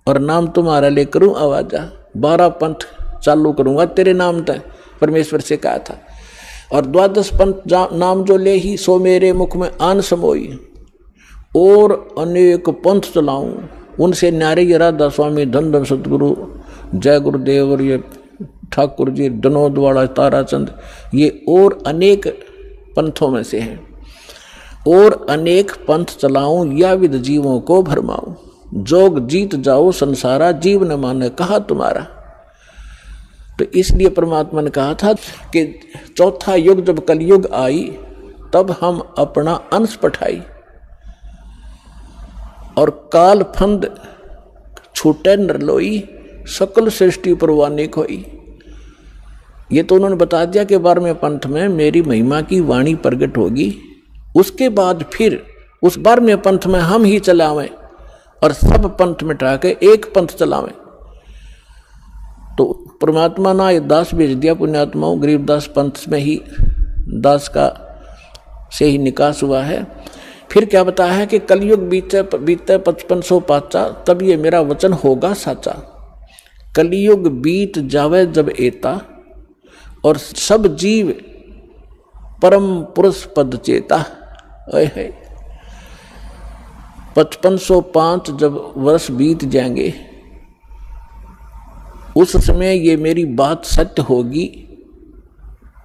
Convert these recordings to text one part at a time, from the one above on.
और नाम तुम्हारा ले करूं आवाजा, 12 पंथ चालू करूंगा तेरे नाम तक, परमेश्वर से कहा था। और 12 पंथ नाम जो ले ही सो मेरे मुख में आन समोई, और अनेक पंथ चलाऊं उनसे न्यारे ये राधा स्वामी धन धन सतगुरु जय गुरुदेव और ये ठाकुर जी दनोद वाला ताराचंद, ये और अनेक पंथों में से हैं। और अनेक पंथ चलाऊं या विद जीवों को भरमाऊं, जोग जीत जाओ संसारा जीव न माने कहा तुम्हारा। तो इसलिए परमात्मा ने कहा था कि चौथा युग जब कलयुग आई तब हम अपना अंश पठाई, और काल फंद छूटे नरलोई सकल सृष्टि परवाने खोई। ये तो उन्होंने बता दिया कि 12वें पंथ में मेरी महिमा की वाणी प्रकट होगी, उसके बाद फिर उस 12वें पंथ में हम ही चलावें और सब पंथ मिटा के एक पंथ चलावें। तो परमात्मा ने ये दास भेज दिया पुण्यात्माओं, गरीबदास पंथ में ही दास का से ही निकास हुआ है। फिर क्या बताया है कि कलयुग बीते 5500 पाचा, तब ये मेरा वचन होगा साचा। कलयुग बीत जावे जब एता, और सब जीव परम पुरुष पद चेता। 5505 जब वर्ष बीत जाएंगे उस समय ये मेरी बात सत्य होगी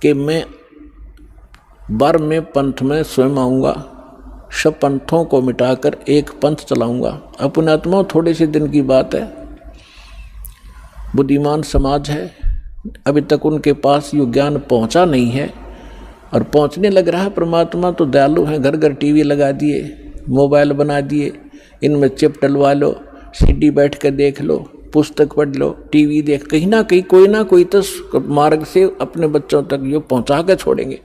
कि मैं 12वें पंथ में स्वयं आऊँगा, सब पंथों को मिटाकर एक पंथ चलाऊंगा। पुण्यात्मा थोड़े से दिन की बात है, बुद्धिमान समाज है, अभी तक उनके पास ये ज्ञान पहुंचा नहीं है, और पहुंचने लग रहा है। परमात्मा तो दयालु हैं, घर घर टीवी लगा दिए, मोबाइल बना दिए, इनमें चिप डलवा लो, सीडी बैठ कर देख लो, पुस्तक पढ़ लो, टीवी देख, कहीं ना कहीं कोई ना कोई तो मार्ग से अपने बच्चों तक ये पहुंचा कर छोड़ेंगे।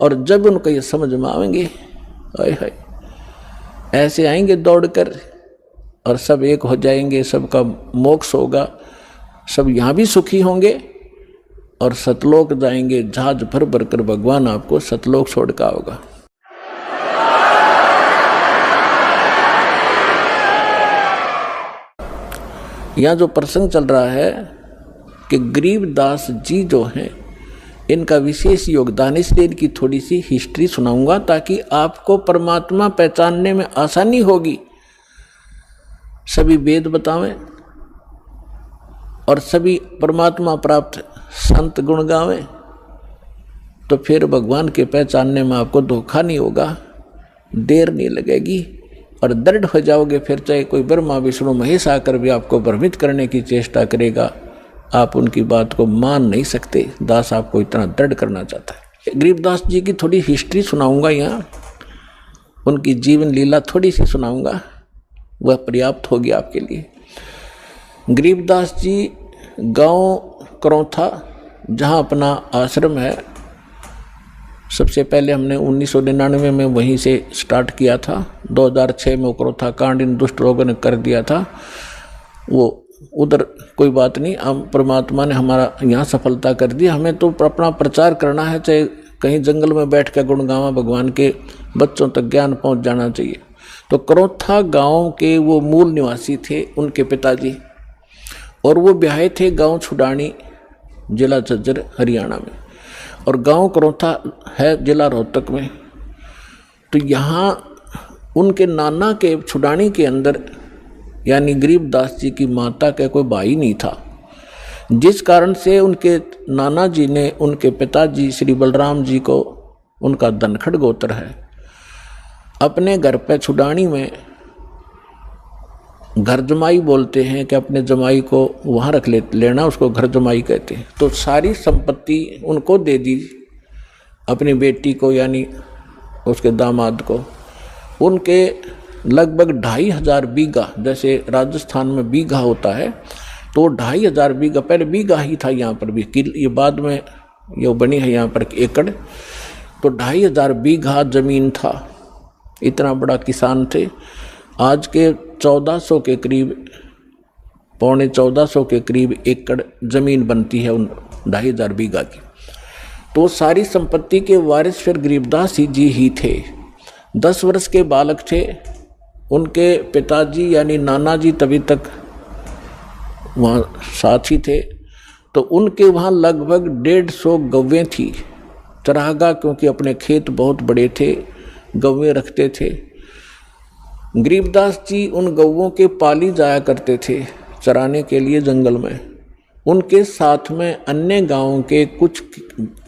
और जब उनको ये समझ में आएंगे, हाय ऐसे आएंगे दौड़कर और सब एक हो जाएंगे, सबका मोक्ष होगा, सब यहाँ भी सुखी होंगे और सतलोक जाएंगे। जहाज भर भर कर भगवान आपको सतलोक छोड़ का होगा। यहाँ जो प्रसंग चल रहा है कि गरीबदास जी जो हैं इनका विशेष योगदान, इसलिए इनकी थोड़ी सी हिस्ट्री सुनाऊंगा ताकि आपको परमात्मा पहचानने में आसानी होगी। सभी वेद बतावें और सभी परमात्मा प्राप्त संत गुण गावें, तो फिर भगवान के पहचानने में आपको धोखा नहीं होगा, देर नहीं लगेगी और दृढ़ हो जाओगे। फिर चाहे कोई ब्रह्मा विष्णु महेश आकर भी आपको भ्रमित करने की चेष्टा करेगा, आप उनकी बात को मान नहीं सकते। दास आपको इतना दृढ़ करना चाहता है। गरीबदास जी की थोड़ी हिस्ट्री सुनाऊंगा, यहाँ उनकी जीवन लीला थोड़ी सी सुनाऊंगा, वह पर्याप्त होगी आपके लिए। गरीबदास जी गांव करौथा, जहां अपना आश्रम है, सबसे पहले हमने 1999 में वहीं से स्टार्ट किया था। 2006 में करौथा कांड इन दुष्ट लोगों ने कर दिया था, वो उधर कोई बात नहीं, हम परमात्मा ने हमारा यहाँ सफलता कर दी। हमें तो अपना प्रचार करना है, चाहे कहीं जंगल में बैठ कर गुण गावा, भगवान के बच्चों तक ज्ञान पहुँच जाना चाहिए। तो करौथा गांव के वो मूल निवासी थे उनके पिताजी, और वो ब्याहे थे गांव छुडानी, जिला झज्जर हरियाणा में, और गांव करौथा है जिला रोहतक में। तो यहाँ उनके नाना के छुडानी के अंदर यानी गरीबदास जी की माता का कोई भाई नहीं था, जिस कारण से उनके नाना जी ने उनके पिताजी श्री बलराम जी को, उनका धनखड़ गोत्र है, अपने घर पे छुडानी में घर जमाई बोलते हैं कि अपने जमाई को वहाँ रख लेना, उसको घर जमाई कहते हैं। तो सारी संपत्ति उनको दे दी, अपनी बेटी को यानी उसके दामाद को। उनके लगभग 2500 बीघा, जैसे राजस्थान में बीघा होता है, तो 2500 बीघा, पहले बीघा ही था यहाँ पर भी, ये बाद में ये बनी है यहाँ पर एकड़। तो 2500 बीघा जमीन था, इतना बड़ा किसान थे। आज के 1400 के करीब, पौने 1400 के करीब एकड़ जमीन बनती है उन 2500 बीघा की। तो सारी संपत्ति के वारिस फिर गरीबदास जी ही थे। 10 वर्ष के बालक थे, उनके पिताजी यानी नाना जी तभी तक वहाँ साथी थे, तो उनके वहाँ लगभग 150 गौवें थी। चरागाह, क्योंकि अपने खेत बहुत बड़े थे, गौवें रखते थे। गरीबदास जी उन गौवों के पाली जाया करते थे चराने के लिए जंगल में। उनके साथ में अन्य गांवों के कुछ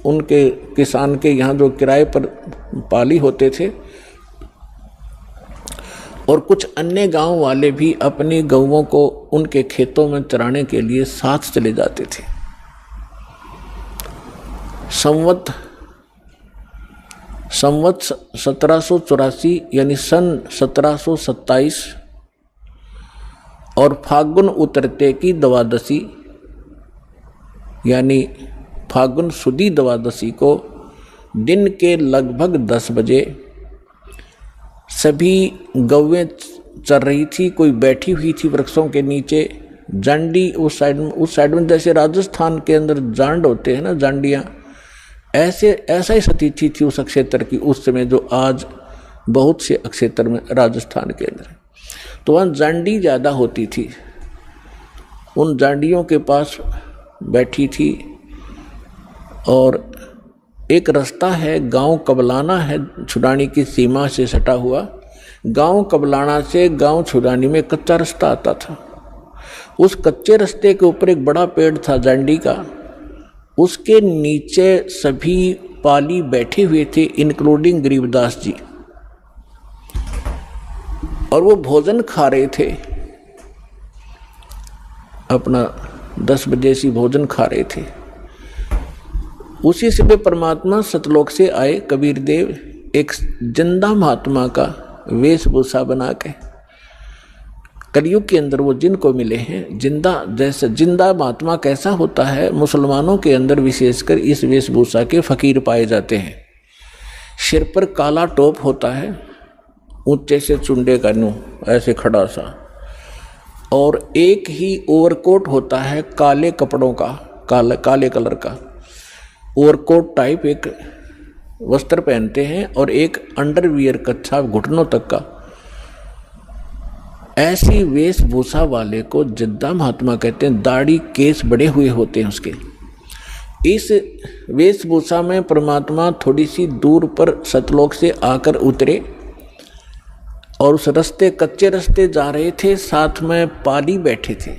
उनके किसान के यहाँ जो किराए पर पाली होते थे, और कुछ अन्य गांव वाले भी अपनी गौवों को उनके खेतों में चराने के लिए साथ चले जाते थे। संवत 1784 यानी सन 1727 और फागुन उतरते की द्वादशी यानी फागुन सुदी द्वादशी को दिन के लगभग 10 बजे सभी गौवें चर रही थी। कोई बैठी हुई थी वृक्षों के नीचे, जांडी उस साइड में जैसे राजस्थान के अंदर जांड होते हैं ना, जांडियाँ, ऐसा ही स्थिति थी उस क्षेत्र की उस समय, जो आज बहुत से क्षेत्र में राजस्थान के अंदर। तो वहाँ जांडी ज़्यादा होती थी, उन जांडियों के पास बैठी थी। और एक रास्ता है, गांव कबलाना है, छुड़ानी की सीमा से सटा हुआ। गांव कबलाना से गांव छुड़ानी में कच्चा रास्ता आता था। उस कच्चे रास्ते के ऊपर एक बड़ा पेड़ था जांडी का, उसके नीचे सभी पाली बैठे हुए थे, इंक्लूडिंग गरीबदास जी, और वो भोजन खा रहे थे, अपना 10 बजे से भोजन खा रहे थे। उसी समय परमात्मा सतलोक से आए कबीर देव, एक जिंदा महात्मा का वेशभूषा बना के। कलयुग के अंदर वो जिनको मिले हैं जिंदा, जैसे जिंदा महात्मा कैसा होता है, मुसलमानों के अंदर विशेषकर इस वेशभूषा के फकीर पाए जाते हैं। सिर पर काला टोप होता है, ऊंचे से चुंडे का नू ऐसे खड़ा सा, और एक ही ओवरकोट होता है काले कपड़ों का, काले कलर का ओवरकोट टाइप एक वस्त्र पहनते हैं, और एक अंडरवियर कच्छा घुटनों तक का। ऐसी वेशभूषा वाले को जिद्दा महात्मा कहते हैं। दाढ़ी केस बड़े हुए होते हैं उसके। इस वेशभूषा में परमात्मा थोड़ी सी दूर पर सतलोक से आकर उतरे, और उस रास्ते, कच्चे रास्ते जा रहे थे, साथ में पाली बैठे थे,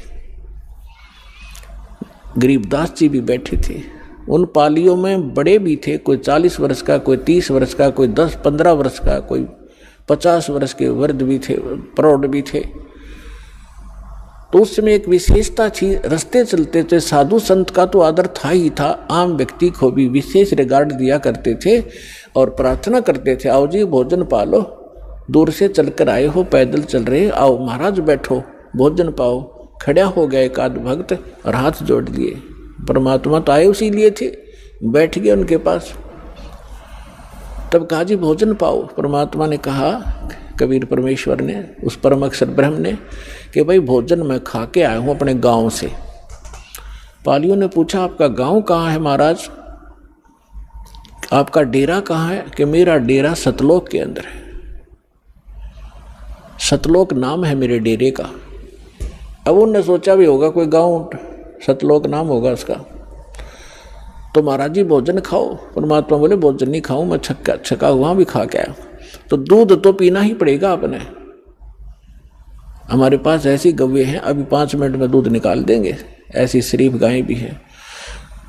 गरीबदास जी भी बैठे थे। उन पालियों में बड़े भी थे, कोई 40 वर्ष का, कोई 30 वर्ष का, कोई 10-15 वर्ष का, कोई 50 वर्ष के वृद्ध भी थे, प्रौढ़ भी थे। तो उस समय एक विशेषता थी, रास्ते चलते थे, साधु संत का तो आदर था ही था, आम व्यक्ति को भी विशेष रिगार्ड दिया करते थे और प्रार्थना करते थे, आओ जी भोजन पालो, दूर से चलकर आए हो, पैदल चल रहे, आओ महाराज बैठो भोजन पाओ। खड़ा हो गया एक आध भक्त और हाथ जोड़ लिए। परमात्मा तो आए उसी लिए थे, बैठ गए उनके पास। तब कहा जी भोजन पाओ। परमात्मा ने कहा, कबीर परमेश्वर ने, उस परम अक्षर ब्रह्म ने, कि भाई भोजन मैं खा के आया हूँ अपने गांव से। पालियों ने पूछा आपका गांव कहाँ है महाराज, आपका डेरा कहाँ है? कि मेरा डेरा सतलोक के अंदर है, सतलोक नाम है मेरे डेरे का। अब उन्होंने सोचा भी होगा कोई गांव सतलोक नाम होगा उसका। तो महाराज जी भोजन खाओ। परमात्मा बोले भोजन नहीं खाऊं मैं, छका हुआ भी खा के आया। तो दूध तो पीना ही पड़ेगा आपने, हमारे पास ऐसी गव्वे हैं, अभी 5 मिनट में दूध निकाल देंगे, ऐसी शरीफ गायें भी हैं।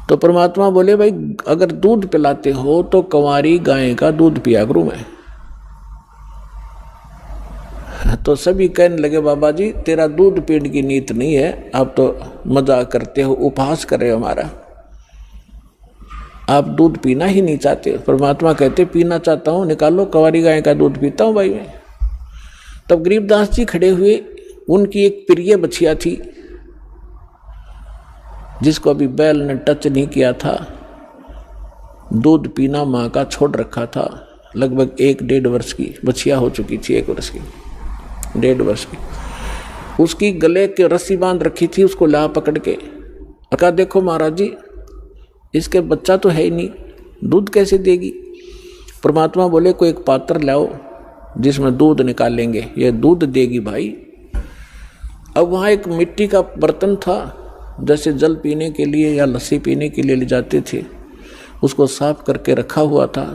तो परमात्मा बोले भाई अगर दूध पिलाते हो तो कंवारी गाय का दूध पिया करूं मैं। तो सभी कहने लगे बाबा जी तेरा दूध पीने की नीयत नहीं है, आप तो मजाक करते हो, उपहास कर रहे हो हमारा, आप दूध पीना ही नहीं चाहते। परमात्मा कहते पीना चाहता हूँ, निकालो, कंवारी गाय का दूध पीता हूँ भाई मैं। तब गरीबदास जी खड़े हुए, उनकी एक प्रिय बछिया थी जिसको अभी बैल ने टच नहीं किया था, दूध पीना माँ का छोड़ रखा था, लगभग 1-1.5 वर्ष की बछिया हो चुकी थी, 1 वर्ष की, 1.5 वर्ष की। उसकी गले के रस्सी बांध रखी थी, उसको ला पकड़ के कहा देखो महाराज जी इसके बच्चा तो है ही नहीं, दूध कैसे देगी? परमात्मा बोले कोई एक पात्र लाओ जिसमें दूध निकालेंगे, ये दूध देगी भाई। अब वहाँ एक मिट्टी का बर्तन था, जैसे जल पीने के लिए या लस्सी पीने के लिए ले जाते थे, उसको साफ करके रखा हुआ था।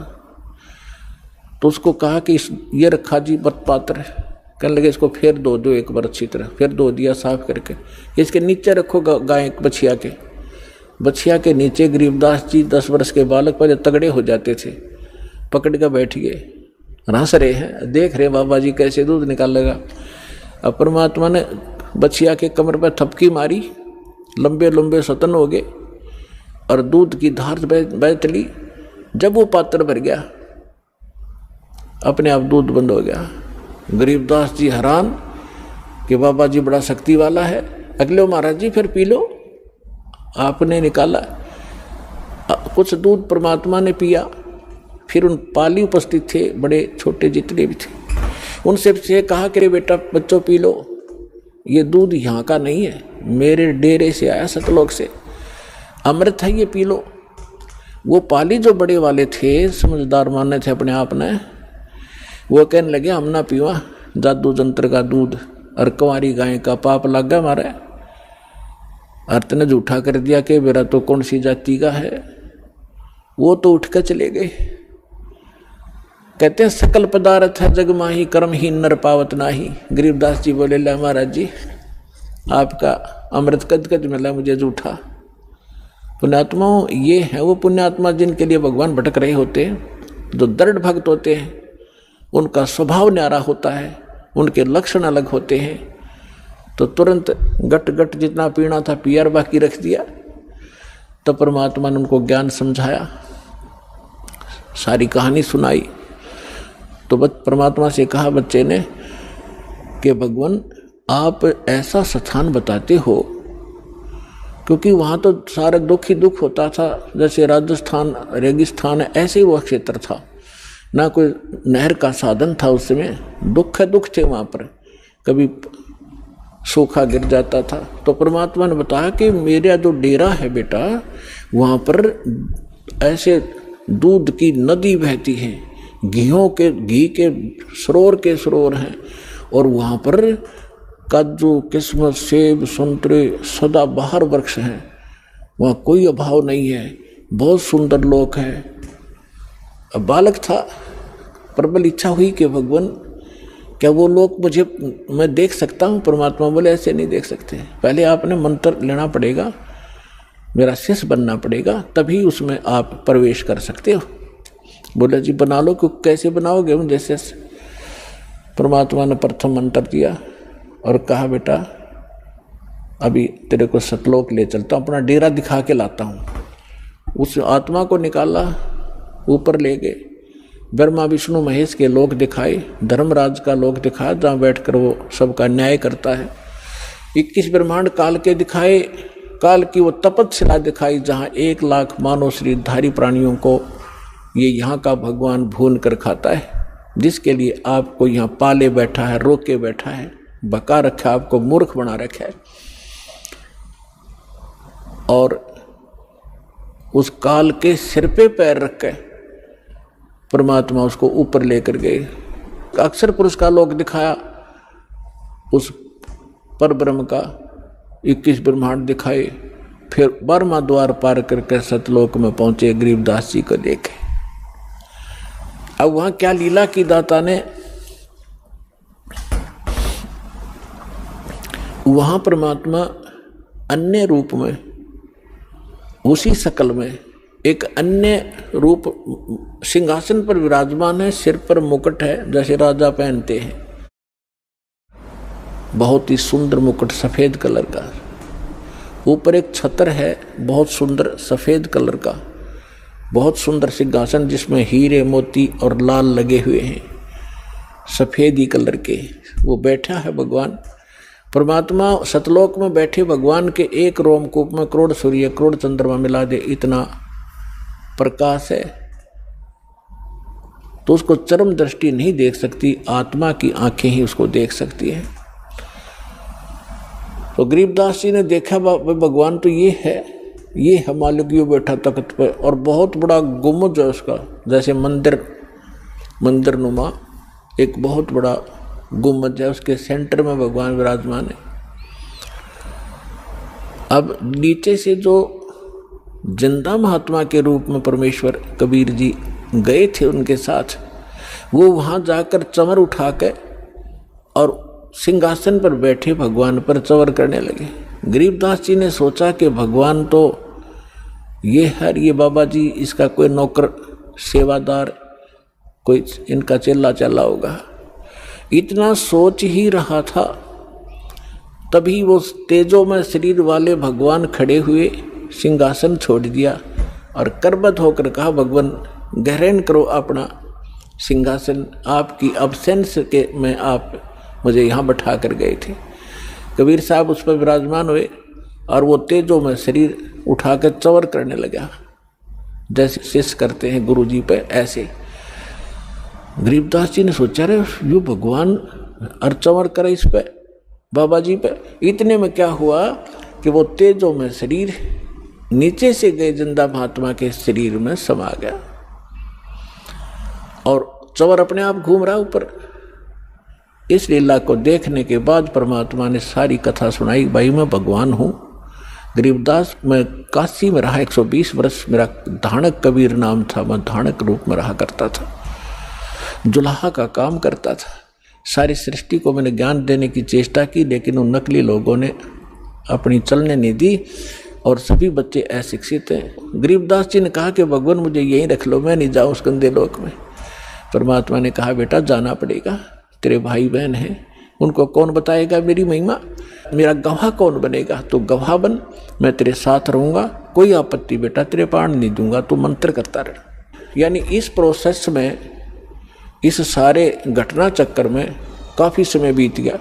तो उसको कहा कि ये रखा जी पात्र, कहने लगे इसको फेर दो एक बार अच्छी तरह, फिर धो दिया साफ करके। इसके नीचे रखो गाय बछिया के नीचे। गरीबदास जी 10 वर्ष के बालक पहले तगड़े हो जाते थे, पकड़ कर बैठ गए, हंस रहे हैं, देख रहे बाबा जी कैसे दूध निकालेगा। अब परमात्मा ने बछिया के कमर पर थपकी मारी, लंबे लंबे सतन हो गए और दूध की धार बह चली। जब वो पात्र भर गया, अपने आप दूध बंद हो गया। गरीबदास जी हैरान कि बाबा जी बड़ा शक्ति वाला है। अगले महाराज जी फिर पी लो, आपने निकाला। कुछ दूध परमात्मा ने पिया, फिर उन पाली उपस्थित थे, बड़े छोटे जितने भी थे, उनसे से कहा कि रे बेटा बच्चों पी लो, ये दूध यहाँ का नहीं है, मेरे डेरे से आया सतलोक से, अमृत है, ये पी लो। वो पाली जो बड़े वाले थे, समझदार माने थे अपने आप ने, वो कहने लगे हम ना पीवा जादू जंत्र का दूध, और कुंवारी गाय का पाप लग गया हमारा। अर्थ ने झूठा कर दिया कि मेरा तो कौन सी जाति का है। वो तो उठ कर चले गए। कहते हैं सकल पदार्थ है जग माही, कर्म ही नर पावत नाही। गरीबदास जी बोले ला महाराज जी आपका अमृत कद कद मिला मुझे झूठा। पुण्यात्माओं ये है वो पुण्यात्मा जिनके लिए भगवान भटक रहे होते हैं, जो दृढ़ भक्त होते हैं, उनका स्वभाव न्यारा होता है, उनके लक्षण अलग होते हैं। तो तुरंत गट गट जितना पीना था पियर बाकी रख दिया। तो परमात्मा ने उनको ज्ञान समझाया, सारी कहानी सुनाई। तो परमात्मा से कहा बच्चे ने कि भगवान आप ऐसा स्थान बताते हो, क्योंकि वहाँ तो सारा दुख ही दुख होता था, जैसे राजस्थान रेगिस्तान है ऐसे ही वह क्षेत्र था, ना कोई नहर का साधन था उस समय, दुख थे वहाँ पर, कभी सूखा गिर जाता था। तो परमात्मा ने बताया कि मेरा जो डेरा है बेटा, वहाँ पर ऐसे दूध की नदी बहती है, घी के सरोवर हैं, और वहाँ पर काजू किस्मत सेब संतरे सदाबहार वृक्ष हैं, वहाँ कोई अभाव नहीं है, बहुत सुंदर लोक है। अब बालक था, प्रबल इच्छा हुई कि भगवान क्या वो लोग मैं देख सकता हूँ। परमात्मा बोले ऐसे नहीं देख सकते, पहले आपने मंत्र लेना पड़ेगा, मेरा शिष्य बनना पड़ेगा, तभी उसमें आप प्रवेश कर सकते हो। बोला जी बना लो, क्यों कैसे बनाओगे मुझे शिष्य। परमात्मा ने प्रथम मंत्र दिया और कहा बेटा अभी तेरे को सतलोक ले चलता हूँ, अपना डेरा दिखा के लाता हूँ। उस आत्मा को निकाला, ऊपर ले गए, ब्रह्मा विष्णु महेश के लोक दिखाए, धर्मराज का लोक दिखाया जहाँ बैठकर वो सबका न्याय करता है। 21 ब्रह्मांड काल के दिखाए, काल की वो तपस्या दिखाई जहाँ 1 लाख मानव शरीरधारी प्राणियों को ये यहाँ का भगवान भून कर खाता है, जिसके लिए आपको यहाँ पाले बैठा है, रोक के बैठा है, बका रखा है, आपको मूर्ख बना रखा है। और उस काल के सिर पे पैर रख के परमात्मा उसको ऊपर लेकर गए। अक्षर पुरुष का लोक दिखाया, उस पर ब्रह्म का 21 ब्रह्मांड दिखाए, फिर 12वां द्वार पार करके सतलोक में पहुंचे गरीबदास जी को देखे। अब वहां क्या लीला की दाता ने, वहां परमात्मा अन्य रूप में, उसी शकल में एक अन्य रूप सिंहासन पर विराजमान है, सिर पर मुकुट है जैसे राजा पहनते हैं, बहुत ही सुंदर मुकुट सफेद कलर का। ऊपर एक छत्र है बहुत सुंदर सफेद कलर का, बहुत सुंदर सिंहासन जिसमें हीरे मोती और लाल लगे हुए हैं, सफेद ही कलर के वो बैठा है भगवान। परमात्मा सतलोक में बैठे भगवान के एक रोमकूप में करोड़ सूर्य करोड़ चंद्रमा मिला दे इतना प्रकाश है, तो उसको चरम दृष्टि नहीं देख सकती, आत्मा की आंखें ही उसको देख सकती हैं। तो गरीबदास जी ने देखा भगवान तो ये है मालिक, यो बैठा तख्त पर, और बहुत बड़ा गुम्बद है उसका, जैसे मंदिर नुमा एक बहुत बड़ा गुम्बद है, उसके सेंटर में भगवान विराजमान है। अब नीचे से जो जिंदा महात्मा के रूप में परमेश्वर कबीर जी गए थे उनके साथ, वो वहाँ जाकर चंवर उठा के और सिंहासन पर बैठे भगवान पर चंवर करने लगे। गरीबदास जी ने सोचा कि भगवान तो ये है, ये बाबा जी इसका कोई नौकर सेवादार, कोई इनका चेला चला होगा। इतना सोच ही रहा था, तभी वो तेजोमय शरीर वाले भगवान खड़े हुए, सिंहासन छोड़ दिया और करबद्ध होकर कहा, भगवान ग्रहण करो अपना सिंहासन, आपकी अब्सेंस के में आप मुझे यहाँ बैठा कर गए थे। कबीर साहब उस पर विराजमान हुए और वो तेजोमय शरीर उठाकर चंवर करने लगा, जैसे शिष्य करते हैं गुरु जी पे, ऐसे। गरीबदास जी ने सोचा, रे यू भगवान और चंवर करे इस पे, बाबा जी पे। इतने में क्या हुआ कि वो तेजोमय शरीर नीचे से गए जिंदा महात्मा के शरीर में समा गया और चंवर अपने आप घूम रहा ऊपर। इस लीला को देखने के बाद परमात्मा ने सारी कथा सुनाई। भाई मैं भगवान हूँ। गरीबदास, मैं काशी में रहा 120 वर्ष, मेरा धाणक कबीर नाम था, मैं धाणक रूप में रहा करता था, जुलाहा का काम करता था। सारी सृष्टि को मैंने ज्ञान देने की चेष्टा की, लेकिन उन नकली लोगों ने अपनी चलने नहीं दी और सभी बच्चे अशिक्षित हैं। गरीबदास जी ने कहा कि भगवान मुझे यहीं रख लो, मैं नहीं जाऊँ उस गंदे लोक में। परमात्मा ने कहा, बेटा जाना पड़ेगा, तेरे भाई बहन हैं, उनको कौन बताएगा मेरी महिमा, मेरा गवाह कौन बनेगा, तो गवाह बन, मैं तेरे साथ रहूँगा, कोई आपत्ति बेटा तेरे प्राण नहीं दूंगा, तू मंत्र करता रह। यानी इस प्रोसेस में, इस सारे घटना चक्कर में काफ़ी समय बीत गया।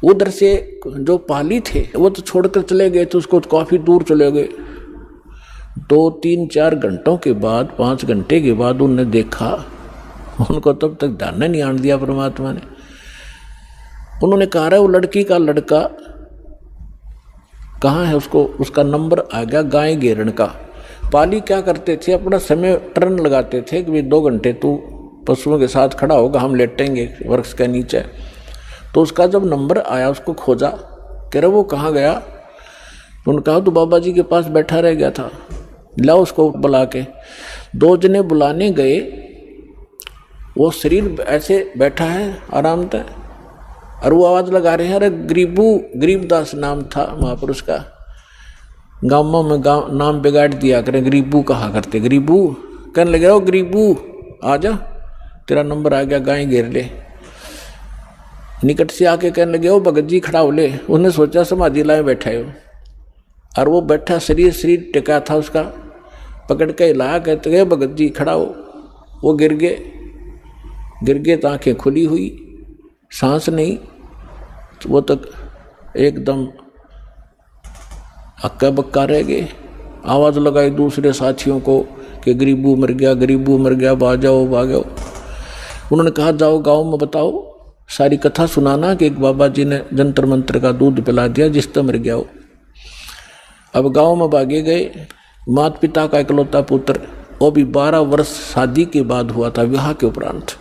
उधर से जो पाली थे वो तो छोड़कर चले गए थे, उसको काफ़ी दूर चले गए। 2, 3, 4 घंटों के बाद, 5 घंटे के बाद उन्होंने देखा, उनको तब तक ध्यान नहीं आने दिया परमात्मा ने। उन्होंने कहा, वो लड़की का लड़का कहाँ है, उसको उसका नंबर आ गया गाय घेरण का। पाली क्या करते थे, अपना समय टर्न लगाते थे कि 2 घंटे तू पशुओं के साथ खड़ा होगा, हम लेटेंगे वृक्ष के नीचे। तो उसका जब नंबर आया, उसको खोजा, कह रहे वो कहाँ गया। उन्होंने कहा तो बाबा जी के पास बैठा रह गया था, लाओ उसको बुला के। 2 जने बुलाने गए, वो शरीर ऐसे बैठा है आराम से, और वो आवाज़ लगा रहे हैं, अरे गरीबू, गरीबदास नाम था महापुरुष का। गाँवों में गाँव नाम बिगाड़ दिया करें, गरीबू कहा करते, गरीबू। कहने लगे, ओ गरीबू आ जा, तेरा नंबर आ गया, गाय घेर ले। निकट से आके कहने लगे, ओ भगत जी खड़ा हो ले। उन्हें सोचा समाधि लाए बैठा हो, और वो बैठा शरीर टिका था उसका, पकड़ के हिलाया, कहते गए भगत जी खड़ा हो। वो गिर गए तो आँखें खुली हुई, सांस नहीं, तो वो तक एकदम हक्का बक्का रह गए। आवाज़ लगाई दूसरे साथियों को कि गरीबू मर गया, गरीबू मर गया, भागो भागो। उन्होंने कहा, जाओ गांव में बताओ, सारी कथा सुनाना कि एक बाबा जी ने जंतर मंत्र का दूध पिला दिया जिससे मर गया हो। अब गांव में भागे गए। माता पिता का इकलौता पुत्र, वो भी 12 वर्ष शादी के बाद हुआ था, विवाह के उपरांत,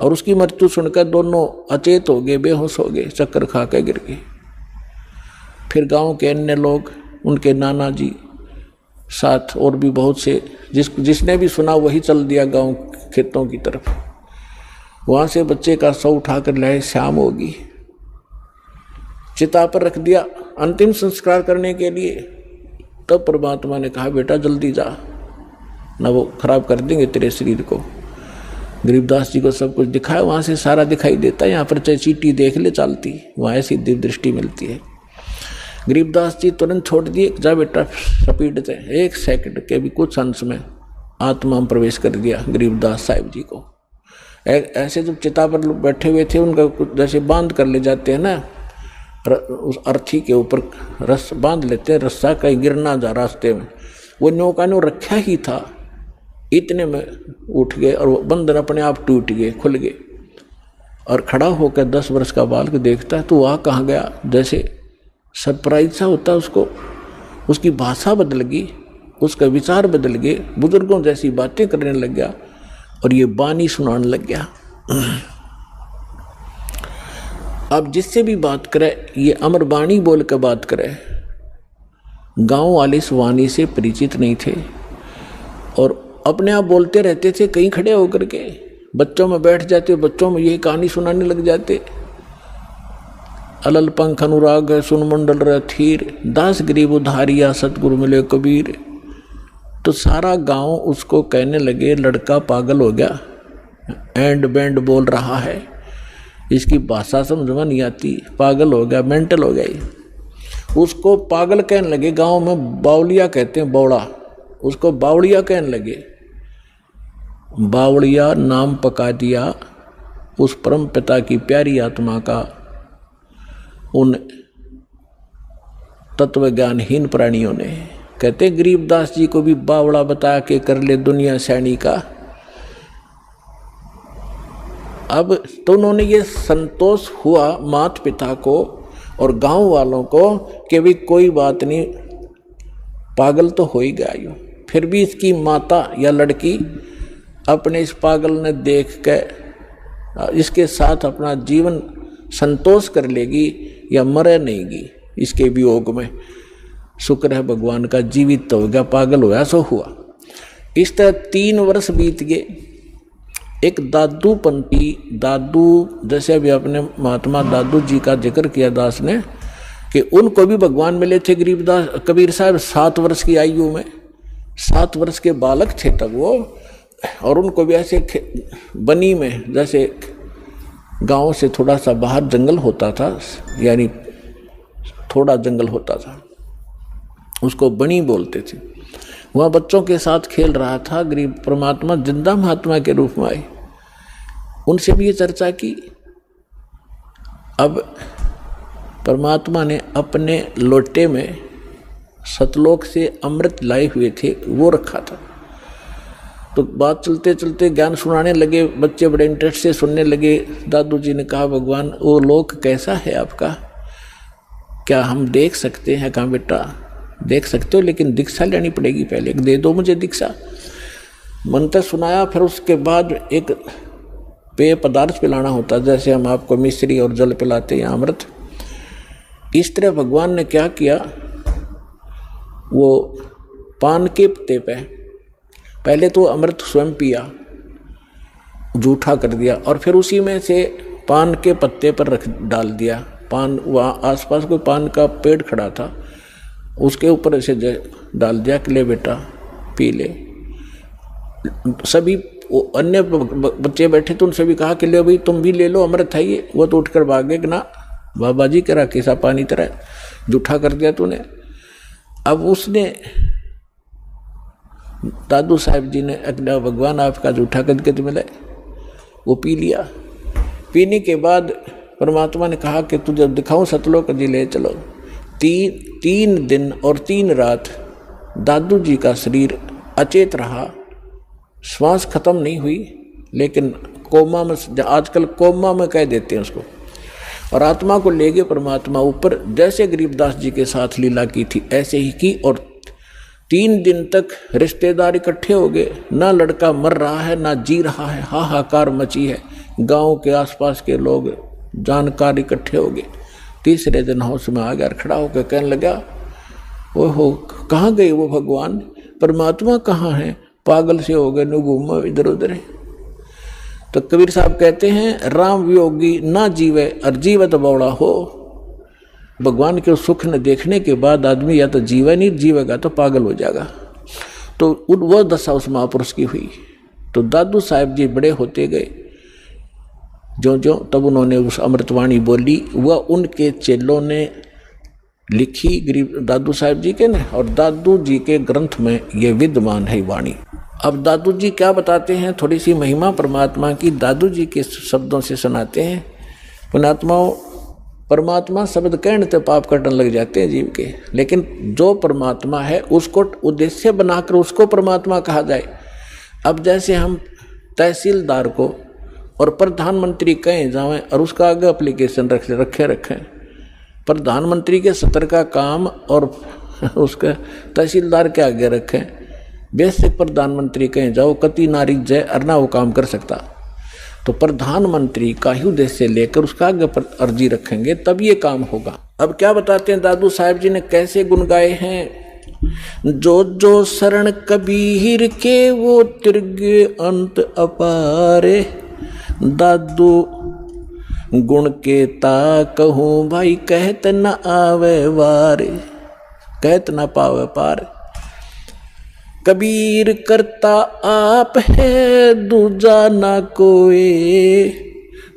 और उसकी मृत्यु सुनकर दोनों अचेत हो गए, बेहोश हो गए, चक्कर खा के गिर गए। फिर गांव के अन्य लोग, उनके नाना जी साथ और भी बहुत से, जिसने भी सुना वही चल दिया गांव खेतों की तरफ। वहाँ से बच्चे का शव उठाकर लाए, शाम होगी, चिता पर रख दिया अंतिम संस्कार करने के लिए। तब परमात्मा ने कहा, बेटा जल्दी जा, ना वो खराब कर देंगे तेरे शरीर को। गरीबदास जी को सब कुछ दिखाया, वहाँ से सारा दिखाई देता है, यहाँ पर चाहे चीटी देख ले चलती, वहाँ ऐसी दिव्य दृष्टि मिलती है। गरीबदास जी तुरंत छोड़ दिए, जा बेटा स्पीड से। 1 सेकंड के भी कुछ अंश में आत्मा में प्रवेश कर दिया गरीबदास साहिब जी को। ऐसे जब चिता पर बैठे हुए थे, उनका कुछ जैसे बांध कर ले जाते हैं ना, उस अर्थी के ऊपर रस बांध लेते हैं, रस्सा कहीं गिर ना जा रास्ते में, वो न्यों का न्यों रखा ही था। इतने में उठ गए और वो बंधन अपने आप टूट गए, खुल गए, और खड़ा होकर 10 वर्ष का बालक देखता है तो वह कहाँ गया, जैसे सरप्राइज सा होता उसको। उसकी भाषा बदल गई, उसका विचार बदल गए, बुजुर्गों जैसी बातें करने लग गया और ये बानी सुनाने लग गया। अब जिससे भी बात करे ये अमर बाणी बोल कर बात करे, गांव वाले इस वाणी से परिचित नहीं थे और अपने आप बोलते रहते थे, कहीं खड़े होकर के बच्चों में बैठ जाते, बच्चों में यही कहानी सुनाने लग जाते। अलल पंख अनुराग है सुन मंडल रे थीर, दास गरीब उधारिया सतगुरु मिले कबीर। तो सारा गांव उसको कहने लगे लड़का पागल हो गया, एंड बैंड बोल रहा है, इसकी भाषा समझ में नहीं आती, पागल हो गया, मेंटल हो गया ये। उसको पागल कहने लगे। गांव में बावलिया कहते हैं, बौड़ा, उसको बावड़िया कहने लगे। बावड़िया नाम पका दिया उस परम पिता की प्यारी आत्मा का उन तत्व ज्ञानहीन प्राणियों ने। कहते गरीबदास जी को भी बावड़ा बता के कर ले दुनिया सैनी का। अब तो उन्होंने ये संतोष हुआ माता पिता को और गांव वालों को कि भी कोई बात नहीं, पागल तो हो ही गया यूं। फिर भी इसकी माता या लड़की अपने इस पागल ने देख के इसके साथ अपना जीवन संतोष कर लेगी या मरे नहींगी इसके वियोग में। शुक्र है भगवान का, जीवित तो हो गया, पागल होया सो हुआ। इस तरह 3 वर्ष बीत गए। एक दादू पंथी, दादू जैसे अभी अपने महात्मा दादू जी का जिक्र किया दास ने कि उनको भी भगवान मिले थे गरीबदास कबीर साहब 7 वर्ष की आयु में। 7 वर्ष के बालक थे तब वो, और उनको भी ऐसे बनी में, जैसे गांव से थोड़ा सा बाहर जंगल होता था, यानी थोड़ा जंगल होता था, उसको बनी बोलते थे। वहाँ बच्चों के साथ खेल रहा था। गरीब परमात्मा जिंदा महात्मा के रूप में आए, उनसे भी ये चर्चा की। अब परमात्मा ने अपने लोटे में सतलोक से अमृत लाए हुए थे, वो रखा था। तो बात चलते चलते ज्ञान सुनाने लगे, बच्चे बड़े इंटरेस्ट से सुनने लगे। दादू जी ने कहा भगवान वो लोक कैसा है आपका, क्या हम देख सकते हैं? कहा बेटा देख सकते हो, लेकिन दीक्षा लेनी पड़ेगी, पहले दे दो मुझे दीक्षा। मंत्र सुनाया, फिर उसके बाद एक पेय पदार्थ पिलाना होता, जैसे हम आपको मिश्री और जल पिलाते हैं, अमृत। इस तरह भगवान ने क्या किया, वो पान के पत्ते पे पहले तो अमृत स्वयं पिया, जूठा कर दिया, और फिर उसी में से पान के पत्ते पर रख डाल दिया। पान, वहाँ आसपास कोई पान का पेड़ खड़ा था, उसके ऊपर ऐसे डाल दिया कि ले बेटा पी ले। सभी अन्य बच्चे बैठे तो उनसे भी कहा कि ले भाई तुम भी ले लो, अमृत है ये। वो तो उठकर भागे कि ना बाबा जी करा कैसा पानी तरह जूठा कर दिया तूने। अब उसने दादू साहब जी ने अगला भगवान आपका जूठा करके तो मिले, वो पी लिया। पीने के बाद परमात्मा ने कहा कि तुझे दिखाऊं सतलोक जी, ले चलो। 3 दिन और 3 रात दादू जी का शरीर अचेत रहा, श्वास खत्म नहीं हुई, लेकिन कोमा में, आजकल कोमा में कह देते हैं उसको, और आत्मा को ले गए परमात्मा ऊपर। जैसे गरीबदास जी के साथ लीला की थी ऐसे ही की, और 3 दिन तक रिश्तेदार इकट्ठे हो गए। ना लड़का मर रहा है ना जी रहा है, हाहाकार मची है। गांव के आसपास के लोग जानकार इकट्ठे हो गए। तीसरे दिन होश में आ गया, खड़ा होकर कहने लगा ओहो कहाँ गए वो भगवान, परमात्मा कहाँ है, पागल से हो गए, न घूमो इधर उधर। तो कबीर साहब कहते हैं राम वियोगी ना जीवे और जीवत बौड़ा हो। भगवान के सुख न देखने के बाद आदमी या तो जीवे नहीं, जीवेगा तो पागल हो जाएगा। तो वो दशा उस महापुरुष की हुई। तो दादू साहब जी बड़े होते गए, जो जो तब उन्होंने उस अमृतवाणी बोली, वह उनके चेलों ने लिखी गरीब दादू साहब जी के ने, और दादू जी के ग्रंथ में ये विद्यमान है वाणी। अब दादू जी क्या बताते हैं, थोड़ी सी महिमा परमात्मा की दादू जी के शब्दों से सुनाते हैं। पुणात्माओं, परमात्मा शब्द कहने तो पाप कटने लग जाते हैं जीव के, लेकिन जो परमात्मा है उसको उद्देश्य बनाकर उसको परमात्मा कहा जाए। अब जैसे हम तहसीलदार को और प्रधानमंत्री कहें जाएं और उसका आगे एप्लीकेशन रखें, प्रधानमंत्री के सत्र का काम और उसके तहसीलदार के आगे रखें, बेसिक प्रधानमंत्री कहें जाओ कति नारी जय अरना वो काम कर सकता। तो प्रधानमंत्री का ही उद्देश्य लेकर उसका आगे अर्जी रखेंगे तब ये काम होगा। अब क्या बताते हैं दादू साहब जी ने कैसे गुण गाए हैं। जो जो शरण कबीर के वो तिरगे अंत अपारे। दादू गुण के ता कहूँ भाई कहत न आवे वारे, कहत न पावे पार। कबीर करता आप है दूजा ना कोई।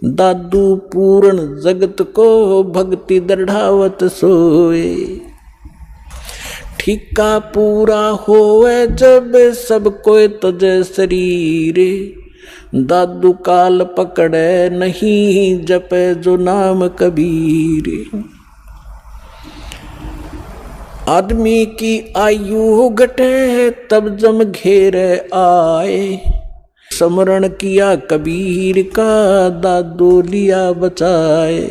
दादू पूर्ण जगत को भक्ति दृढ़ावत सोए। ठिका पूरा होए जब सब कोई तजे शरीर। दादू काल पकड़े नहीं जपे जो नाम कबीर। आदमी की आयु घटे तब जम घेरे आए। स्मरण किया कबीर का दादू लिया बचाए।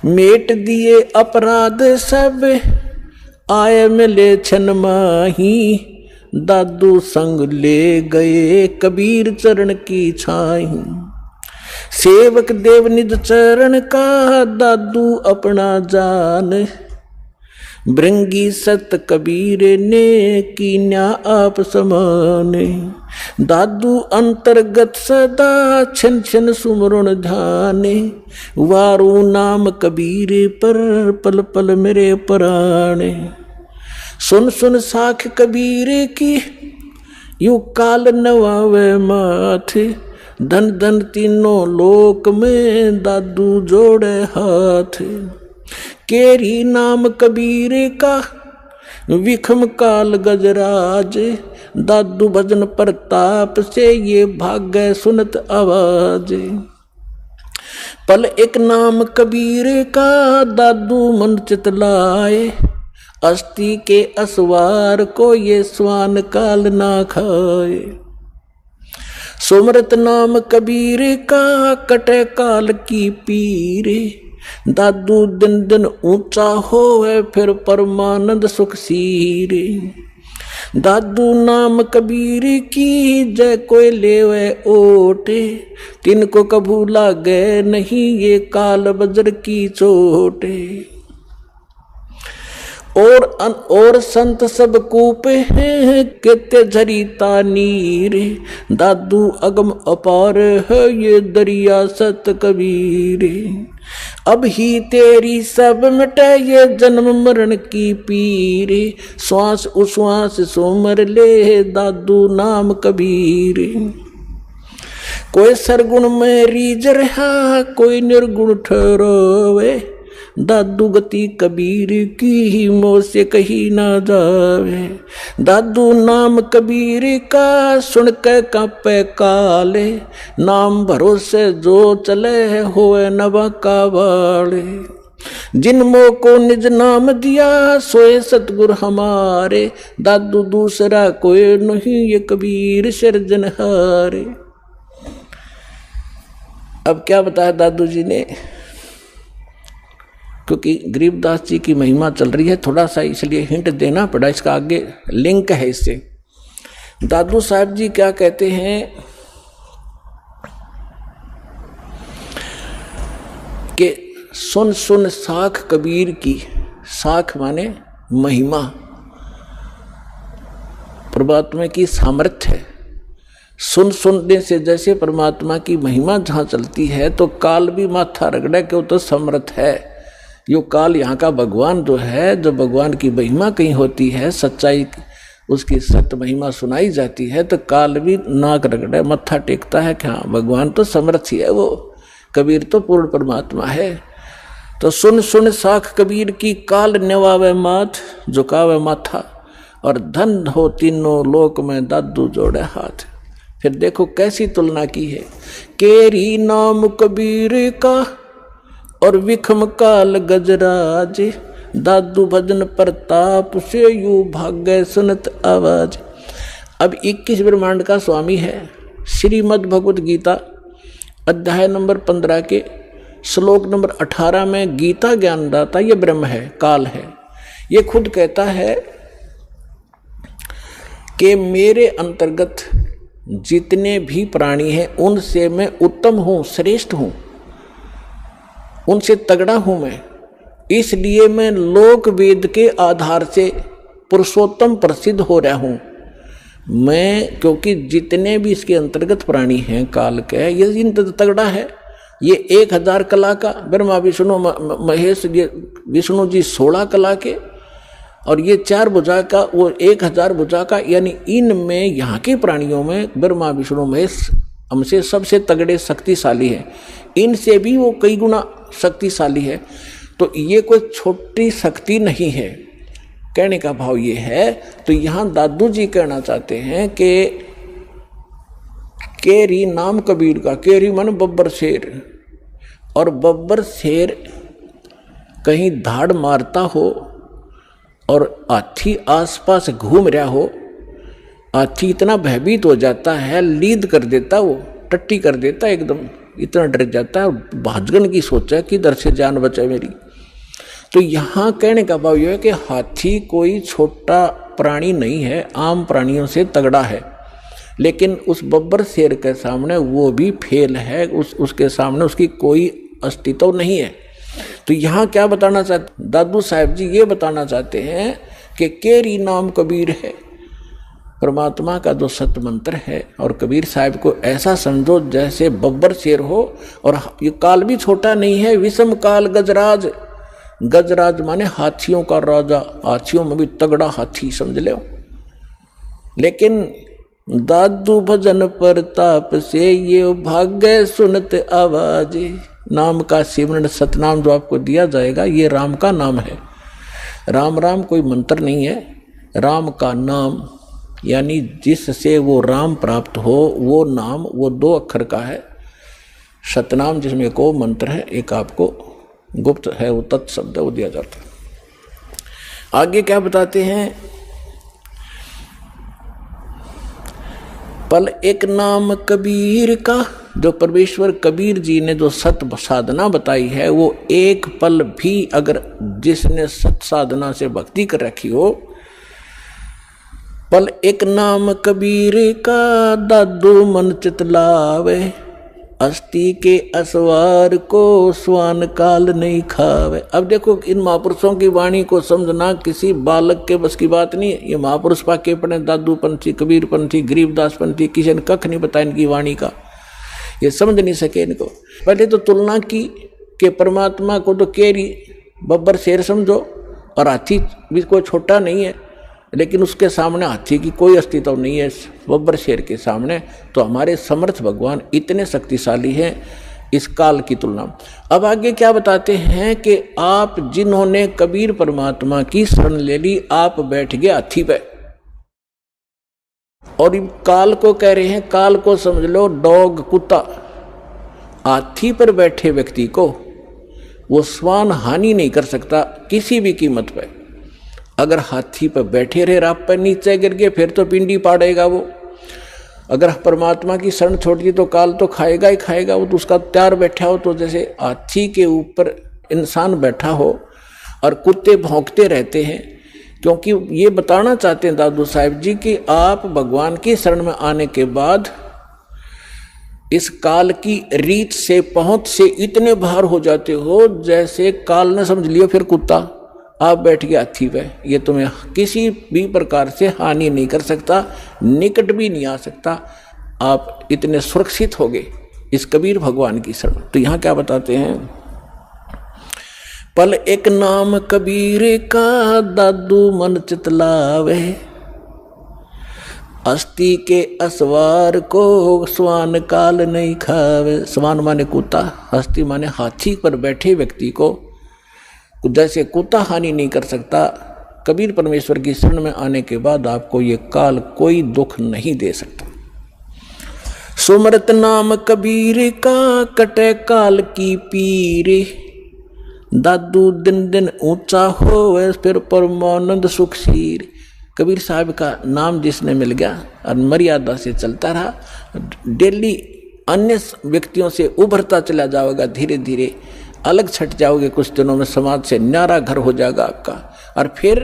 मेट दिए अपराध सब आए मिले छन माही। दादू संग ले गए कबीर चरण की छाई। सेवक देव निज चरण का दादू अपना जान। भृंगी सत कबीर ने कीन्या आप समान। दादू अंतर्गत सदा छन छन सुमरण ध्याने। वारू नाम कबीर पर पल पल मेरे प्राणे। सुन सुन साख कबीर की यू काल नवावे माथे। धन धन तीनों लोक में दादू जोड़े हाथ। केरी नाम कबीर का विखम काल गजराज। दादू भजन प्रताप से ये भाग्य सुनत आवाज। पल एक नाम कबीर का दादू मन चितलाए। अस्थि के असवार को ये स्वान काल ना खाए। सुमरत नाम कबीर का कटे काल की पीर। दादू दिन दिन ऊंचा होए फिर परमानंद सुख सीर। दादू नाम कबीर की जय कोई लेवे ओटे। तिनको कभू लागे नहीं ये काल बजर की चोटे। और संत सब कूपे हैं कितने झरीता नीर। दादू अगम अपार है ये दरिया सत कबीर। अब ही तेरी सब मिटे ये जन्म मरण की पीर। श्वास उश्वास सोमर ले दादू नाम कबीर। कोई सरगुण में रीझ रहा कोई निर्गुण ठहरावे। दादू गति कबीर की मोह से कही ना जावे। दादू नाम कबीर का सुन के कांपे काले। नाम भरोसे जो चले होए नवा का वाले। जिन मोह को निज नाम दिया सोए सतगुर हमारे। दादू दूसरा कोई नहीं ये कबीर सिरजनहारे। अब क्या बताया दादू जी ने, क्योंकि गरीबदास जी की महिमा चल रही है थोड़ा सा इसलिए हिंट देना पड़ा। इसका आगे लिंक है इससे। दादू साहब जी क्या कहते हैं कि सुन सुन साख कबीर की। साख माने महिमा, परमात्मा की सामर्थ्य है। सुन सुनने से जैसे परमात्मा की महिमा जहाँ चलती है तो काल भी माथा रगड़े कि वो तो समर्थ है। यो काल यहाँ का भगवान जो है, जो भगवान की महिमा कहीं होती है, सच्चाई उसकी सत्य महिमा सुनाई जाती है तो काल भी नाक रगड़े मत्था टेकता है कि हाँ भगवान तो समर्थ ही है, वो कबीर तो पूर्ण परमात्मा है। तो सुन सुन साख कबीर की काल नेवावे माथ झुकावे माथा। और धन हो तीनों लोक में दादू जोड़े हाथ। फिर देखो कैसी तुलना की है। केरी नाम कबीर का और विखम काल गजराज। दादू भजन प्रताप से यू भाग्य सुनत आवाज। अब 21 ब्रह्मांड का स्वामी है। श्रीमद् भगवत गीता अध्याय नंबर 15 के श्लोक नंबर 18 में गीता ज्ञानदाता ये ब्रह्म है, काल है। ये खुद कहता है कि मेरे अंतर्गत जितने भी प्राणी हैं उनसे मैं उत्तम हूँ, श्रेष्ठ हूँ, उनसे तगड़ा हूँ मैं। इसलिए मैं लोक वेद के आधार से पुरुषोत्तम प्रसिद्ध हो रहा हूं मैं, क्योंकि जितने भी इसके अंतर्गत प्राणी हैं काल के, ये इंद्र तगड़ा है। ये 1000 कला का, ब्रह्मा विष्णु महेश, ये विष्णु जी 16 कला के, और ये 4 भुजा का, वो 1000 भुजा का। यानी इनमें, यहाँ के प्राणियों में ब्रह्मा विष्णु महेश हमसे सबसे तगड़े शक्तिशाली है, इनसे भी वो कई गुना शक्तिशाली है। तो ये कोई छोटी शक्ति नहीं है, कहने का भाव ये है। तो यहाँ दादू जी कहना चाहते हैं कि केरी नाम कबीर का, केरी मन बब्बर शेर, और बब्बर शेर कहीं धाड़ मारता हो और हाथी आसपास घूम रहा हो, हाथी इतना भयभीत हो जाता है, लीद कर देता, वो टट्टी कर देता एकदम, इतना डर जाता है, भाजगन की सोचा कि इधर से जान बचाए मेरी। तो यहाँ कहने का भाव यह है कि हाथी कोई छोटा प्राणी नहीं है, आम प्राणियों से तगड़ा है, लेकिन उस बब्बर शेर के सामने वो भी फेल है, उसके सामने उसकी कोई अस्तित्व नहीं है। तो यहाँ क्या बताना चाहते दादू साहब जी, ये बताना चाहते हैं कि केरी नाम कबीर है, परमात्मा का जो सत्य मंत्र है। और कबीर साहब को ऐसा समझो जैसे बब्बर शेर हो, और ये काल भी छोटा नहीं है, विषम काल गजराज, गजराज माने हाथियों का राजा, हाथियों में भी तगड़ा हाथी समझ लो। लेकिन दादू भजन प्रताप से ये भाग्य सुनत आवाज, नाम का सिमरन सतनाम जो आपको दिया जाएगा, ये राम का नाम है। राम राम कोई मंत्र नहीं है, राम का नाम, यानी जिससे वो राम प्राप्त हो वो नाम, वो 2 अक्षर का है। सतनाम जिसमें को मंत्र है, एक आपको गुप्त है, वो तत्शब्द वो दिया जाता है। आगे क्या बताते हैं, पल एक नाम कबीर का, जो परमेश्वर कबीर जी ने जो सत साधना बताई है, वो एक पल भी अगर जिसने सत साधना से भक्ति कर रखी हो, पल एक नाम कबीर का दादू मन चितलावे, अस्थि के असवार को स्वान काल नहीं खावे। अब देखो इन महापुरुषों की वाणी को समझना किसी बालक के बस की बात नहीं है। ये महापुरुष पाके पढ़े, दादू पंथी, कबीर पंथी, गरीबदास पंथी, किसी ने कख नहीं बताया इनकी वाणी का, ये समझ नहीं सके इनको। पहले तो तुलना की कि परमात्मा को तो केरी बब्बर शेर समझो, और हाथी भी कोई छोटा नहीं है, लेकिन उसके सामने हाथी की कोई अस्तित्व नहीं है बब्बर शेर के सामने। तो हमारे समर्थ भगवान इतने शक्तिशाली हैं इस काल की तुलना। अब आगे क्या बताते हैं कि आप जिन्होंने कबीर परमात्मा की शरण ले ली, आप बैठ गए हाथी पे, और काल को कह रहे हैं, काल को समझ लो डॉग, कुत्ता। हाथी पर बैठे व्यक्ति को वो स्वान हानि नहीं कर सकता किसी भी कीमत पे। अगर हाथी पर बैठे रहे, रात पर नीचे गिर गए, फिर तो पिंडी पाड़ेगा वो। अगर परमात्मा की शरण छोड़ दी तो काल तो खाएगा ही खाएगा, वो तो उसका तैयार बैठा हो। तो जैसे हाथी के ऊपर इंसान बैठा हो और कुत्ते भौंकते रहते हैं, क्योंकि ये बताना चाहते हैं दादू साहब जी कि आप भगवान की शरण में आने के बाद इस काल की रीत से, पहुंच से इतने बाहर हो जाते हो जैसे काल ने समझ लियो फिर कुत्ता, आप बैठ गए हाथी पे, ये तुम्हें किसी भी प्रकार से हानि नहीं कर सकता, निकट भी नहीं आ सकता, आप इतने सुरक्षित हो गए इस कबीर भगवान की शरण। तो यहाँ क्या बताते हैं, पल एक नाम कबीर का दादू मन चितलावे, अस्थि के असवार को स्वान काल नहीं खावे। स्वान माने कुत्ता, अस्थि माने हाथी पर बैठे व्यक्ति को जैसे कुत्ता हानि नहीं कर सकता, कबीर परमेश्वर की शरण में आने के बाद आपको ये काल कोई दुख नहीं दे सकता। सुमरत नाम कबीर का कटे काल की पीर, दादू दिन दिन ऊंचा होवे फिर परमानंद सुखशीर। कबीर साहब का नाम जिसने मिल गया और मर्यादा से चलता रहा, डेली अन्य व्यक्तियों से उभरता चला जाओगा, धीरे धीरे अलग छट जाओगे, कुछ दिनों में समाज से न्यारा घर हो जाएगा आपका, और फिर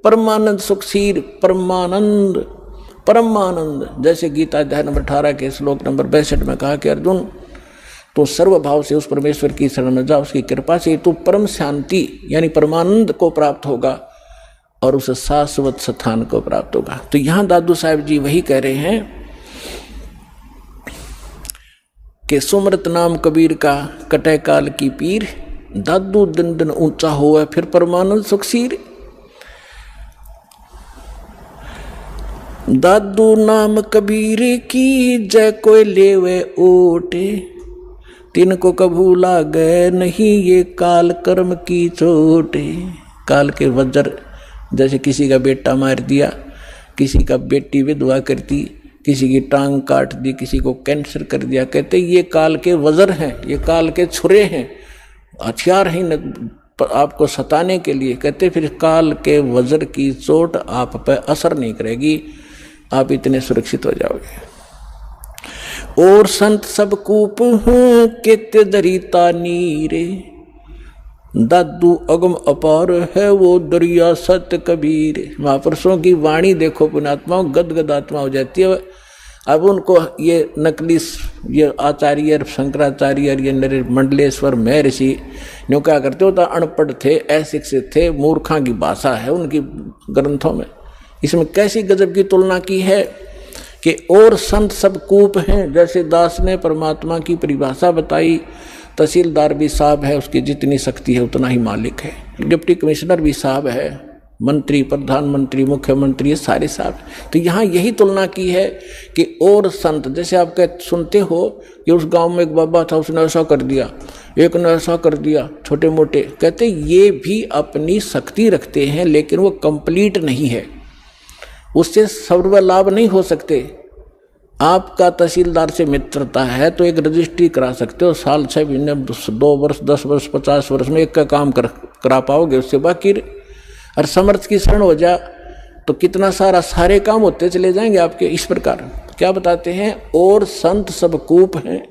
परमानंद सुखशीर, परमानंद परमानंद। जैसे गीता अध्याय नंबर 18 के श्लोक नंबर 62 में कहा कि अर्जुन तो सर्वभाव से उस परमेश्वर की शरण में जा, उसकी कृपा से तू परम शांति यानी परमानंद को प्राप्त होगा, और उस शाश्वत स्थान को प्राप्त होगा। तो यहां दादू साहब जी वही कह रहे हैं कि सुमरत नाम कबीर का कटे काल की पीर, दादू दिन दिन ऊंचा होवे फिर परमानंद सुखसीर। दादू नाम कबीर की जय कोई लेवे ओटे, तिनको कभू लागे नहीं ये काल कर्म की चोटे। काल के वज्र, जैसे किसी का बेटा मार दिया, किसी का बेटी विधवा कर दी, किसी की टांग काट दी, किसी को कैंसर कर दिया, कहते ये काल के वज्र हैं, ये काल के छुरे हैं, हथियार हैं आपको सताने के लिए। कहते फिर काल के वज्र की चोट आप पर असर नहीं करेगी, आप इतने सुरक्षित हो जाओगे। और संत सब कूप हैं केते दरिता नीरे, दादू अगम अपार है वो दरिया सत्य कबीर। महापुरुषों की वाणी देखो पुण्यात्माओं, गदगद आत्मा हो जाती है। अब उनको ये नकली ये आचार्य शंकराचार्य ये नरे मंडलेश्वर महर्षि न्यू क्या करते होता, अनपढ़ थे, अशिक्षित थे, मूर्खा की भाषा है उनकी ग्रंथों में। इसमें कैसी गजब की तुलना की है कि और संत सब कूप हैं। जैसे दास ने परमात्मा की परिभाषा बताई, तहसीलदार भी साहब है, उसकी जितनी शक्ति है उतना ही मालिक है, डिप्टी कमिश्नर भी साहब है, मंत्री, प्रधानमंत्री, मुख्यमंत्री, ये सारे साहब। तो यहाँ यही तुलना की है कि और संत, जैसे आप सुनते हो कि उस गांव में एक बाबा था, उसने ऐसा कर दिया, एक ने ऐसा कर दिया, छोटे मोटे, कहते ये भी अपनी शक्ति रखते हैं लेकिन वो कंप्लीट नहीं है, उससे सर्व लाभ नहीं हो सकते। आपका तहसीलदार से मित्रता है तो एक रजिस्ट्री करा सकते हो, साल 6 महीने 2 वर्ष 10 वर्ष 50 वर्ष में एक का काम करा पाओगे उससे। बाकी और समर्थ की शरण हो जा तो कितना सारे काम होते चले जाएंगे आपके। इस प्रकार क्या बताते हैं, और संत सब कूप हैं।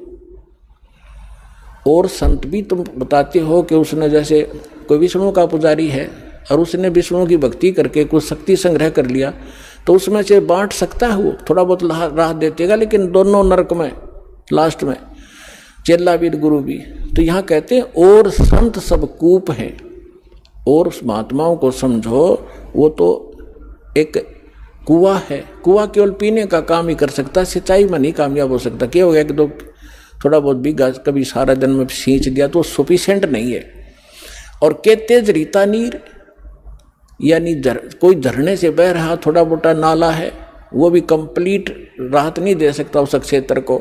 और संत भी तुम बताते हो कि उसने, जैसे कोई विष्णु का पुजारी है और उसने विष्णु की भक्ति करके कुछ शक्ति संग्रह कर लिया, तो उसमें से बांट सकता है, वो थोड़ा बहुत राह देतेगा, लेकिन दोनों नरक में लास्ट में, चेला भी गुरु भी। तो यहाँ कहते हैं और संत सब कूप हैं। और उस महात्माओं को समझो, वो तो एक कुआं है, कुआं केवल पीने का काम ही कर सकता है, सिंचाई में नहीं कामयाब हो सकता। क्या हो गया कि थोड़ा बहुत भी कभी सारा दिन में सींच दिया तो सफिशिएंट नहीं है। और के तेज रीता नीर, यानी कोई झरने से बह रहा थोड़ा मोटा नाला है, वो भी कंप्लीट राहत नहीं दे सकता उस क्षेत्र को।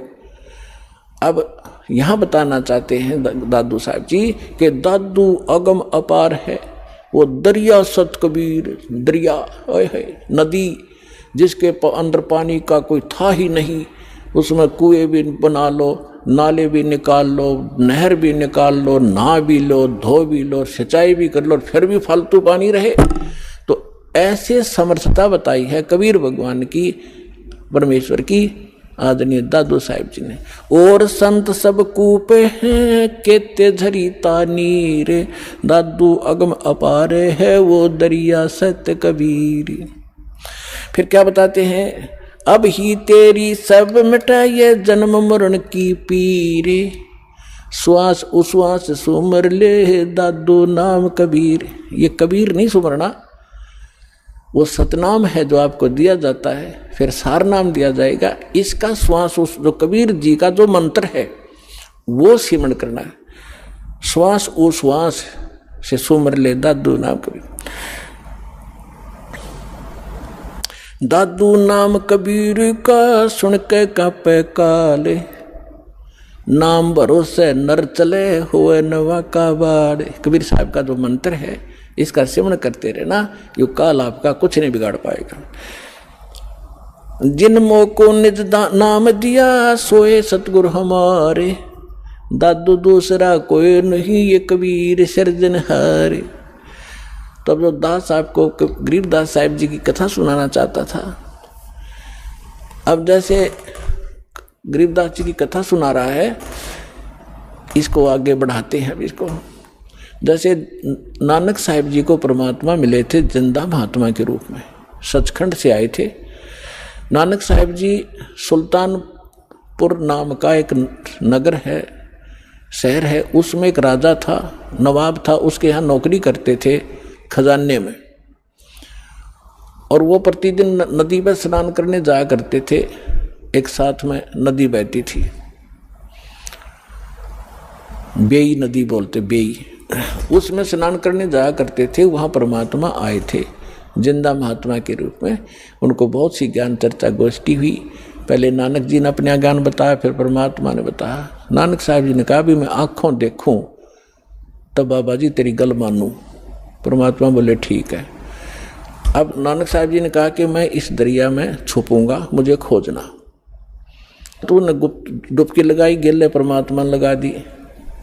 अब यहाँ बताना चाहते हैं दादू साहब जी कि दादू अगम अपार है, वो दरिया सत कबीर, दरिया है नदी जिसके अंदर पानी का कोई था ही नहीं, उसमें कुएं भी बना लो, नाले भी निकाल लो, नहर भी निकाल लो, नहा भी लो, धो भी लो, सिंचाई भी कर लो, फिर भी फालतू पानी रहे। तो ऐसे समर्थता बताई है कबीर भगवान की, परमेश्वर की, आदरणीय दादू साहिब जी ने। और संत सब कूपे हैं केते झरीता नीर, दादू अगम अपारे है वो दरिया सत्य कबीर। फिर क्या बताते हैं, अब ही तेरी सब मिटाइए जन्म मरण की पीरे, श्वास उश्वास सुमर ले दादू नाम कबीर। ये कबीर नहीं सुमरना, वो सतनाम है जो आपको दिया जाता है, फिर सार नाम दिया जाएगा। इसका श्वास उस जो कबीर जी का जो मंत्र है वो सिमरण करना है, श्वास उश्वास से सुमर ले दादू नाम कबीर। दादू नाम कबीर का सुन के कांपे काले, नाम भरोसे नर चले हुए नवा का बाड़े। कबीर साहब का जो मंत्र है इसका सिमरण करते रहना, यो काल आपका कुछ नहीं बिगाड़ पाएगा। जिन मोह को निज नाम दिया सोए सतगुरु हमारे, दादू दूसरा कोई नहीं ये कबीर सिरजनहारे। तब जो दास साहब को गरीबदास साहिब जी की कथा सुनाना चाहता था, अब जैसे गरीबदास जी की कथा सुना रहा है, इसको आगे बढ़ाते हैं। इसको जैसे नानक साहिब जी को परमात्मा मिले थे जिंदा महात्मा के रूप में, सचखंड से आए थे। नानक साहिब जी सुल्तानपुर नाम का एक नगर है, शहर है, उसमें एक राजा था, नवाब था, उसके यहाँ नौकरी करते थे खजाने में। और वो प्रतिदिन नदी में स्नान करने जाया करते थे। एक साथ में नदी बहती थी, बेई नदी बोलते, बेई, उसमें स्नान करने जाया करते थे। वहाँ परमात्मा आए थे जिंदा महात्मा के रूप में। उनको बहुत सी ज्ञान चर्चा गोष्ठी हुई। पहले नानक जी ने अपना ज्ञान बताया, फिर परमात्मा ने बताया। नानक साहब जी ने कहा भी मैं आँखों देखूं तब बाबा जी तेरी गल मानूं। परमात्मा बोले ठीक है। अब नानक साहब जी ने कहा कि मैं इस दरिया में छुपूंगा, मुझे खोजना। तो उन्होंने डुबकी लगाई, गेले परमात्मा ने लगा दी।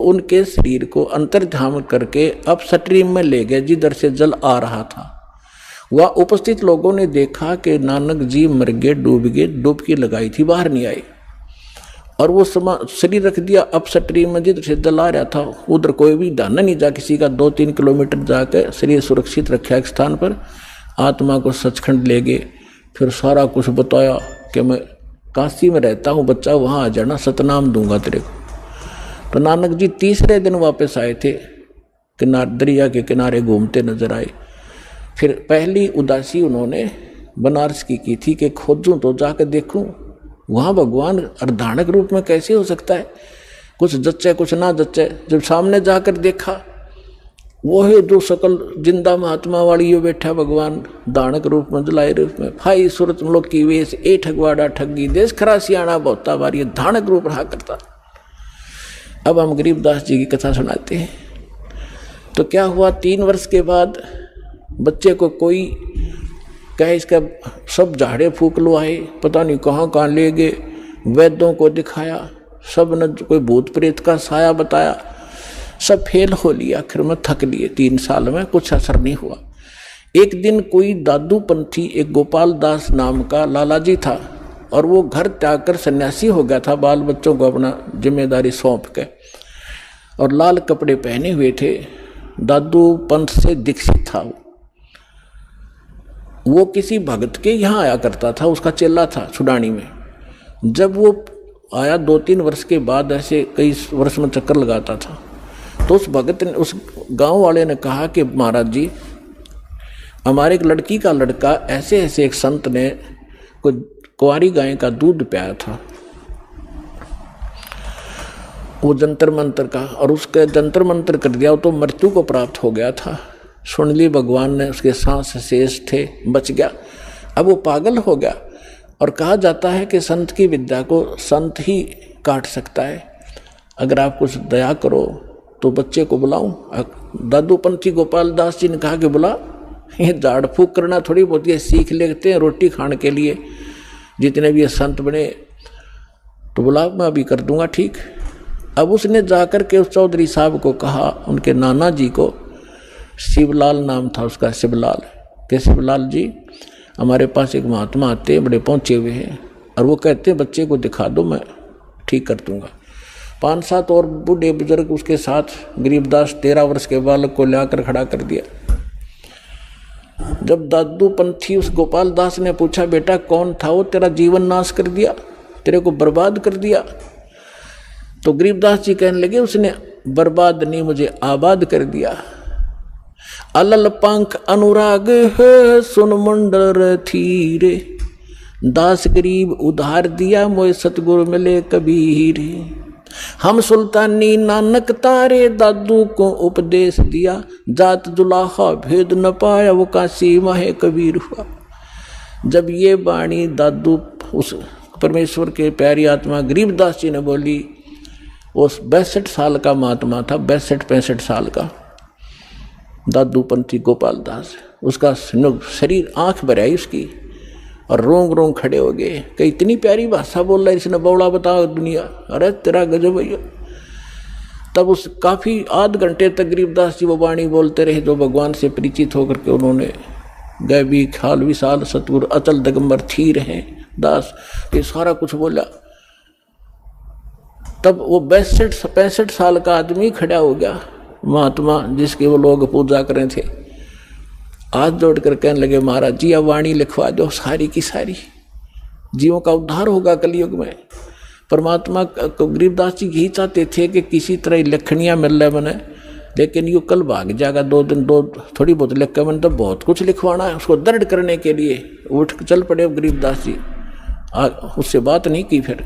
उनके शरीर को अंतर्ध्यान करके अब स्ट्रीम में ले गए जिधर से जल आ रहा था। वह उपस्थित लोगों ने देखा कि नानक जी मर गए, डूब गए, डुबकी लगाई थी, बाहर नहीं आए। और वो शरीर रख दिया अब स्ट्रीम में जिधर से जल आ रहा था। उधर कोई भी ध्यान नहीं जा किसी का। 2-3 किलोमीटर जाकर शरीर सुरक्षित रखा एक स्थान पर। आत्मा को सचखंड ले गए। फिर सारा कुछ बताया कि मैं काशी में रहता हूँ बच्चा, वहाँ आ जाना, सतनाम दूंगा तेरे को। तो नानक जी तीसरे दिन वापस आए थे, दरिया के किनारे घूमते नजर आए। फिर पहली उदासी उन्होंने बनारस की थी कि खोजूं तो जाकर देखूं वहाँ भगवान अर्धानक रूप में कैसे हो सकता है, कुछ जच्चे कुछ ना जच्चे। जब सामने जाकर देखा वो है जो सकल जिंदा महात्मा वाली यो बैठा भगवान दानक रूप में, जलाए रूप में। फाई सूरत मुल्क की वेश ए ठगवाड़ा ठगी, देश खरा सियाणा बहुता बारी, धानक रूप रहा करता। अब हम गरीबदास जी की कथा सुनाते हैं। तो क्या हुआ, 3 वर्ष के बाद बच्चे को कोई कहे इसका सब झाड़े फूक लो आए, पता नहीं कहाँ कहाँ ले गए, वैद्यों को दिखाया, सब ने कोई भूत प्रेत का साया बताया, सब फेल हो लिया। आखिर में थक लिए, 3 साल में कुछ असर नहीं हुआ। एक दिन कोई दादू पंथी, एक गोपाल दास नाम का लालाजी था, और वो घर त्याग कर सन्यासी हो गया था, बाल बच्चों को अपना जिम्मेदारी सौंप के, और लाल कपड़े पहने हुए थे। दादू पंथ से दीक्षित था। वो किसी भगत के यहाँ आया करता था, उसका चेला था छुडानी में। जब वो आया 2-3 वर्ष के बाद, ऐसे कई वर्ष में चक्कर लगाता था, तो उस भगत ने, उस गांव वाले ने कहा कि महाराज जी हमारे एक लड़की का लड़का ऐसे ऐसे एक संत ने कोई कुंवारी गाय का दूध पियाया था, वो जंतर मंतर का, और उसके जंतर मंतर कर दिया तो मृत्यु को प्राप्त हो गया था। सुन ली भगवान ने, उसके सांस शेष थे, बच गया। अब वो पागल हो गया, और कहा जाता है कि संत की विद्या को संत ही काट सकता है। अगर आप कुछ दया करो तो बच्चे को बुलाऊं। दादू पंथी गोपाल दास जी ने कहा कि बुला, ये झाड़ फूक करना थोड़ी बहुत ये सीख लेते हैं रोटी खाने के लिए, जितने भी ये संत बने, तो बुला, मैं अभी कर दूंगा ठीक। अब उसने जाकर के उस चौधरी साहब को कहा, उनके नाना जी को, शिवलाल नाम था उसका, शिवलाल, के शिवलाल जी हमारे पास एक महात्मा आते हैं, बड़े पहुँचे हुए हैं, और वो कहते हैं बच्चे को दिखा दो, मैं ठीक कर दूंगा। 5-7 और बूढ़े बुजुर्ग उसके साथ, गरीबदास 13 वर्ष के बालक को लाकर खड़ा कर दिया। जब दादू पंथी उस गोपाल दास ने पूछा, बेटा कौन था वो, तेरा जीवन नाश कर दिया, तेरे को बर्बाद कर दिया? तो गरीबदास जी कहने लगे, उसने बर्बाद नहीं, मुझे आबाद कर दिया। अलल पंख अनुराग है सुन मुंडर थीरे, दास गरीब उधार दिया मोय सतगुरु मिले कबीर। हम सुल्तानी नानक तारे, दादू को उपदेश दिया, जात जुलाहा भेद न पाया, वो काशी माहे कबीर हुआ। जब ये वाणी दादू उस परमेश्वर के प्यारी आत्मा गरीबदास जी ने बोली, उस 62 साल का महात्मा था, 62-65 साल का दादू पंथी गोपाल दास, उसका शरीर आंख भर आई उसकी, और रोंग रोंग खड़े हो गए कि इतनी प्यारी भाषा बोल रहा है इसने, बौड़ा बताओ दुनिया, अरे तेरा गजब भैया। तब उस काफ़ी आध घंटे तक गरीबदास जी वो वाणी बोलते रहे, जो भगवान से परिचित होकर के उन्होंने गैबी ख्याल विशाल सतगुरु अचल दिगंबर थी रहे दास, ये सारा कुछ बोला। तब वो 62-65 साल का आदमी खड़ा हो गया, महात्मा जिसके वो लोग पूजा कर रहे थे, हाथ जोड़कर कहने लगे, महाराज जी अब वाणी लिखवा दो सारी की सारी, जीवों का उद्धार होगा कलयुग में। परमात्मा को गरीबदास जी यही चाहते थे कि किसी तरह लखनियाँ मिल रहे बने, लेकिन यू कल भाग जाएगा 2 दिन, 2 थोड़ी बहुत लिख के, मैंने तो बहुत कुछ लिखवाना है उसको दर्द करने के लिए। उठ चल पड़े गरीबदास जी, उससे बात नहीं की फिर।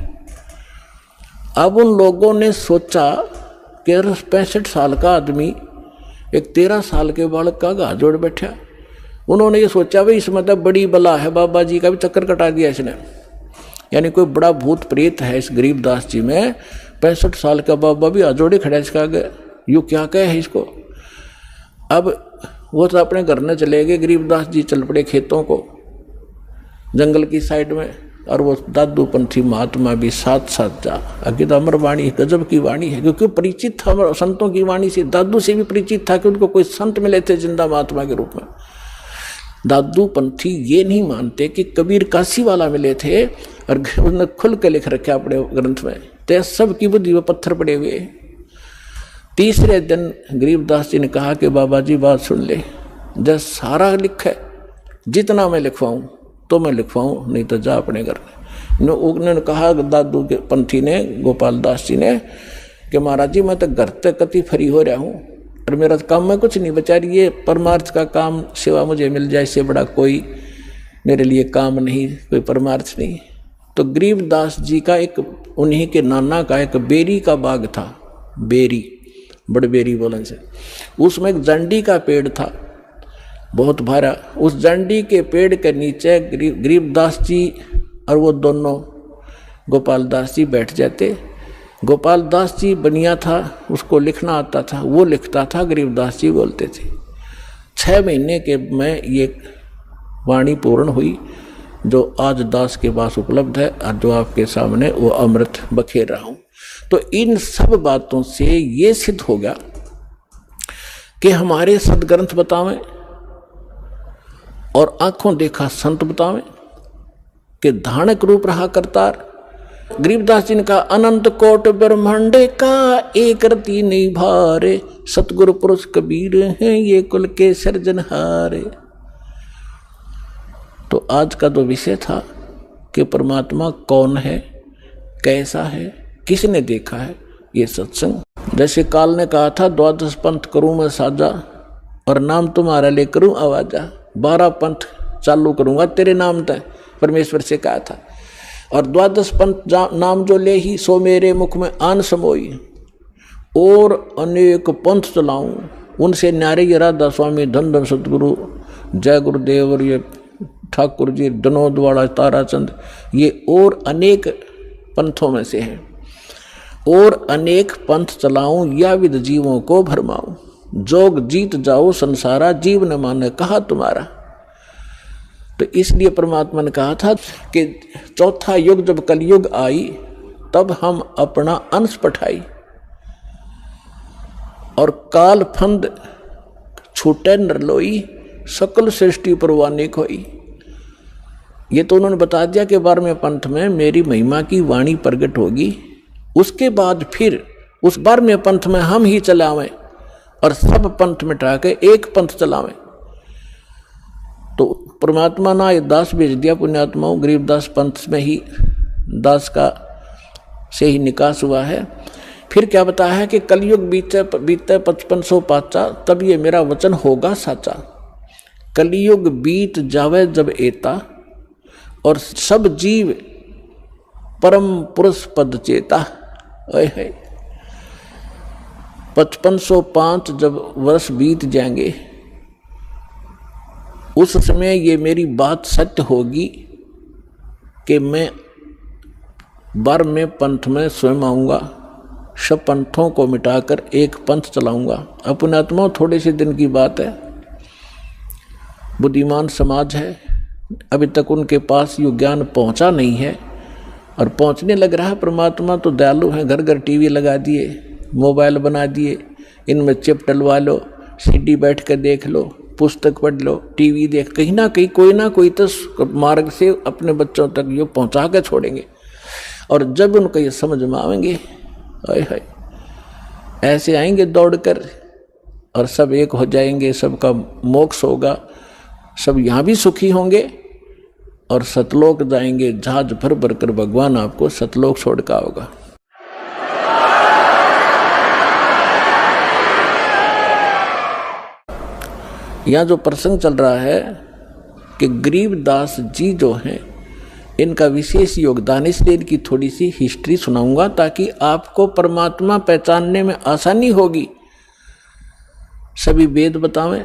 अब उन लोगों ने सोचा कि 65 साल का आदमी एक 13 साल के बालक का घा जोड़ बैठा। उन्होंने ये सोचा भाई इसमें तो बड़ी बला है, बाबा जी का भी चक्कर कटा दिया इसने, यानी कोई बड़ा भूत प्रेत है इस गरीबदास जी में। 65 साल का बाबा भी आजोड़े खड़ा इसका आगे, यू क्या कहे है इसको। अब वो तो अपने घर में चले गए, गरीबदास जी चल पड़े खेतों को, जंगल की साइड में, और वो दादू पंथी महात्मा भी साथ साथ जा। आगे तो अमर वाणी गजब की वाणी है, क्योंकि परिचित था संतों की वाणी से, दादू से भी परिचित था कि उनको कोई संत मिले थे जिंदा महात्मा के रूप में। दादू पंथी ये नहीं मानते कि कबीर काशी वाला मिले थे, और उसने खुल के लिख रखे अपने ग्रंथ में, तो सब की बुद्धि में पत्थर पड़े हुए। तीसरे दिन गरीबदास जी ने कहा कि बाबा जी बात सुन ले, जब सारा लिखे जितना मैं लिखवाऊं तो मैं लिखवाऊं, नहीं तो जा अपने घर में। उन्होंने कहा दादू के पंथी ने, गोपाल दास जी ने, कि महाराज जी मैं तो घर तक कति फ्री हो रहा हूँ और मेरा काम में कुछ नहीं बचा रही, ये परमार्थ का काम सेवा मुझे मिल जाए, इससे बड़ा कोई मेरे लिए काम नहीं, कोई परमार्थ नहीं। तो गरीबदास जी का एक, उन्हीं के नाना का एक बेरी का बाग था, बेरी बड़बेरी बोलन से, उसमें एक जंडी का पेड़ था बहुत भारा। उस जंडी के पेड़ के नीचे गरीबदास जी और वो दोनों गोपाल दास जी बैठ जाते। गोपाल दास जी बनिया था, उसको लिखना आता था, वो लिखता था, गरीबदास जी बोलते थे। 6 महीने के में ये वाणी पूर्ण हुई जो आज दास के पास उपलब्ध है, और जो आपके सामने वो अमृत बखेर रहा हूं। तो इन सब बातों से ये सिद्ध हो गया कि हमारे सदग्रंथ बतावें और आंखों देखा संत बतावें कि धानक रूप रहा करतार। गरीबदास जी ने कहा अनंत कोट ब्रह्मांड का एक रति नहीं भारे, सतगुरु पुरुष कबीर हैं ये कुल के सृजनहारे। तो आज का जो विषय था कि परमात्मा कौन है, कैसा है, किसने देखा है, ये सत्संग। जैसे काल ने कहा था 12 पंथ करूं मैं साजा और नाम तुम्हारा ले करूं आवाजा, 12 पंथ चालू करूंगा तेरे नाम तय, परमेश्वर से कहा था। और 12 पंथ नाम जो ले ही सो मेरे मुख में आन समोई, और अनेक पंथ चलाऊं उनसे न्यारे ये राधा स्वामी धन धन सतगुरु जय गुरुदेव और ये ठाकुर जी दनोद वाला ताराचंद, ये और अनेक पंथों में से हैं। और अनेक पंथ चलाऊं या विद जीवों को भरमाऊं, जोग जीत जाओ संसारा जीव न माने कहा तुम्हारा। तो इसलिए परमात्मा ने कहा था कि चौथा युग जब कलयुग आई तब हम अपना अंश पठाई और काल फंद छूटे नरलोई सकल सृष्टि परवानी खोई। ये तो उन्होंने बता दिया कि 12वें पंथ में मेरी महिमा की वाणी प्रकट होगी। उसके बाद फिर उस 12वें पंथ में हम ही चलावें और सब पंथ मिटा के एक पंथ चलावें। तो परमात्मा ना ये दास भेज दिया पुण्यात्माओं, गरीबदास पंथ में ही दास का से ही निकास हुआ है। फिर क्या बताया है कि कलयुग बीते 5500 पाचा तब ये मेरा वचन होगा साचा। कलयुग बीत जावे जब एता और सब जीव परम पुरुष पद चेता। 5505 जब वर्ष बीत जाएंगे उस समय ये मेरी बात सत्य होगी कि मैं 12वें पंथ में स्वयं आऊँगा, सब पंथों को मिटाकर एक पंथ चलाऊँगा। अपने आत्मा थोड़े से दिन की बात है, बुद्धिमान समाज है, अभी तक उनके पास ये ज्ञान पहुँचा नहीं है और पहुँचने लग रहा है। परमात्मा तो दयालु है, घर घर टीवी लगा दिए, मोबाइल बना दिए, इनमें चिप डलवा लो, सीडी बैठ कर देख लो, पुस्तक पढ़ लो, टीवी देख, कहीं ना कहीं कोई ना कोई तो मार्ग से अपने बच्चों तक ये पहुंचा कर छोड़ेंगे। और जब उनको ये समझ में आएंगे, हाय ऐसे आएंगे दौड़कर और सब एक हो जाएंगे, सबका मोक्ष होगा, सब यहाँ भी सुखी होंगे और सतलोक जाएंगे। जहाज भर भर कर भगवान आपको सतलोक छोड़ का होगा। यहाँ जो प्रसंग चल रहा है कि गरीबदास जी जो हैं इनका विशेष योगदान, इसलिए इनकी थोड़ी सी हिस्ट्री सुनाऊंगा ताकि आपको परमात्मा पहचानने में आसानी होगी। सभी वेद बतावें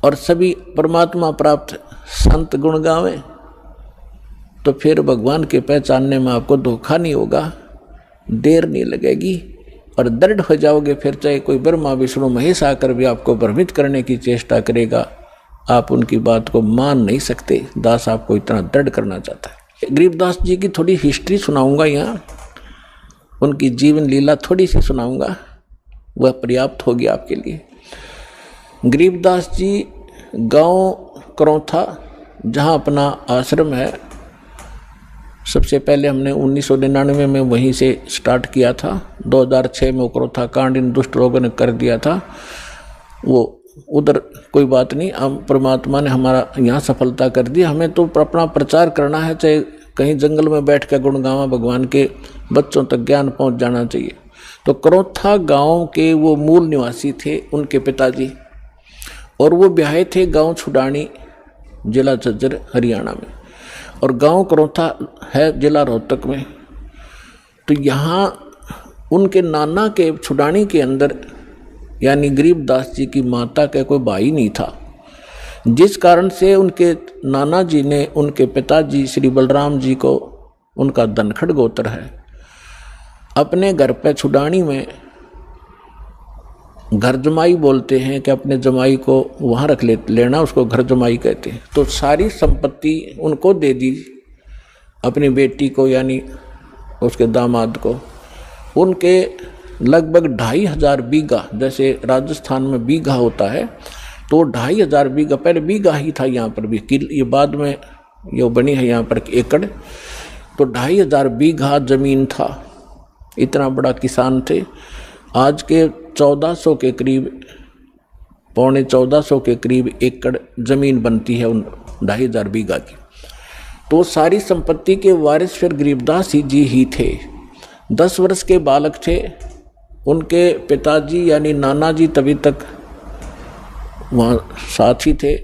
और सभी परमात्मा प्राप्त संत गुण गावें तो फिर भगवान के पहचानने में आपको धोखा नहीं होगा, देर नहीं लगेगी और दृढ़ हो जाओगे। फिर चाहे कोई ब्रह्मा विष्णु महेश आकर भी आपको भ्रमित करने की चेष्टा करेगा, आप उनकी बात को मान नहीं सकते। दास आपको इतना दृढ़ करना चाहता है। गरीबदास जी की थोड़ी हिस्ट्री सुनाऊंगा, यहाँ उनकी जीवन लीला थोड़ी सी सुनाऊंगा, वह पर्याप्त होगी आपके लिए। गरीबदास जी गांव करौथा जहां अपना आश्रम है, सबसे पहले हमने 1999 में वहीं से स्टार्ट किया था। 2006 में करौथा कांड इन दुष्ट लोगों ने कर दिया था, वो उधर कोई बात नहीं, हम परमात्मा ने हमारा यहाँ सफलता कर दी। हमें तो अपना प्रचार करना है, चाहे कहीं जंगल में बैठ कर गुण गावा, भगवान के बच्चों तक ज्ञान पहुँच जाना चाहिए। तो करौथा गांव के वो मूल निवासी थे उनके पिताजी, और वो ब्याहे थे गांव छुडानी, जिला झज्जर हरियाणा में, और गांव करौथा है जिला रोहतक में। तो यहाँ उनके नाना के छुडानी के अंदर यानी गरीबदास जी की माता का कोई भाई नहीं था, जिस कारण से उनके नाना जी ने उनके पिताजी श्री बलराम जी को, उनका धनखड़ गोत्र है, अपने घर पे छुडानी में घर जमाई बोलते हैं कि अपने जमाई को वहाँ रख लेना, उसको घर जमाई कहते हैं। तो सारी संपत्ति उनको दे दी, अपनी बेटी को यानी उसके दामाद को। उनके लगभग 2500 बीघा, जैसे राजस्थान में बीघा होता है तो 2500 बीघा, पहले बीघा ही था यहाँ पर भी, ये बाद में ये बनी है यहाँ पर एकड़। तो 2500 बीघा जमीन था, इतना बड़ा किसान थे। आज के 1400 के करीब, पौने 1400 के करीब एकड़ जमीन बनती है उन 2500 बीघा की। तो सारी संपत्ति के वारिस फिर गरीबदास जी ही थे। 10 वर्ष के बालक थे, उनके पिताजी यानी नाना जी तभी तक वहाँ साथी थे।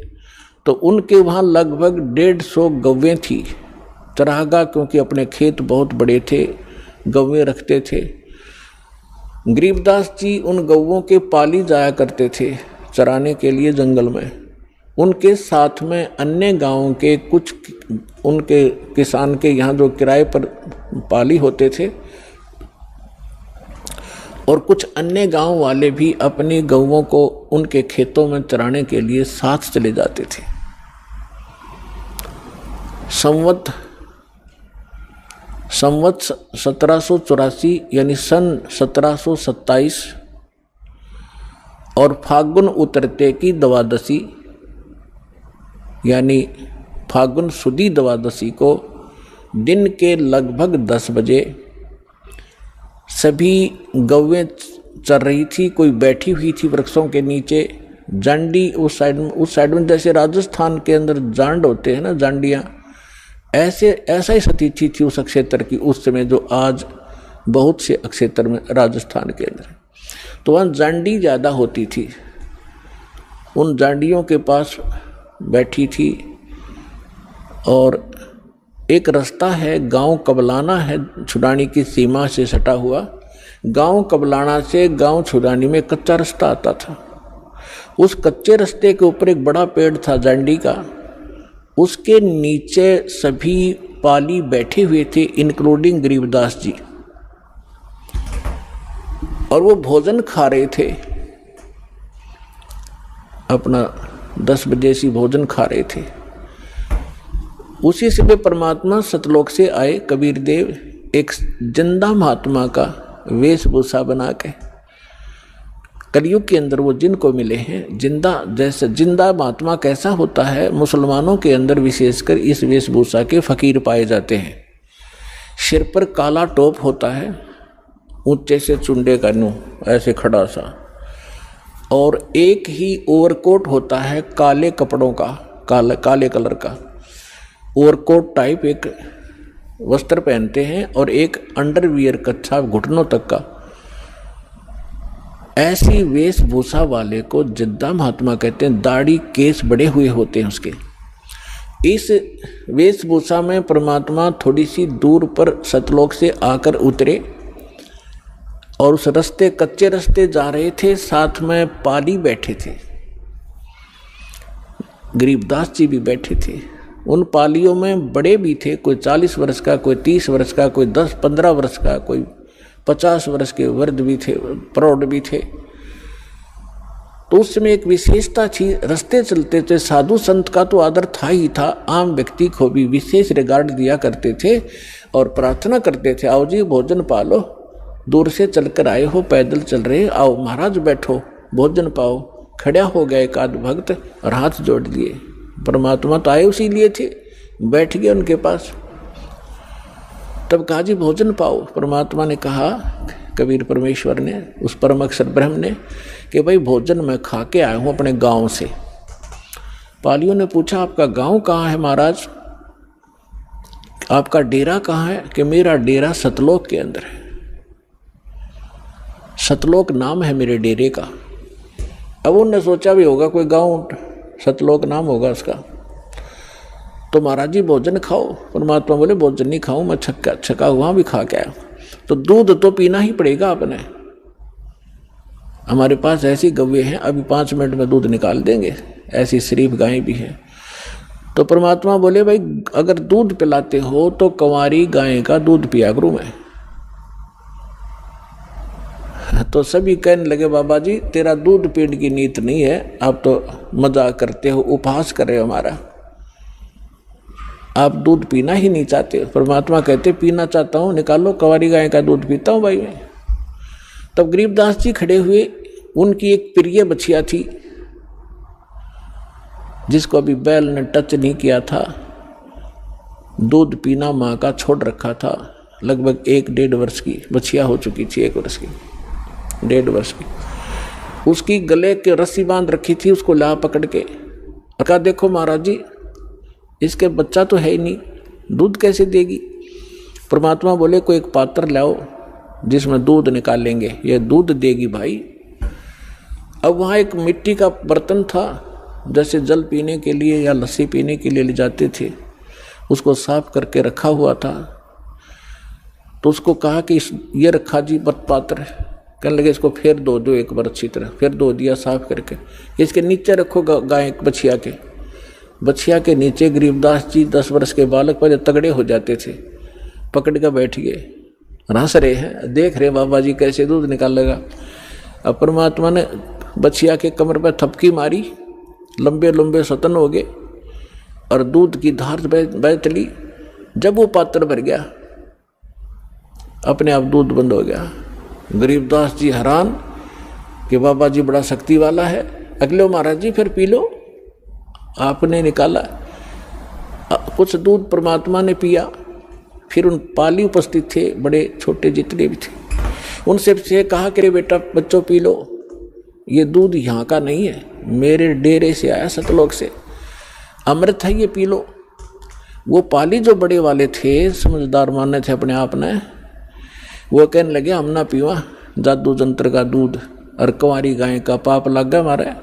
तो उनके वहाँ लगभग 150 गौवें थी, चरागाह, क्योंकि अपने खेत बहुत बड़े थे, गौवें रखते थे। गरीबदास जी उन गौवों के पाली जाया करते थे चराने के लिए जंगल में। उनके साथ में अन्य गांवों के कुछ उनके किसान के यहाँ जो किराए पर पाली होते थे, और कुछ अन्य गांव वाले भी अपनी गौवों को उनके खेतों में चराने के लिए साथ चले जाते थे। संवत 1784 यानी सन 1727 और फागुन उतरते की द्वादशी यानी फागुन सुदी द्वादशी को दिन के लगभग 10 बजे सभी गौवें चर रही थी। कोई बैठी हुई थी वृक्षों के नीचे, जांडी उस साइड में जैसे राजस्थान के अंदर जांड होते हैं ना, जांडियाँ, ऐसा ही स्थिति थी उस क्षेत्र की उस समय, जो आज बहुत से क्षेत्र में राजस्थान के अंदर। तो वहाँ जांडी ज़्यादा होती थी, उन जांडियों के पास बैठी थी। और एक रास्ता है, गांव कबलाना है, छुडानी की सीमा से सटा हुआ। गांव कबलाना से गांव छुडानी में कच्चा रास्ता आता था। उस कच्चे रास्ते के ऊपर एक बड़ा पेड़ था जांडी का, उसके नीचे सभी पाली बैठे हुए थे, इंक्लूडिंग गरीबदास जी, और वो भोजन खा रहे थे, अपना 10 बजे से भोजन खा रहे थे। उसी समय परमात्मा सतलोक से आए कबीर देव, एक जिंदा महात्मा का वेशभूषा बना के। कलयुग के अंदर वो जिनको मिले हैं जिंदा, जैसे जिंदा महात्मा कैसा होता है, मुसलमानों के अंदर विशेषकर इस वेशभूषा के फकीर पाए जाते हैं। सिर पर काला टोप होता है, ऊंचे से चुंडे का नू ऐसे खड़ा सा, और एक ही ओवरकोट होता है काले कपड़ों का, काले कलर का ओवरकोट टाइप एक वस्त्र पहनते हैं, और एक अंडरवियर कच्छा घुटनों तक का ऐसी वेशभूषा वाले को जिद्दा महात्मा कहते हैं। दाढ़ी केस बड़े हुए होते हैं उसके। इस वेशभूषा में परमात्मा थोड़ी सी दूर पर सतलोक से आकर उतरे और उस रास्ते, कच्चे रास्ते जा रहे थे, साथ में पाली बैठे थे, गरीबदास जी भी बैठे थे। उन पालियों में बड़े भी थे, कोई 40 वर्ष का, कोई 30 वर्ष का, कोई 10-15 वर्ष का, कोई 50 वर्ष के वृद्ध भी थे, प्रौढ़ भी थे। तो उसमें एक विशेषता थी, रास्ते चलते थे साधु संत का तो आदर था ही था, आम व्यक्ति को भी विशेष रिगार्ड दिया करते थे और प्रार्थना करते थे, आओ जी भोजन पालो, दूर से चलकर आए हो, पैदल चल रहे, आओ महाराज बैठो भोजन पाओ। खड़ा हो गया एक आध भक्त और हाथ जोड़ दिए। परमात्मा तो आए उसी लिए थे, बैठ गए उनके पास। तब कहा जी भोजन पाओ। परमात्मा ने कहा, कबीर परमेश्वर ने, उस परम अक्षर ब्रह्म ने, कि भाई भोजन मैं खा के आया हूँ अपने गांव से। पालियों ने पूछा आपका गांव कहाँ है महाराज, आपका डेरा कहाँ है? कि मेरा डेरा सतलोक के अंदर है, सतलोक नाम है मेरे डेरे का। अब उनने सोचा भी होगा कोई गांव सतलोक नाम होगा उसका। तो महाराज जी भोजन खाओ। परमात्मा बोले भोजन नहीं खाऊं मैं, छका हुआ भी खा के आया। तो दूध तो पीना ही पड़ेगा आपने, हमारे पास ऐसी गव्वे हैं, अभी 5 मिनट में दूध निकाल देंगे, ऐसी शरीफ गायें भी हैं। तो परमात्मा बोले भाई अगर दूध पिलाते हो तो कंवारी गाय का दूध पिया करूं मैं। तो सभी कहने लगे बाबा जी तेरा दूध पीने की नीत नहीं है, आप तो मजाक करते हो, उपहास कर रहे हो हमारा, आप दूध पीना ही नहीं चाहते। परमात्मा कहते पीना चाहता हूँ, निकालो, कंवारी गाय का दूध पीता हूँ भाई मैं। तब गरीबदास जी खड़े हुए, उनकी एक प्रिय बछिया थी जिसको अभी बैल ने टच नहीं किया था, दूध पीना माँ का छोड़ रखा था, लगभग 1-1.5 वर्ष की बछिया हो चुकी थी, 1 वर्ष की, 1.5 वर्ष की। उसकी गले के रस्सी बांध रखी थी, उसको ला पकड़ के कहा देखो महाराज जी इसके बच्चा तो है ही नहीं, दूध कैसे देगी? परमात्मा बोले कोई एक पात्र लाओ जिसमें दूध निकालेंगे, ये दूध देगी भाई। अब वहाँ एक मिट्टी का बर्तन था, जैसे जल पीने के लिए या लस्सी पीने के लिए ले जाते थे, उसको साफ करके रखा हुआ था। तो उसको कहा कि ये रखा जी पात्र, कहने लगे इसको फिर धो दो एक बार अच्छी तरह, फिर धो दिया साफ करके, इसके नीचे रखो गाय बछिया के। बछिया के नीचे गरीबदास जी 10 वर्ष के बालक पहले तगड़े हो जाते थे, पकड़ कर बैठ गए, हंस रहे हैं, देख रहे बाबा जी कैसे दूध निकालेगा। अब परमात्मा ने बछिया के कमर पर थपकी मारी, लंबे लंबे सतन हो गए और दूध की धार बह चली। जब वो पात्र भर गया अपने आप दूध बंद हो गया। गरीबदास जी हैरान कि बाबा जी बड़ा शक्ति वाला है। अगले महाराज जी फिर पी लो, आपने निकाला कुछ दूध, परमात्मा ने पिया। फिर उन पाली उपस्थित थे, बड़े छोटे जितने भी थे, उनसे से कहा कि बेटा बच्चों पी लो, ये दूध यहाँ का नहीं है, मेरे डेरे से आया सतलोक से, अमृत है, ये पी लो। वो पाली जो बड़े वाले थे, समझदार माने थे अपने आप ने, वो कहने लगे हम ना पीवा जादू जंत्र का दूध, और कंवारी गाय का पाप लग गया हमारा।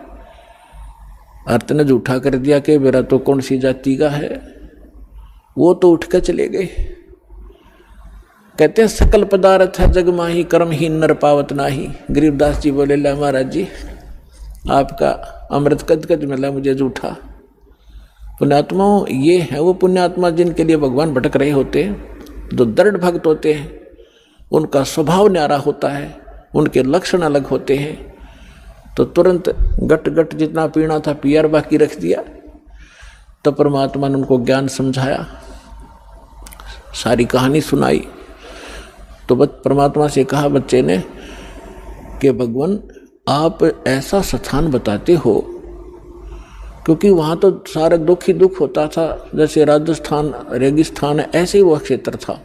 अर्थ ने झूठा कर दिया कि मेरा तो कौन सी जाति का है। वो तो उठ कर चले गए। कहते हैं सकल पदार्थ है जग माही, कर्म ही नर पावत नाही। गरीबदास जी बोले ला महाराज जी आपका अमृत कद कद मिला मुझे झूठा। पुण्यात्माओं ये है वो पुण्यात्मा जिनके लिए भगवान भटक रहे होते हैं, जो दृढ़ भक्त होते हैं, उनका स्वभाव न्यारा होता है, उनके लक्षण अलग होते हैं। तो तुरंत गट गट जितना पीना था पियर बाकी रख दिया। तो परमात्मा ने उनको ज्ञान समझाया, सारी कहानी सुनाई। तो परमात्मा से कहा बच्चे ने कि भगवान आप ऐसा स्थान बताते हो, क्योंकि वहाँ तो सारा दुख ही दुख होता था, जैसे राजस्थान रेगिस्तान है ऐसे ही वह क्षेत्र था,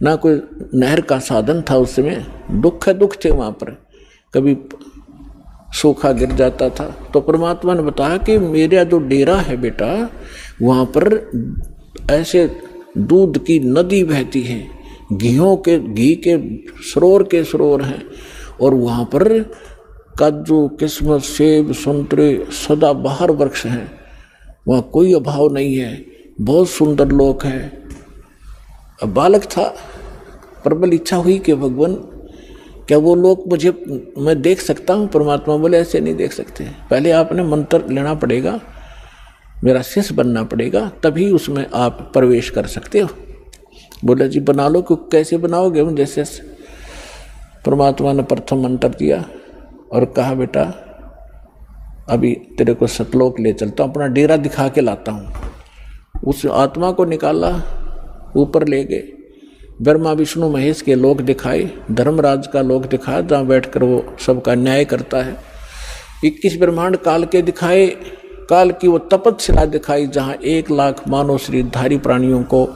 ना कोई नहर का साधन था उस समय, दुख थे वहाँ पर, कभी सूखा गिर जाता था। तो परमात्मा ने बताया कि मेरा जो डेरा है बेटा, वहाँ पर ऐसे दूध की नदी बहती है, घी के स्रोर हैं, और वहाँ पर काजू, किस्मत, सेब, संतरे सदा बाहर वृक्ष हैं, वहाँ कोई अभाव नहीं है, बहुत सुंदर लोक है। अब बालक था, प्रबल इच्छा हुई कि भगवान क्या वो लोग मैं देख सकता हूँ? परमात्मा बोले ऐसे नहीं देख सकते, पहले आपने मंत्र लेना पड़ेगा, मेरा शिष्य बनना पड़ेगा, तभी उसमें आप प्रवेश कर सकते हो। बोले जी बना लो, क्यों कैसे बनाओगे? जैसे परमात्मा ने प्रथम मंत्र दिया और कहा बेटा अभी तेरे को सतलोक ले चलता हूँ, अपना डेरा दिखा के लाता हूँ। उस आत्मा को निकाला, ऊपर ले गए, ब्रह्मा विष्णु महेश के लोक दिखाए, धर्मराज का लोक दिखाया जहाँ बैठकर वो सबका न्याय करता है। 21 ब्रह्मांड काल के दिखाए, काल की वो तपस्या दिखाई जहाँ 1 लाख मानव शरीरधारी प्राणियों को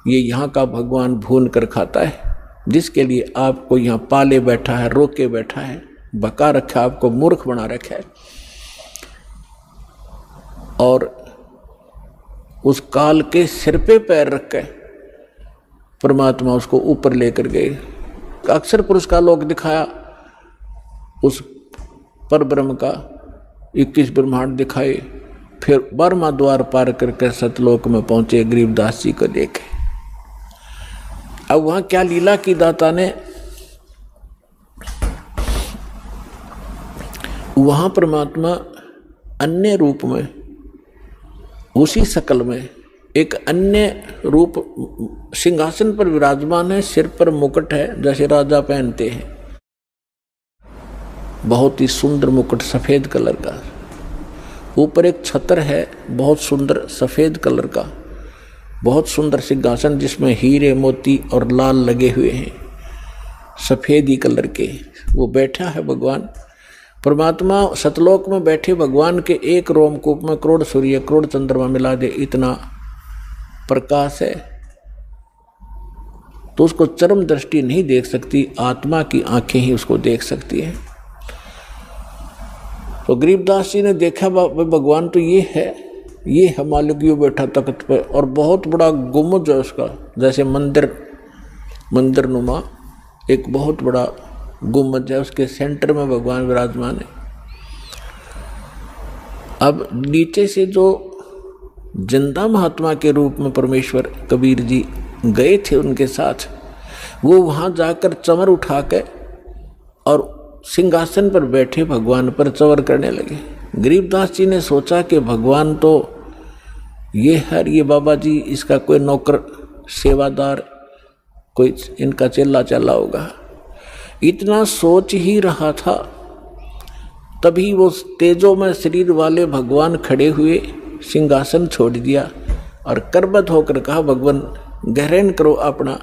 ये यहाँ का भगवान भून कर खाता है, जिसके लिए आपको यहाँ पाले बैठा है, रोके बैठा है, बका रखा, आपको मूर्ख बना रखा है। और उस काल के सिर पे पैर रख के परमात्मा उसको ऊपर लेकर गए। अक्षर पुरुष का लोक दिखाया, उस पर ब्रह्म का 21 ब्रह्मांड दिखाए, फिर 12वां द्वार पार करके सतलोक में पहुंचे गरीबदास जी को देखे। अब वहां क्या लीला की दाता ने, वहां परमात्मा अन्य रूप में, उसी शकल में एक अन्य रूप सिंहासन पर विराजमान है, सिर पर मुकुट है जैसे राजा पहनते हैं, बहुत ही सुंदर मुकुट सफेद कलर का। ऊपर एक छत्र है बहुत सुंदर सफेद कलर का, बहुत सुंदर सिंहासन जिसमें हीरे मोती और लाल लगे हुए हैं, सफेद ही कलर के। वो बैठा है भगवान परमात्मा सतलोक में बैठे भगवान के एक रोमकूप में करोड़ सूर्य करोड़ चंद्रमा मिला दे इतना प्रकाश है, तो उसको चरम दृष्टि नहीं देख सकती, आत्मा की आंखें ही उसको देख सकती है। तो गरीबदास जी ने देखा भगवान तो ये है मालिक यो बैठा तख्त पे, और बहुत बड़ा गुम्बद है उसका, जैसे मंदिर नुमा एक बहुत बड़ा गुम्बद है, उसके सेंटर में भगवान विराजमान है। अब नीचे से जो जिंदा महात्मा के रूप में परमेश्वर कबीर जी गए थे उनके साथ, वो वहां जाकर चमर उठा के और सिंहासन पर बैठे भगवान पर चवर करने लगे। गरीबदास जी ने सोचा कि भगवान तो ये है, ये बाबा जी इसका कोई नौकर सेवादार, कोई इनका चेला चला होगा। इतना सोच ही रहा था, तभी वो तेजो में शरीर वाले भगवान खड़े हुए, सिंहासन छोड़ दिया और करबद्ध होकर कहा भगवान ग्रहण करो अपना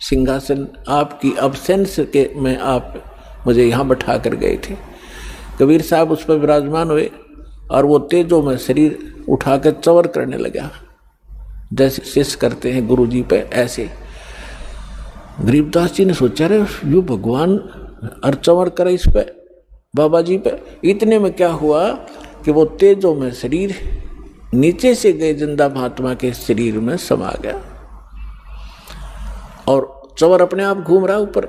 सिंहासन, आपकी अब्सेंस के में आप मुझे यहाँ बैठा कर गए थे। कबीर साहब उस पर विराजमान हुए और वो तेजो में शरीर उठाकर चवर करने लगा, जैसे शिष्य करते हैं गुरु जी पे, ऐसे गरीबदास जी ने सोचा रे यो भगवान अर्चवर करे इस पे बाबा जी पे। इतने में क्या हुआ कि वो तेजो में शरीर नीचे से गए जिंदा महात्मा के शरीर में समा गया और चवर अपने आप घूम रहा ऊपर।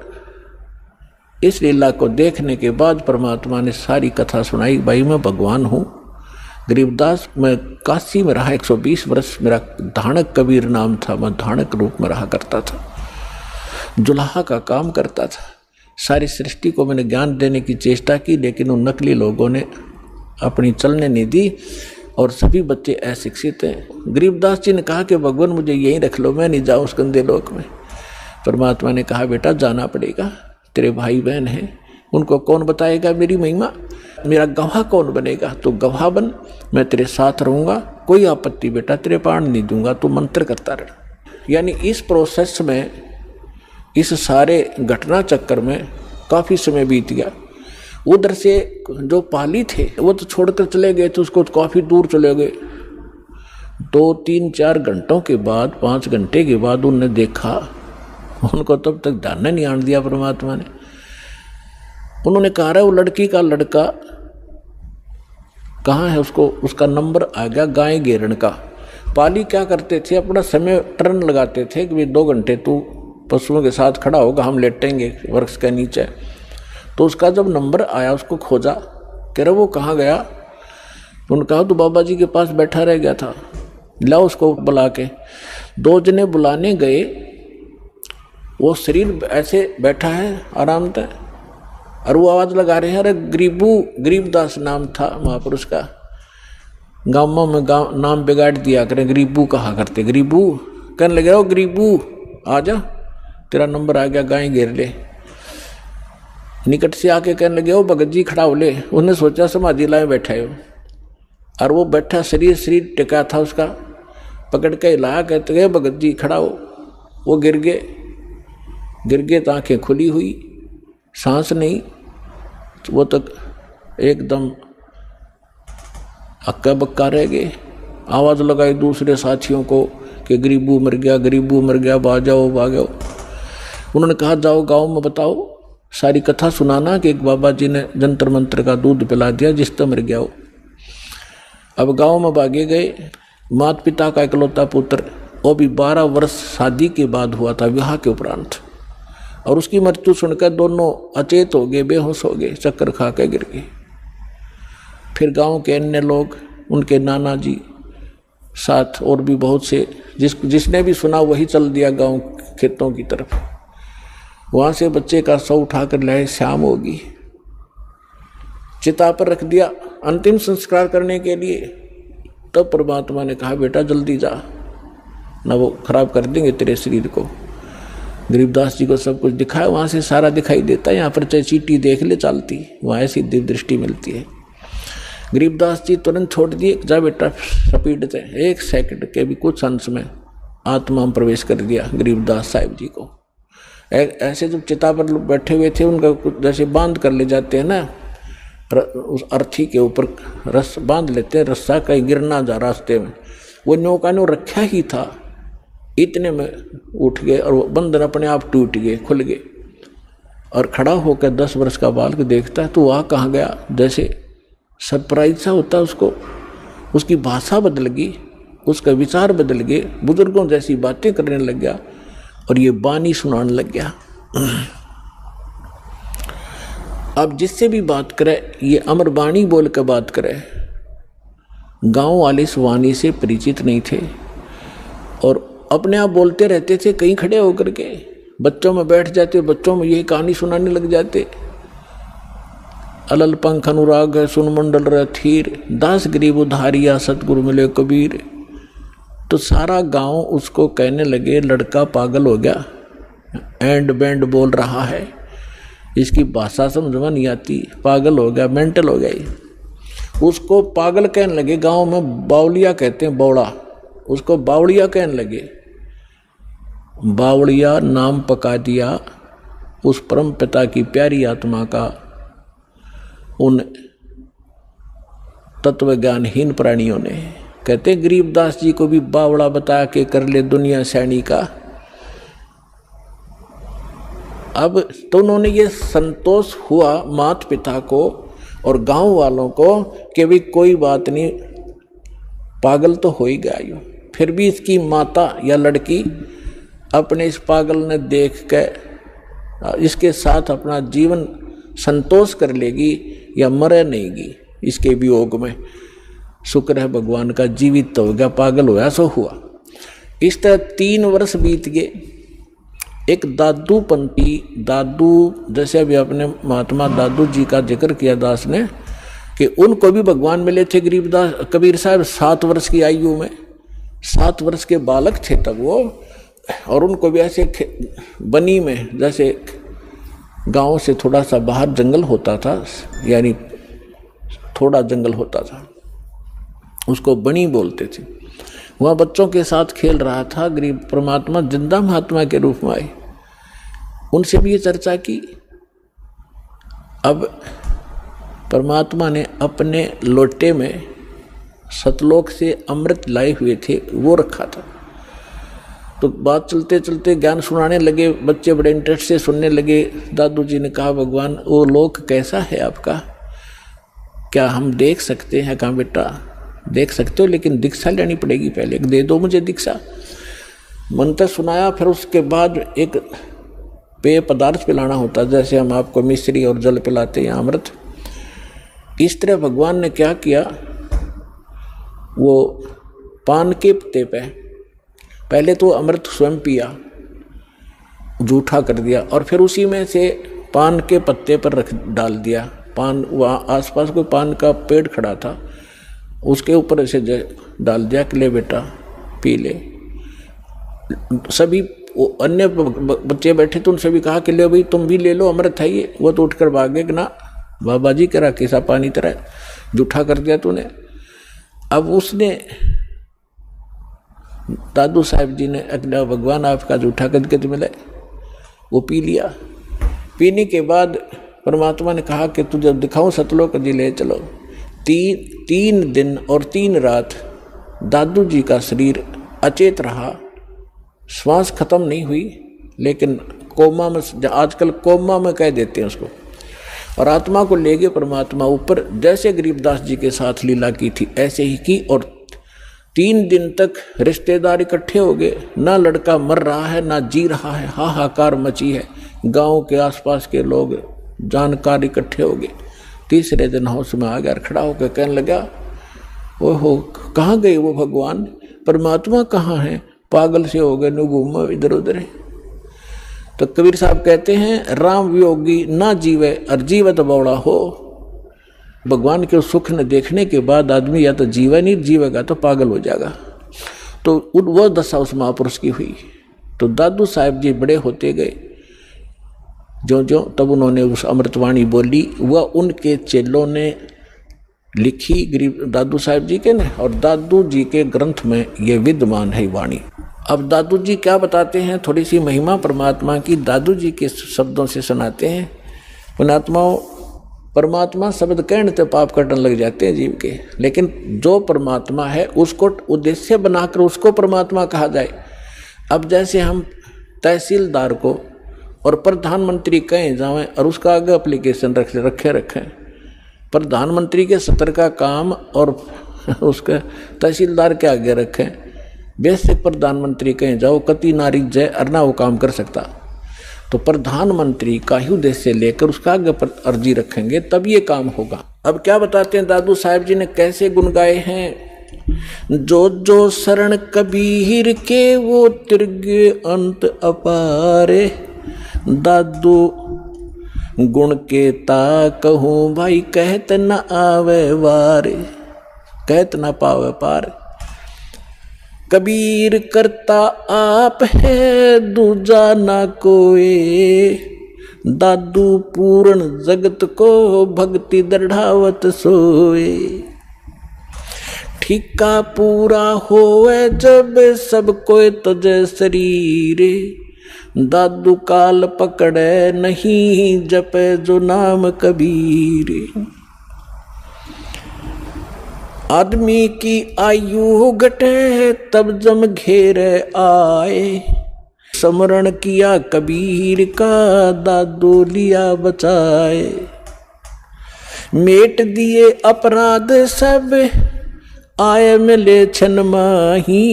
इस लीला को देखने के बाद परमात्मा ने सारी कथा सुनाई, भाई मैं भगवान हूँ। गरीबदास मैं काशी में रहा 120 वर्ष, मेरा धाणक कबीर नाम था, मैं धाणक रूप में रहा करता था, जुलाहा का काम करता था। सारी सृष्टि को मैंने ज्ञान देने की चेष्टा की, लेकिन उन नकली लोगों ने अपनी चलने नहीं दी और सभी बच्चे अशिक्षित हैं। गरीबदास जी ने कहा कि भगवान मुझे यहीं रख लो, मैं नहीं जाऊँ उस गंदे लोक में। परमात्मा ने कहा बेटा जाना पड़ेगा, तेरे भाई बहन हैं, उनको कौन बताएगा मेरी महिमा, मेरा गवाह कौन बनेगा, तो गवाह बन, मैं तेरे साथ रहूँगा, कोई आपत्ति बेटा तेरे प्राण नहीं दूंगा, तू मंत्र करता रह। यानी इस प्रोसेस में, इस सारे घटना चक्कर में काफ़ी समय बीत गया। उधर से जो पाली थे वो तो छोड़कर चले गए थे, उसको काफ़ी दूर चले गए। 2, 3, 4 घंटों के बाद, 5 घंटे के बाद उन्होंने देखा, उनको तब तक ध्यान नहीं आने दिया परमात्मा ने। उन्होंने कहा रहा वो लड़की का लड़का कहाँ है, उसको उसका नंबर आ गया गाय घेरण का। पाली क्या करते थे, अपना समय टर्न लगाते थे कि 2 घंटे तू पशुओं के साथ खड़ा होगा, हम लेटेंगे वृक्ष के नीचे। तो उसका जब नंबर आया उसको खोजा, कह रहे वो कहाँ गया? उन्होंने कहा तो बाबा जी के पास बैठा रह गया था। लाओ उसको बुला के। 2 जने बुलाने गए, वो शरीर ऐसे बैठा है आराम से, और वो आवाज लगा रहे हैं, अरे गरीबदास नाम था महापुरुष का। गाँवों में नाम बिगाड़ दिया करें, गरीबू कहा करते, गरीबू। कहने लगे ओ गरीबू आ जा, तेरा नंबर आ गया, गाय घेर ले। निकट से आके कहने लगे ओ भगत जी खड़ा हो ले। उन्हें सोचा समाधि लाए बैठे हो, और वो बैठा शरीर टिका था उसका, पकड़ के हिलाया, कहते गए भगत जी खड़ा हो। वो गिर गए तो आंखें खुली हुई, सांस नहीं, वो तक एकदम अक्का बक्का रह गए। आवाज लगाई दूसरे साथियों को कि गरीबू मर गया, भागो। उन्होंने कहा जाओ गांव में बताओ, सारी कथा सुनाना कि एक बाबा जी ने जंतर मंत्र का दूध पिला दिया जिससे मर गया हो। अब गांव में भागे गए। माता पिता का इकलौता पुत्र, वो भी 12 वर्ष शादी के बाद हुआ था, विवाह के उपरांत, और उसकी मृत्यु सुनकर दोनों अचेत हो गए, बेहोश हो गए, चक्कर खा के गिर गए। फिर गांव के अन्य लोग, उनके नाना जी साथ और भी बहुत से, जिसने भी सुना वही चल दिया गांव खेतों की तरफ। वहां से बच्चे का शव उठाकर लाए, शाम होगी, चिता पर रख दिया अंतिम संस्कार करने के लिए। तब परमात्मा ने कहा बेटा जल्दी जा, ना वो खराब कर देंगे तेरे शरीर को। गरीबदास जी को सब कुछ दिखाया, वहां से सारा दिखाई देता है। यहाँ पर चाहे चीटी देख ले चालती, वहां ऐसी दिव्य दृष्टि मिलती है। गरीबदास जी तुरंत छोड़ दिए, जा बेटा स्पीड से। 1 सेकंड के भी कुछ अंश में आत्मा में प्रवेश कर दिया गरीबदास साहिब जी को। ऐसे जब चिता पर बैठे हुए थे, उनका जैसे बांध कर ले जाते हैं ना, उस अर्थी के ऊपर रस बांध लेते हैं, रस्सा कहीं गिर ना जा रास्ते में, वो न्यो का न्यो रखा ही था। इतने में उठ गए और वो बंधन अपने आप टूट गए, खुल गए। और खड़ा होकर 10 वर्ष का बालक देखता है तो वह कहाँ गया, जैसे सरप्राइज सा होता उसको। उसकी भाषा बदल गई, उसका विचार बदल गए, बुजुर्गों जैसी बातें करने लग गया और ये बानी सुनाने लग गया। अब जिससे भी बात करे ये अमर बाणी बोल कर बात करे। गांव वाले इस वाणी से परिचित नहीं थे और अपने आप बोलते रहते थे, कहीं खड़े होकर के बच्चों में बैठ जाते, बच्चों में यही कहानी सुनाने लग जाते। अलल पंख अनुराग है सुन मंडल रथीर, दास गरीब उधारिया सतगुरु मिले कबीर। तो सारा गांव उसको कहने लगे लड़का पागल हो गया, एंड बैंड बोल रहा है, इसकी भाषा समझ में नहीं आती, पागल हो गया, मेंटल हो गया। उसको पागल कहने लगे। गांव में बावलिया कहते हैं, बौड़ा, उसको बावड़िया कहने लगे। बावड़िया नाम पका दिया उस परम पिता की प्यारी आत्मा का उन तत्व ज्ञानहीन प्राणियों ने। कहते गरीबदास जी को भी बावड़ा बता के कर ले दुनिया सैनी का। अब तो उन्होंने ये संतोष हुआ माता पिता को और गांव वालों को कि भी कोई बात नहीं, पागल तो हो ही गया यूं, फिर भी इसकी माता या लड़की अपने इस पागल ने देख के इसके साथ अपना जीवन संतोष कर लेगी या मरे नहींगी इसके वियोग में। शुक्र है भगवान का, जीवित तो हो गया, पागल होया सो हुआ। इस तरह 3 वर्ष बीत गए। एक दादू पंथी, दादू जैसे अभी अपने महात्मा दादू जी का जिक्र किया दास ने कि उनको भी भगवान मिले थे गरीबदास कबीर साहब 7 वर्ष की आयु में। 7 वर्ष के बालक थे तब वो, और उनको भी ऐसे बनी में, जैसे गांव से थोड़ा सा बाहर जंगल होता था, यानी थोड़ा जंगल होता था, उसको बनी बोलते थे। वहाँ बच्चों के साथ खेल रहा था। गरीब परमात्मा जिंदा महात्मा के रूप में आए, उनसे भी ये चर्चा की। अब परमात्मा ने अपने लोटे में सतलोक से अमृत लाए हुए थे, वो रखा था। तो बात चलते चलते ज्ञान सुनाने लगे, बच्चे बड़े इंटरेस्ट से सुनने लगे। दादू जी ने कहा भगवान वो लोक कैसा है आपका, क्या हम देख सकते हैं? कहाँ बेटा देख सकते हो, लेकिन दीक्षा लेनी पड़ेगी पहले, दे दो मुझे दीक्षा। मंत्र सुनाया। फिर उसके बाद एक पेय पदार्थ पिलाना होता, जैसे हम आपको मिश्री और जल पिलाते हैं, अमृत। इस तरह भगवान ने क्या किया, वो पान के पत्ते पे पहले तो अमृत स्वयं पिया, जूठा कर दिया, और फिर उसी में से पान के पत्ते पर डाल दिया। पान, वहाँ आसपास कोई पान का पेड़ खड़ा था, उसके ऊपर ऐसे डाल दिया कि ले बेटा पी ले। सभी अन्य बच्चे बैठे तो उन सभी कहा कि ले भाई तुम भी ले लो, अमृत है ये। वो तो उठकर भागे कि ना बाबा जी, करा कैसा पानी तरह जूठा कर दिया तूने। अब उसने दादू साहब जी ने अगला भगवान आपका जूठा करके तो मिले, वो पी लिया। पीने के बाद परमात्मा ने कहा कि तुझे दिखाऊं सतलोक जी, ले चलो। 3 दिन और 3 रात दादू जी का शरीर अचेत रहा, श्वास खत्म नहीं हुई, लेकिन कोमा में, आजकल कोमा में कह देते हैं उसको, और आत्मा को ले गए परमात्मा ऊपर। जैसे गरीबदास जी के साथ लीला की थी ऐसे ही की, और 3 दिन तक रिश्तेदार इकट्ठे हो गए, ना लड़का मर रहा है ना जी रहा है, हाहाकार मची है। गांव के आसपास के लोग जानकार इकट्ठे हो गए। तीसरे दिन होश में आ गया, खड़ा होकर कहने लगा, ओहो कहाँ गए वो भगवान, परमात्मा कहाँ है, पागल से हो गए, न घूमो इधर उधर। तो कबीर साहब कहते हैं, राम वियोगी ना जीवे और जीवत बौड़ा हो। भगवान के सुख ने देखने के बाद आदमी या तो जीवे नहीं, जीवेगा तो पागल हो जाएगा। तो वो दशा उस महापुरुष की हुई। तो दादू साहब जी बड़े होते गए, जो जो तब उन्होंने उस अमृतवाणी बोली, वह उनके चेलों ने लिखी गरीब दादू साहब जी के ने, और दादू जी के ग्रंथ में ये विद्यमान है वाणी। अब दादू जी क्या बताते हैं, थोड़ी सी महिमा परमात्मा की दादू जी के शब्दों से सुनाते हैं। पुणात्माओं, परमात्मा शब्द कहने तो पाप कटने लग जाते हैं जीव के, लेकिन जो परमात्मा है उसको उद्देश्य बनाकर उसको परमात्मा कहा जाए। अब जैसे हम तहसीलदार को और प्रधानमंत्री कहें जाएं और उसका आगे एप्लीकेशन रखें, प्रधानमंत्री के सत्र का काम और उसके तहसीलदार के आगे रखें, बेसिक प्रधानमंत्री कहें जाओ कति नारी जय अरना वो काम कर सकता। तो प्रधानमंत्री का ही उद्देश्य लेकर उसका आगे अर्जी रखेंगे तब ये काम होगा। अब क्या बताते हैं दादू साहब जी ने कैसे गुण गाए हैं, जो जो शरण कबीर के वो तिर्गे अंत अपारे, दादू गुण के ता कहूँ भाई कहत न आवे वारे, कहत न पावे पार। कबीर करता आप है दूजा ना कोई, दादू पूर्ण जगत को भक्ति दृढ़ावत सोए। ठिका पूरा होए जब सब कोई तुझे शरीर, दादू काल पकड़े नहीं जपे जो नाम कबीर। आदमी की आयु घटे तब जम घेरे आए, स्मरण किया कबीर का दादू लिया बचाए। मेट दिए अपराध सब आए मिले छन माही,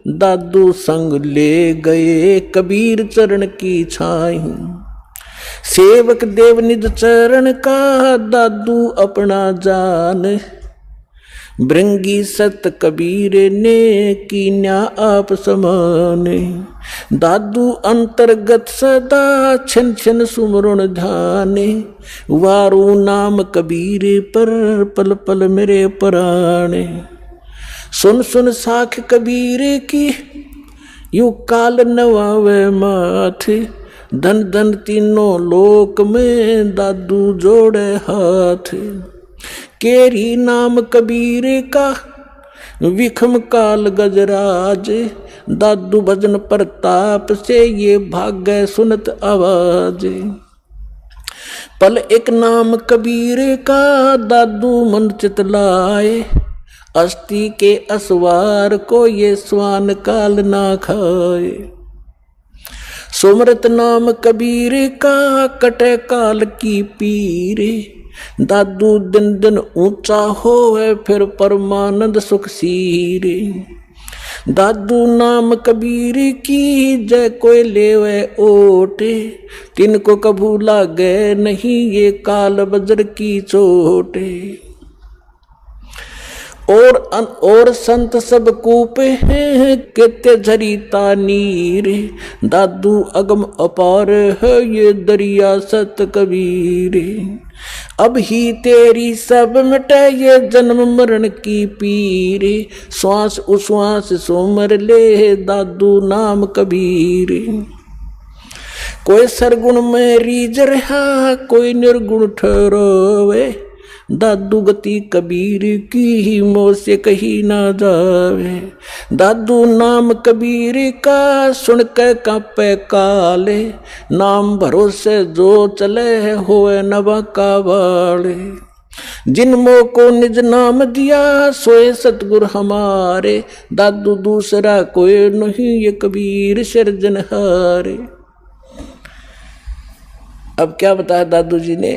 दादू संग ले गए कबीर चरण की छाई। सेवक देव निज चरण का दादू अपना जान, भृंगी सत कबीर ने कीन्या आप समान। दादू अंतर्गत सदा छन छन सुमरण ध्यान, वारू नाम कबीर पर पल पल मेरे प्राण। सुन सुन साख कबीर की यू काल नवावे माथ, धन धन तीनों लोक में दादू जोड़े हाथ। केरी नाम कबीर का विखम काल गजराज, दादू भजन प्रताप से ये भाग्य सुनत आवाज। पल एक नाम कबीर का दादू मन चितलाए, अस्थि के असवार को ये स्वान काल ना खाए। सुमरत नाम कबीर का कटे काल की पीर, दादू दिन दिन ऊंचा होए फिर परमानंद सुख सीर। दादू नाम कबीर की जय कोई लेवे ओटे, तिनको कभू लागे नहीं ये काल बजर की चोटे। और संत सब कूपे हैं केते झरीता नीर, दादू अगम अपार है ये दरिया सत कबीर। अब ही तेरी सब मिटे ये जन्म मरण की पीर, श्वास उश्वास सोमर ले दादू नाम कबीर। कोई सरगुण में रीझ रहा कोई निर्गुण ठहरावे, दादू गति कबीर की ही मोह से कही ना जावे। दादू नाम कबीर का सुन के कांपे काले, नाम भरोसे जो चले होए नवा का वाले। जिनमो को निज नाम दिया सोए सतगुर हमारे, दादू दूसरा कोई नहीं ये कबीर सिरजनहारे। अब क्या बताया दादू जी ने,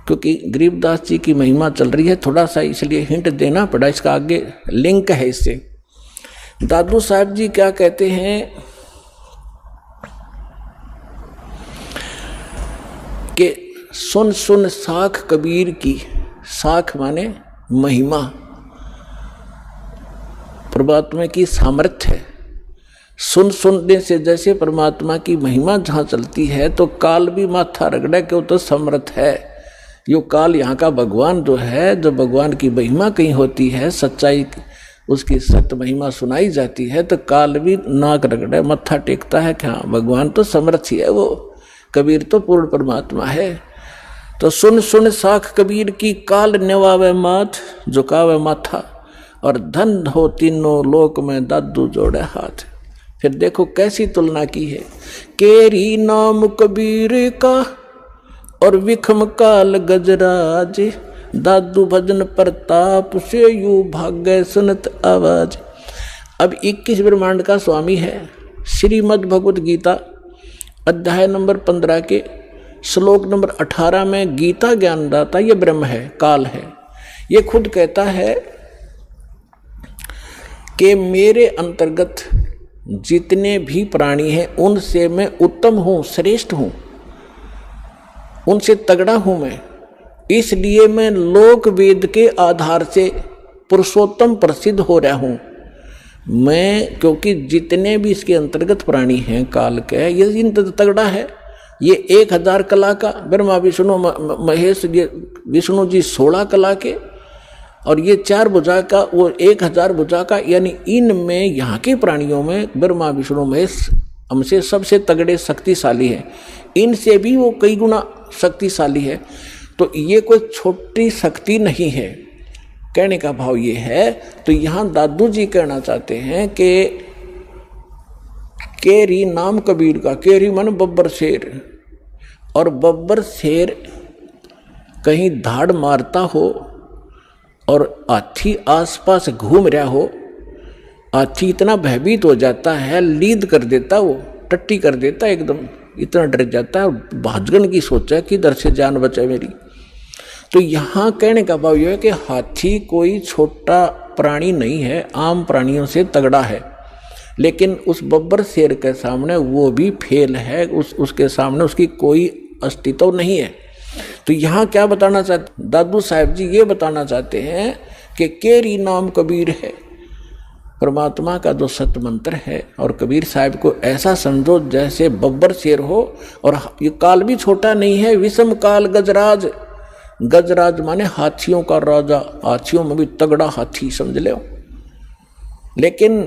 क्योंकि गरीबदास जी की महिमा चल रही है, थोड़ा सा इसलिए हिंट देना पड़ा, इसका आगे लिंक है इससे। दादू साहब जी क्या कहते हैं कि सुन सुन साख कबीर की, साख माने महिमा, परमात्मा की सामर्थ्य है। सुन सुनने से जैसे परमात्मा की महिमा जहाँ चलती है तो काल भी माथा रगड़े क्यों तो समर्थ है। यो काल यहाँ का भगवान जो है, जो भगवान की महिमा कहीं होती है, सच्चाई उसकी सत्य महिमा सुनाई जाती है तो काल भी नाक रगड़े मत्था टेकता है कि हाँ भगवान तो समर्थ ही है, वो कबीर तो पूर्ण परमात्मा है। तो सुन सुन साख कबीर की, काल नेवावे माथ झुकावे माथा, और धन हो तीनों लोक में दादू जोड़े हाथ। फिर देखो कैसी तुलना की है, केरी नाम कबीर का और विखम काल गजराज, दादू भजन प्रताप से यू भाग्य सुनत आवाज। अब 21 ब्रह्मांड का स्वामी है। श्रीमद् भगवत गीता अध्याय नंबर 15 के श्लोक नंबर 18 में गीता ज्ञानदाता ये ब्रह्म है, काल है। ये खुद कहता है कि मेरे अंतर्गत जितने भी प्राणी हैं उनसे मैं उत्तम हूँ, श्रेष्ठ हूँ, उनसे तगड़ा हूँ मैं, इसलिए मैं लोक वेद के आधार से पुरुषोत्तम प्रसिद्ध हो रहा हूँ मैं। क्योंकि जितने भी इसके अंतर्गत प्राणी हैं काल के, ये इन तगड़ा है। ये 1000 कला का, ब्रह्मा विष्णु महेश, ये विष्णु जी 16 कला के, और ये 4 भुजा का, वो 1000 भुजा का। यानी इनमें यहाँ के प्राणियों में ब्रह्मा विष्णु महेश हमसे सबसे तगड़े शक्तिशाली है, इनसे भी वो कई गुना शक्तिशाली है। तो ये कोई छोटी शक्ति नहीं है, कहने का भाव ये है। तो यहाँ दादू जी कहना चाहते हैं कि केरी नाम कबीर का, केरी मन बब्बर शेर, और बब्बर शेर कहीं धाड़ मारता हो और हाथी आसपास घूम रहा हो, हाथी इतना भयभीत हो जाता है, लीद कर देता, वो टट्टी कर देता, एकदम इतना डर जाता है, भाजगन की सोचा कि इधर से जान बचे मेरी। तो यहाँ कहने का भाव यह है कि हाथी कोई छोटा प्राणी नहीं है, आम प्राणियों से तगड़ा है, लेकिन उस बब्बर शेर के सामने वो भी फेल है, उसके सामने उसकी कोई अस्तित्व नहीं है। तो यहाँ क्या बताना चाहते दादू साहब जी, ये बताना चाहते हैं कि केरी नाम कबीर है, परमात्मा का जो सत्य मंत्र है। और कबीर साहब को ऐसा समझो जैसे बब्बर शेर हो, और ये काल भी छोटा नहीं है, विषम काल गजराज, गजराज माने हाथियों का राजा, हाथियों में भी तगड़ा हाथी समझ लो। लेकिन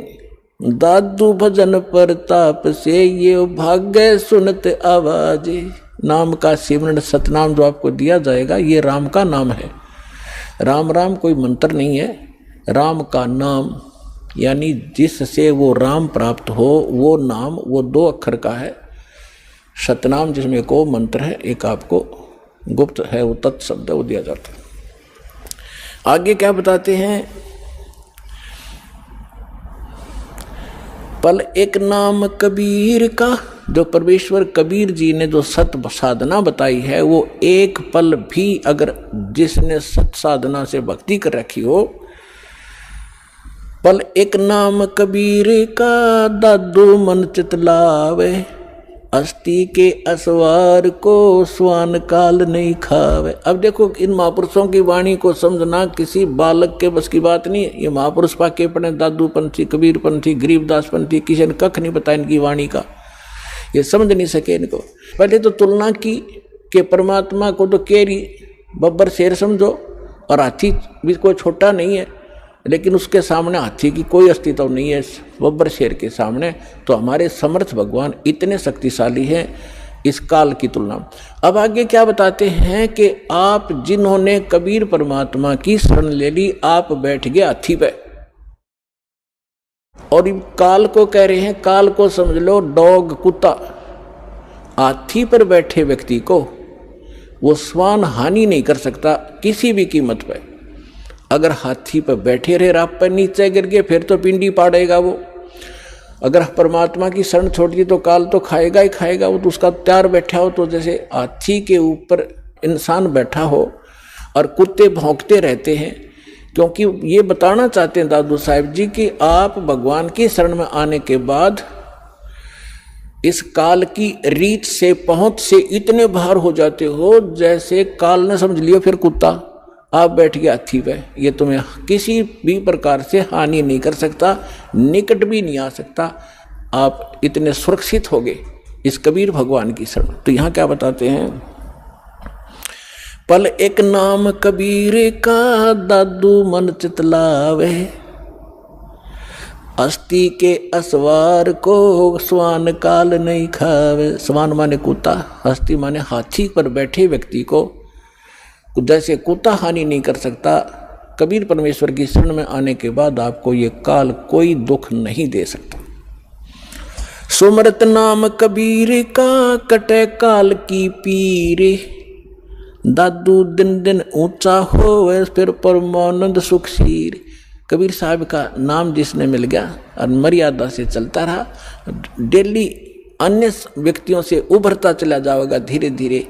दादू भजन प्रताप से ये भाग्य सुनत आवाज, नाम का सिमरन सतनाम जो आपको दिया जाएगा ये राम का नाम है। राम राम कोई मंत्र नहीं है, राम का नाम, यानी जिससे वो राम प्राप्त हो वो नाम, वो 2 अक्षर का है। सतनाम जिसमें को मंत्र है, एक आपको गुप्त है वो तत्शब्द वो दिया जाता है। आगे क्या बताते हैं, पल एक नाम कबीर का, जो परमेश्वर कबीर जी ने जो सत साधना बताई है, वो एक पल भी अगर जिसने सत साधना से भक्ति कर रखी हो पल एक नाम कबीर का दादू मन चितलावे, अस्थि के असवार को स्वान काल नहीं खावे। अब देखो इन महापुरुषों की वाणी को समझना किसी बालक के बस की बात नहीं है। ये महापुरुष पाके पढ़े, दादू पंथी, कबीर पंथी, गरीबदास पंथी, किसी ने कख नहीं बताया इनकी वाणी का, ये समझ नहीं सके इनको। पहले तो तुलना की कि परमात्मा को तो केरी बब्बर शेर समझो और हाथी भी कोई छोटा नहीं है, लेकिन उसके सामने हाथी की कोई अस्तित्व नहीं है बब्बर शेर के सामने। तो हमारे समर्थ भगवान इतने शक्तिशाली हैं इस काल की तुलना में। अब आगे क्या बताते हैं कि आप जिन्होंने कबीर परमात्मा की शरण ले ली, आप बैठ गए हाथी पे, और काल को कह रहे हैं, काल को समझ लो डॉग कुत्ता। हाथी पर बैठे व्यक्ति को वो स्वान हानि नहीं कर सकता किसी भी कीमत पे। अगर हाथी पर बैठे रहे, आप पर नीचे गिर गए, फिर तो पिंडी पाड़ेगा वो। अगर परमात्मा की शरण छोड़ दी तो काल तो खाएगा ही खाएगा, वो तो उसका तैयार बैठा हो। तो जैसे हाथी के ऊपर इंसान बैठा हो और कुत्ते भौंकते रहते हैं, क्योंकि ये बताना चाहते हैं दादू साहिब जी कि आप भगवान की शरण में आने के बाद इस काल की रीत से, पहुंच से इतने बाहर हो जाते हो जैसे काल ने समझ लिया फिर कुत्ता आप बैठ गए हाथी पे, ये तुम्हें किसी भी प्रकार से हानि नहीं कर सकता, निकट भी नहीं आ सकता, आप इतने सुरक्षित हो गए इस कबीर भगवान की शरण। तो यहाँ क्या बताते हैं, पल एक नाम कबीर का दादू मन चितलावे, अस्थि के असवार को स्वान काल नहीं खावे। स्वान माने कुत्ता, अस्थि माने हाथी पर बैठे व्यक्ति को जैसे कुत्ता हानि नहीं कर सकता, कबीर परमेश्वर की शरण में आने के बाद आपको ये काल कोई दुख नहीं दे सकता। सुमरत नाम कबीर का कटे काल की पीरे, दादू दिन दिन ऊंचा होवे फिर परमानंद सुखशीर। कबीर साहब का नाम जिसने मिल गया और मर्यादा से चलता रहा, डेली अन्य व्यक्तियों से उभरता चला जाएगा, धीरे धीरे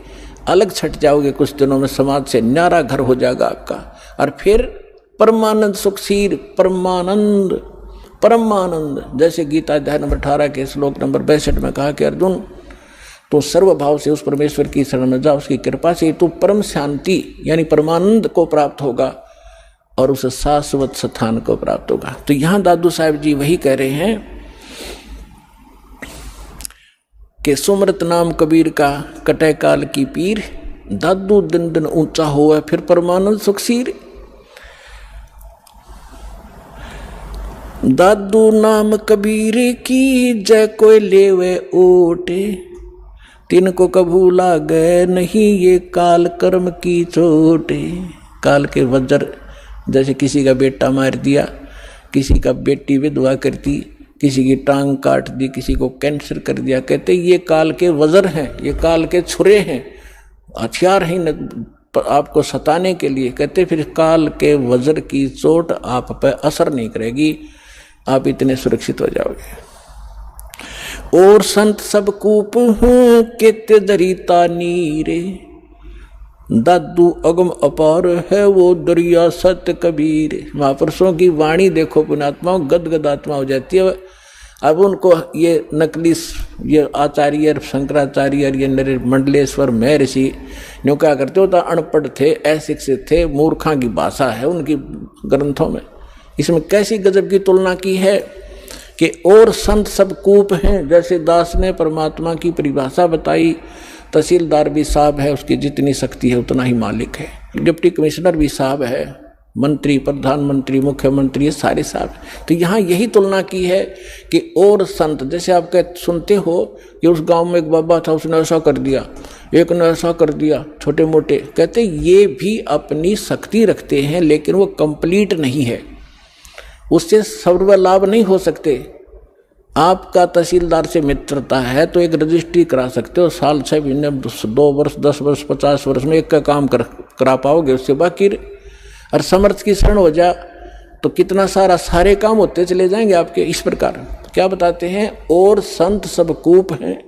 अलग छट जाओगे, कुछ दिनों में समाज से न्यारा घर हो जाएगा आपका, और फिर परमानंद सुखशीर, परमानंद परमानंद। जैसे गीता अध्याय नंबर 18 के श्लोक नंबर 62 में कहा कि अर्जुन तो सर्वभाव से उस परमेश्वर की शरण में जा, उसकी कृपा से तू परम शांति यानी परमानंद को प्राप्त होगा और उस शाश्वत स्थान को प्राप्त होगा। तो यहाँ दादू साहिब जी वही कह रहे हैं कि सुमरत नाम कबीर का कटे काल की पीर, दादू दिन दिन ऊंचा होवे फिर परमानंद सुखसीर। दादू नाम कबीर की जय कोई लेवे ओटे, तिनको कभू लागे नहीं ये काल कर्म की चोटे। काल के वज्र, जैसे किसी का बेटा मार दिया, किसी का बेटी विधवा कर दी, किसी की टांग काट दी, किसी को कैंसर कर दिया, कहते ये काल के वज्र हैं, ये काल के छुरे हैं, हथियार हैं आपको सताने के लिए। कहते फिर काल के वज्र की चोट आप पर असर नहीं करेगी, आप इतने सुरक्षित हो जाओगे। और संत सब कूप हूँ केते दरिता नीरे, दादू अगम अपार है वो दरिया सत्य कबीर। महापुरुषों की वाणी देखो पुण्यात्माओं, गदगद आत्मा हो जाती है। अब उनको ये नकली ये आचार्य शंकराचार्य ये नरे मंडलेश्वर महर्षि न्यू क्या करते होता, अनपढ़ थे, अशिक्षित थे, मूर्खा की भाषा है उनकी ग्रंथों में। इसमें कैसी गजब की तुलना की है कि और संत सब कूप हैं। जैसे दास ने परमात्मा की परिभाषा बताई, तहसीलदार भी साहब है, उसकी जितनी शक्ति है उतना ही मालिक है, डिप्टी कमिश्नर भी साहब है, मंत्री, प्रधानमंत्री, मुख्यमंत्री, ये सारे साहब। तो यहाँ यही तुलना की है कि और संत, जैसे आप सुनते हो कि उस गांव में एक बाबा था, उसने ऐसा कर दिया, एक ने ऐसा कर दिया, छोटे मोटे, कहते ये भी अपनी शक्ति रखते हैं लेकिन वो कंप्लीट नहीं है, उससे सर्व लाभ नहीं हो सकते। आपका तहसीलदार से मित्रता है तो एक रजिस्ट्री करा सकते हो, साल 6 महीने 2 वर्ष 10 वर्ष 50 वर्ष में एक का काम करा पाओगे, उससे बाकी। और समर्थ की शरण हो जा तो कितना सारे काम होते चले जाएंगे आपके। इस प्रकार क्या बताते हैं, और संत सब कूप हैं।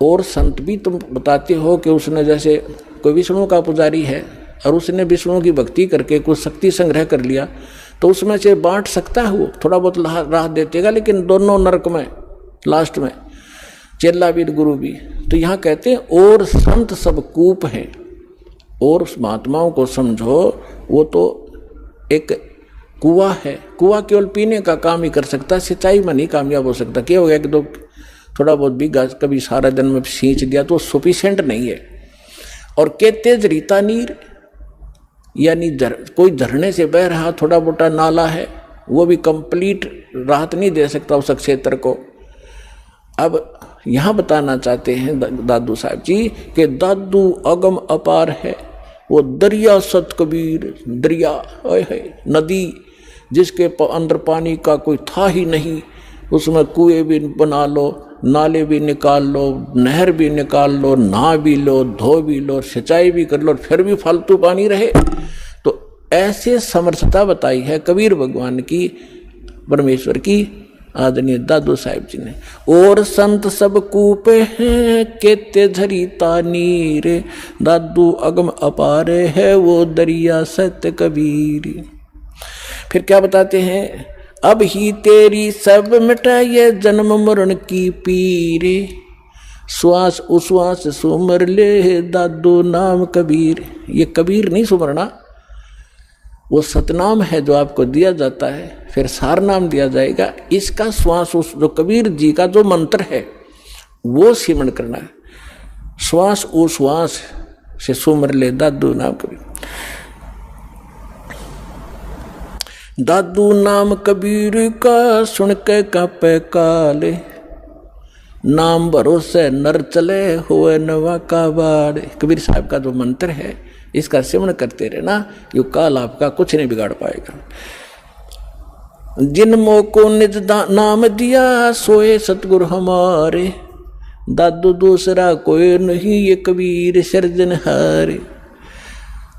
और संत भी तुम बताते हो कि उसने, जैसे कोई विष्णु का पुजारी है और उसने विष्णु की भक्ति करके कुछ शक्ति संग्रह कर लिया, तो उसमें से बांट सकता है, वो थोड़ा बहुत राह देतेगा, लेकिन दोनों नरक में लास्ट में, चेला भी गुरु भी। तो यहाँ कहते हैं और संत सब कूप है, और उस महात्माओं को समझो वो तो एक कुआं है। कुआं केवल पीने का काम ही कर सकता है, सिंचाई में नहीं कामयाब हो सकता। क्या हो गया कि दो थोड़ा बहुत भी गाज कभी सारा दिन में सींच दिया तो सफिशिएंट नहीं है। और के तेज रीता नीर, यानी कोई झरने से बह रहा थोड़ा मोटा नाला है, वो भी कंप्लीट राहत नहीं दे सकता उस क्षेत्र को। अब यहाँ बताना चाहते हैं दादू साहब जी कि दादू अगम अपार है, वो दरिया सत कबीर, दरिया है नदी जिसके अंदर पानी का कोई था ही नहीं, उसमें कुएं भी बना लो, नाले भी निकाल लो, नहर भी निकाल लो, नहा भी लो, धो भी लो, सिंचाई भी कर लो, फिर भी फालतू पानी रहे। तो ऐसे समर्थता बताई है कबीर भगवान की, परमेश्वर की, आदरणीय दादू साहिब जी ने। और संत सब कूपे हैं केते झरीता नीर, दादू अगम अपारे है वो दरिया सत्य कबीर। फिर क्या बताते हैं, अब ही तेरी सब मिटाइए जन्म मरण की पीर, श्वास उश्वास सुमर ले दादू नाम कबीर। ये कबीर नहीं सुमरना, वो सतनाम है जो आपको दिया जाता है, फिर सार नाम दिया जाएगा। इसका श्वास उस जो कबीर जी का जो मंत्र है वो सिमरण करना है। श्वास उश्वास से सुमर ले दादू नाम कबीर, दादू नाम कबीर का सुन के कापे काले, नाम भरोसे नर चले हुए नवा का बाड़। कबीर साहब का जो मंत्र है इसका सेवन करते रहना, यो काल आपका कुछ नहीं बिगाड़ पाएगा। जिन को निज नाम दिया सोए सतगुरु हमारे, दादू दूसरा कोई नहीं ये कबीर सिरजनहारे।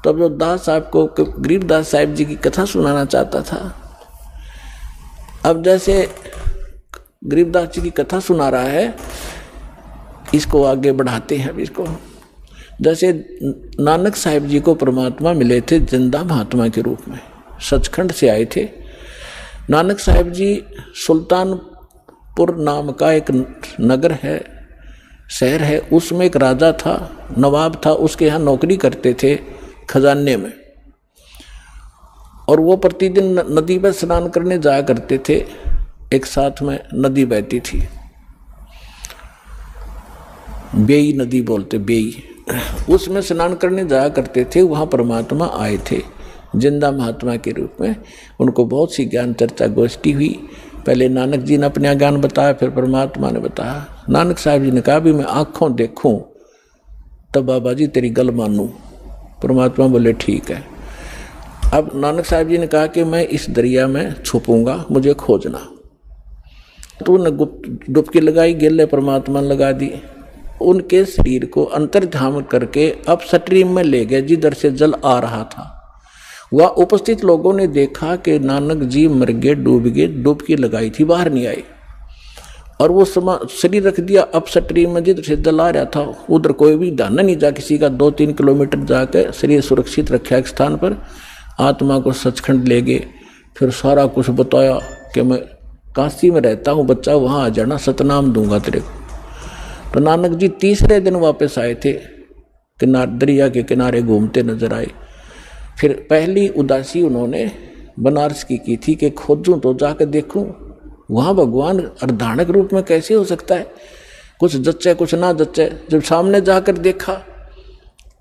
तब जो दास साहब को गरीबदास साहिब जी की कथा सुनाना चाहता था। अब जैसे गरीबदास जी की कथा सुना रहा है, इसको आगे बढ़ाते हैं। अब इसको जैसे नानक साहिब जी को परमात्मा मिले थे जिंदा महात्मा के रूप में, सचखंड से आए थे। नानक साहिब जी सुल्तानपुर नाम का एक नगर है, शहर है, उसमें एक राजा था, नवाब था, उसके यहाँ नौकरी करते थे खजाने में। और वो प्रतिदिन नदी पर स्नान करने जाया करते थे। एक साथ में नदी बहती थी, बेई नदी बोलते, बेई, उसमें स्नान करने जाया करते थे। वहाँ परमात्मा आए थे जिंदा महात्मा के रूप में। उनको बहुत सी ज्ञान चर्चा गोष्ठी हुई। पहले नानक जी ने अपना ज्ञान बताया, फिर परमात्मा ने बताया। नानक साहब जी ने कहा भी मैं आँखों देखूं तब बाबा जी तेरी गल मानूं। परमात्मा बोले ठीक है। अब नानक साहब जी ने कहा कि मैं इस दरिया में छुपूंगा, मुझे खोजना। तो उन्होंने डुबकी लगाई, गेले परमात्मा ने लगा दी। उनके शरीर को अंतर्ध्यान करके अब स्ट्रीम में ले गए जिधर से जल आ रहा था। वह उपस्थित लोगों ने देखा कि नानक जी मर गए, डूब गए, डुबकी लगाई थी, बाहर नहीं आए। और वो शरीर रख दिया अब स्ट्रीम में जिधर से जल आ रहा था। उधर कोई भी ध्यान नहीं जा किसी का। 2-3 किलोमीटर जाकर शरीर सुरक्षित रखा एक स्थान पर, आत्मा को सचखंड ले गए। फिर सारा कुछ बताया कि मैं काशी में रहता हूँ, बच्चा वहाँ आ जाना, सतनाम दूंगा तेरे को। तो नानक जी तीसरे दिन वापस आए थे, दरिया के किनारे घूमते नजर आए। फिर पहली उदासी उन्होंने बनारस की थी कि खोजूं तो जाकर देखूं वहाँ भगवान अर्धानक रूप में कैसे हो सकता है, कुछ जच्चे कुछ ना जच्चे। जब सामने जाकर देखा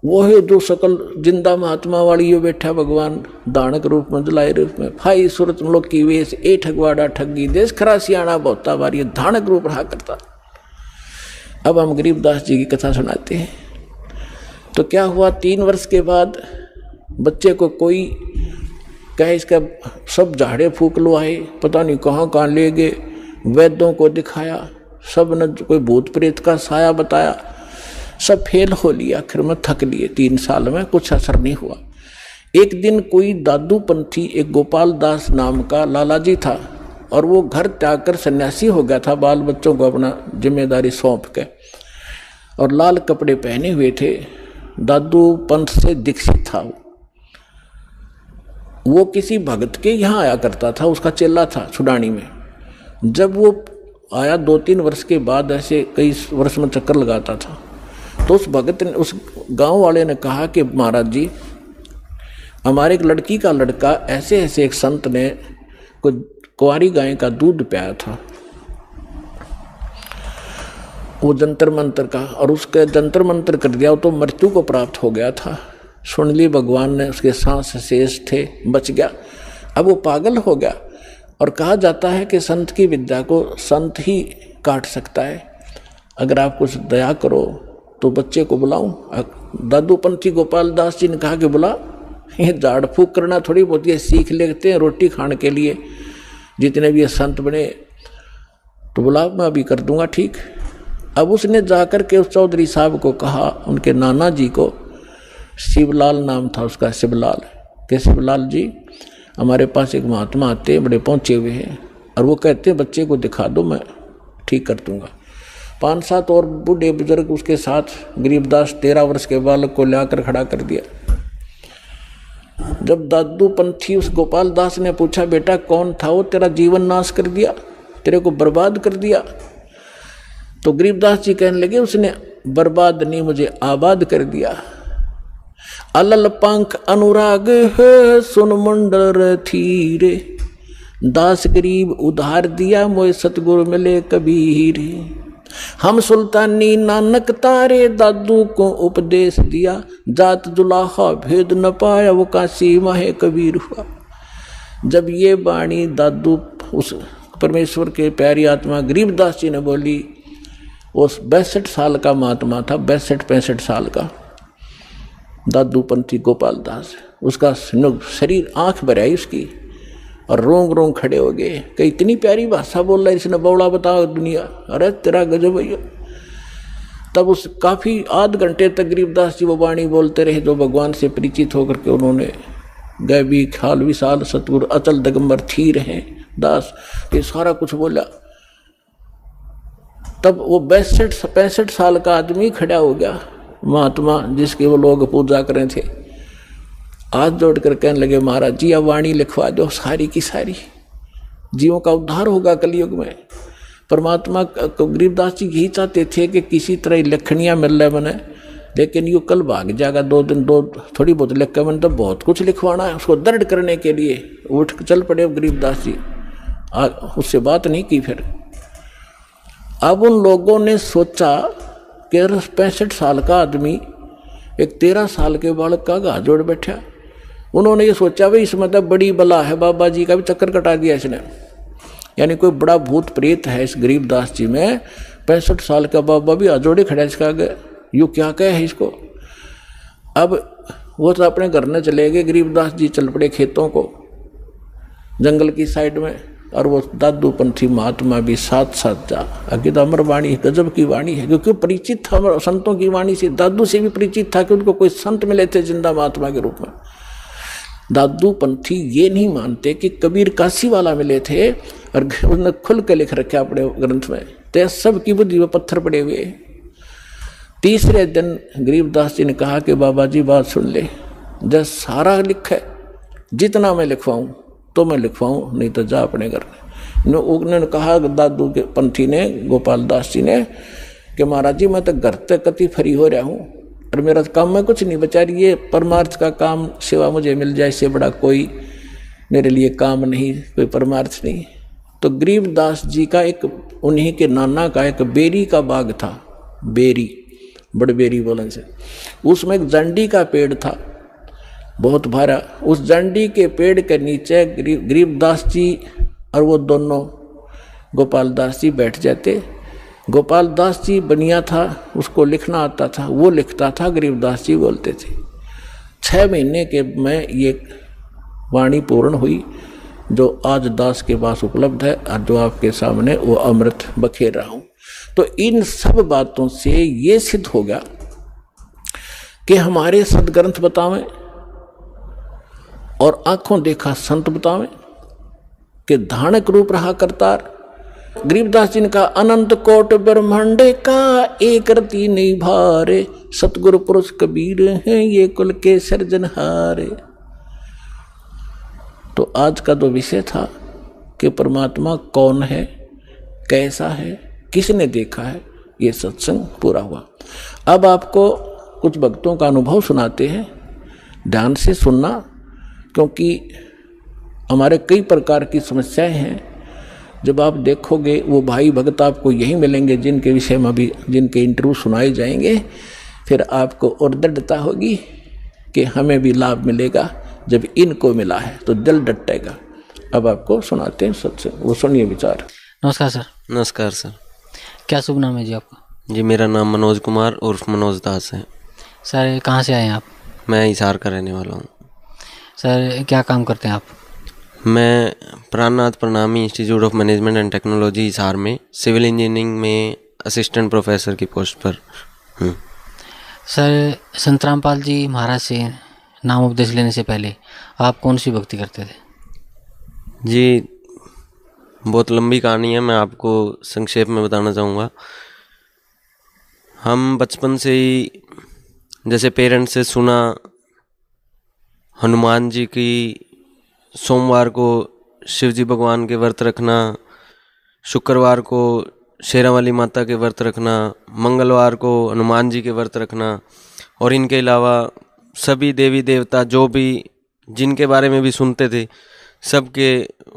वो है जो सकल जिंदा महात्मा वाली यो बैठा भगवान दानक रूप में, जलाए रूप में, फाई सूरत मुल्क की वेश, ए ठगवाड़ा ठगी देश खरा सियाणा बहुता बारी, धानक रूप रहा करता। अब हम गरीबदास जी की कथा सुनाते हैं। तो क्या हुआ, 3 वर्ष के बाद बच्चे को कोई कहे इसका सब झाड़े फूक लो आए, पता नहीं कहाँ कहाँ ले गए, वैद्यों को दिखाया, सब ने कोई भूत प्रेत का साया बताया, सब फेल हो लिया। आखिर में थक लिए, 3 साल में कुछ असर नहीं हुआ। एक दिन कोई दादू पंथी, एक गोपाल दास नाम का लालाजी था, और वो घर त्याग कर सन्यासी हो गया था, बाल बच्चों को अपना जिम्मेदारी सौंप के, और लाल कपड़े पहने हुए थे। दादू पंथ से दीक्षित था। वो किसी भगत के यहाँ आया करता था, उसका चेला था छुडानी में। जब वो आया 2-3 वर्ष के बाद, ऐसे कई वर्ष में चक्कर लगाता था, तो उस भगत ने, उस गांव वाले ने कहा कि महाराज जी, हमारे एक लड़की का लड़का ऐसे ऐसे एक संत ने कोई कुंवारी गाय का दूध पियाया था, वो जंतर मंतर का, और उसके जंतर मंतर कर दिया तो मृत्यु को प्राप्त हो गया था। सुन ली भगवान ने, उसके सांस शेष थे, बच गया। अब वो पागल हो गया, और कहा जाता है कि संत की विद्या को संत ही काट सकता है। अगर आप कुछ दया करो तो बच्चे को बुलाऊं। दादू पंथी गोपाल दास जी ने कहा कि बुला, ये झाड़ फूक करना थोड़ी बहुत ये सीख लेते हैं रोटी खाने के लिए, जितने भी ये संत बने, तो बुला, मैं अभी कर दूंगा ठीक। अब उसने जाकर के उस चौधरी साहब को कहा, उनके नाना जी को, शिवलाल नाम था उसका, शिवलाल, कि शिवलाल जी, हमारे पास एक महात्मा आते हैं, बड़े पहुँचे हुए हैं, और वो कहते हैं बच्चे को दिखा दो, मैं ठीक कर दूंगा। 5-7 और बूढ़े बुजुर्ग उसके साथ, गरीबदास 13 वर्ष के बालक को लाकर खड़ा कर दिया। जब दादू पंथी उस गोपाल दास ने पूछा, बेटा कौन था वो, तेरा जीवन नाश कर दिया, तेरे को बर्बाद कर दिया? तो गरीबदास जी कहने लगे, उसने बर्बाद नहीं, मुझे आबाद कर दिया। अलल पंख अनुराग है सुन मंडर थीरे, दास गरीब उधार दिया मोए सतगुरु मिले कबीर। हम सुल्तानी नानक तारे, दादू को उपदेश दिया, जात जुलाहा भेद न पाया, वो काशी माहे कबीर हुआ। जब ये वाणी दादू उस परमेश्वर के प्यारी आत्मा गरीबदास जी ने बोली, उस 62 साल का महात्मा था, 62-65 साल का दादू पंथी गोपाल दास, उसका शरीर आंख भर आई उसकी, और रोंग रोंग खड़े हो गए कि इतनी प्यारी भाषा बोल रहा है इसने, बौड़ा बताओ दुनिया, अरे तेरा गजब भैया। तब उस काफ़ी आध घंटे तक गरीबदास जी वो वाणी बोलते रहे, जो भगवान से परिचित होकर के उन्होंने गैबी ख्याल विशाल सतगुरु अचल दिगंबर थी रहे दास, ये सारा कुछ बोला। तब वो 62-65 साल का आदमी खड़ा हो गया, महात्मा जिसके वो लोग पूजा कर रहे थे, हाथ जोड़कर कहने लगे, महाराज जी अब वाणी लिखवा दो सारी की सारी, जीवों का उद्धार होगा कलयुग में। परमात्मा को गरीबदास जी यही चाहते थे कि किसी तरह लखनियाँ मिल रहे बने, लेकिन यू कल भाग जाएगा 2 दिन, थोड़ी बहुत लिख के मैंने तो बहुत कुछ लिखवाना है। उसको दर्द करने के लिए उठ चल पड़े गरीबदास जी, उससे बात नहीं की। फिर अब उन लोगों ने सोचा कि 65 साल का आदमी एक 13 साल के बालक का घात जोड़ बैठा। उन्होंने ये सोचा भाई इसमें तो बड़ी बला है, बाबा जी का भी चक्कर कटा दिया इसने, यानी कोई बड़ा भूत प्रेत है इस गरीबदास जी में। 65 साल का बाबा भी हाथ जोड़े खड़ा इसका आगे, यू क्या कहे है इसको। अब वो तो अपने घर में चले गए, गरीबदास जी चल पड़े खेतों को, जंगल की साइड में, और वो दादू पंथी महात्मा भी साथ साथ जा। आगे तो अमर वाणी गजब की वाणी है, क्योंकि परिचित था संतों की वाणी से, दादू से भी परिचित था कि उनको कोई संत मिले थे जिंदा महात्मा के रूप में। दादू पंथी ये नहीं मानते कि कबीर काशी वाला मिले थे, और उसने खुल के लिख रखा अपने ग्रंथ में, तो सब की बुद्धि में पत्थर पड़े हुए। तीसरे दिन गरीबदास जी ने कहा कि बाबा जी बात सुन ले, जब सारा लिखे जितना मैं लिखवाऊं तो मैं लिखवाऊं, नहीं तो जा अपने घर में। उन्होंने कहा दादू के पंथी ने, गोपाल दास जी ने, कि महाराज जी मैं तो घर तक कति फ्री हो रहा हूँ, और मेरा काम में कुछ नहीं बचा रही, ये परमार्थ का काम सेवा मुझे मिल जाए, इससे बड़ा कोई मेरे लिए काम नहीं, कोई परमार्थ नहीं। तो गरीबदास जी का एक, उन्हीं के नाना का एक बेरी का बाग था, बेरी, बड़बेरी बोलन से, उसमें एक जंडी का पेड़ था बहुत भारा। उस जंडी के पेड़ के नीचे गरीबदास जी और वो दोनों गोपाल दास जी बैठ जाते। गोपाल दास जी बनिया था, उसको लिखना आता था, वो लिखता था, गरीबदास जी बोलते थे। 6 महीने के में ये वाणी पूर्ण हुई जो आज दास के पास उपलब्ध है, और जो आपके सामने वो अमृत बखेर रहा हूँ। तो इन सब बातों से ये सिद्ध हो गया कि हमारे सदग्रंथ बतावें और आंखों देखा संत बतावें कि धानक रूप रहा करतार। गरीबदास जी ने कहा, अनंत कोट ब्रह्मांडे का एक रति नहीं भारे, सतगुरु पुरुष कबीर हैं ये कुल के सर्जनहारे। तो आज का जो विषय था कि परमात्मा कौन है, कैसा है, किसने देखा है, ये सत्संग पूरा हुआ। अब आपको कुछ भक्तों का अनुभव सुनाते हैं, ध्यान से सुनना, क्योंकि हमारे कई प्रकार की समस्याएं हैं। जब आप देखोगे वो भाई भक्त आपको यही मिलेंगे जिनके विषय में अभी जिनके इंटरव्यू सुनाए जाएंगे, फिर आपको और दृढ़ता होगी कि हमें भी लाभ मिलेगा। जब इनको मिला है तो दिल डटेगा। अब आपको सुनाते हैं सत्संग, वो सुनिए विचार। नमस्कार सर। नमस्कार सर। क्या शुभ नाम है जी आपका? जी मेरा नाम मनोज कुमार उर्फ मनोज दास है। सर कहाँ से आए हैं आप? मैं हिसार का रहने वाला हूँ। सर क्या काम करते हैं आप? मैं Prannath Pranami institute of management and technology Hisar में सिविल इंजीनियरिंग में असिस्टेंट प्रोफेसर की पोस्ट पर हूँ। सर संत रामपाल जी महाराज से नाम उपदेश लेने से पहले आप कौन सी भक्ति करते थे? जी बहुत लंबी कहानी है, मैं आपको संक्षेप में बताना चाहूँगा। हम बचपन से ही जैसे पेरेंट्स से सुना, हनुमान जी की सोमवार को शिव जी भगवान के व्रत रखना, शुक्रवार को शेरावाली माता के व्रत रखना, मंगलवार को हनुमान जी के व्रत रखना, और इनके अलावा सभी देवी देवता जो भी जिनके बारे में भी सुनते थे सबके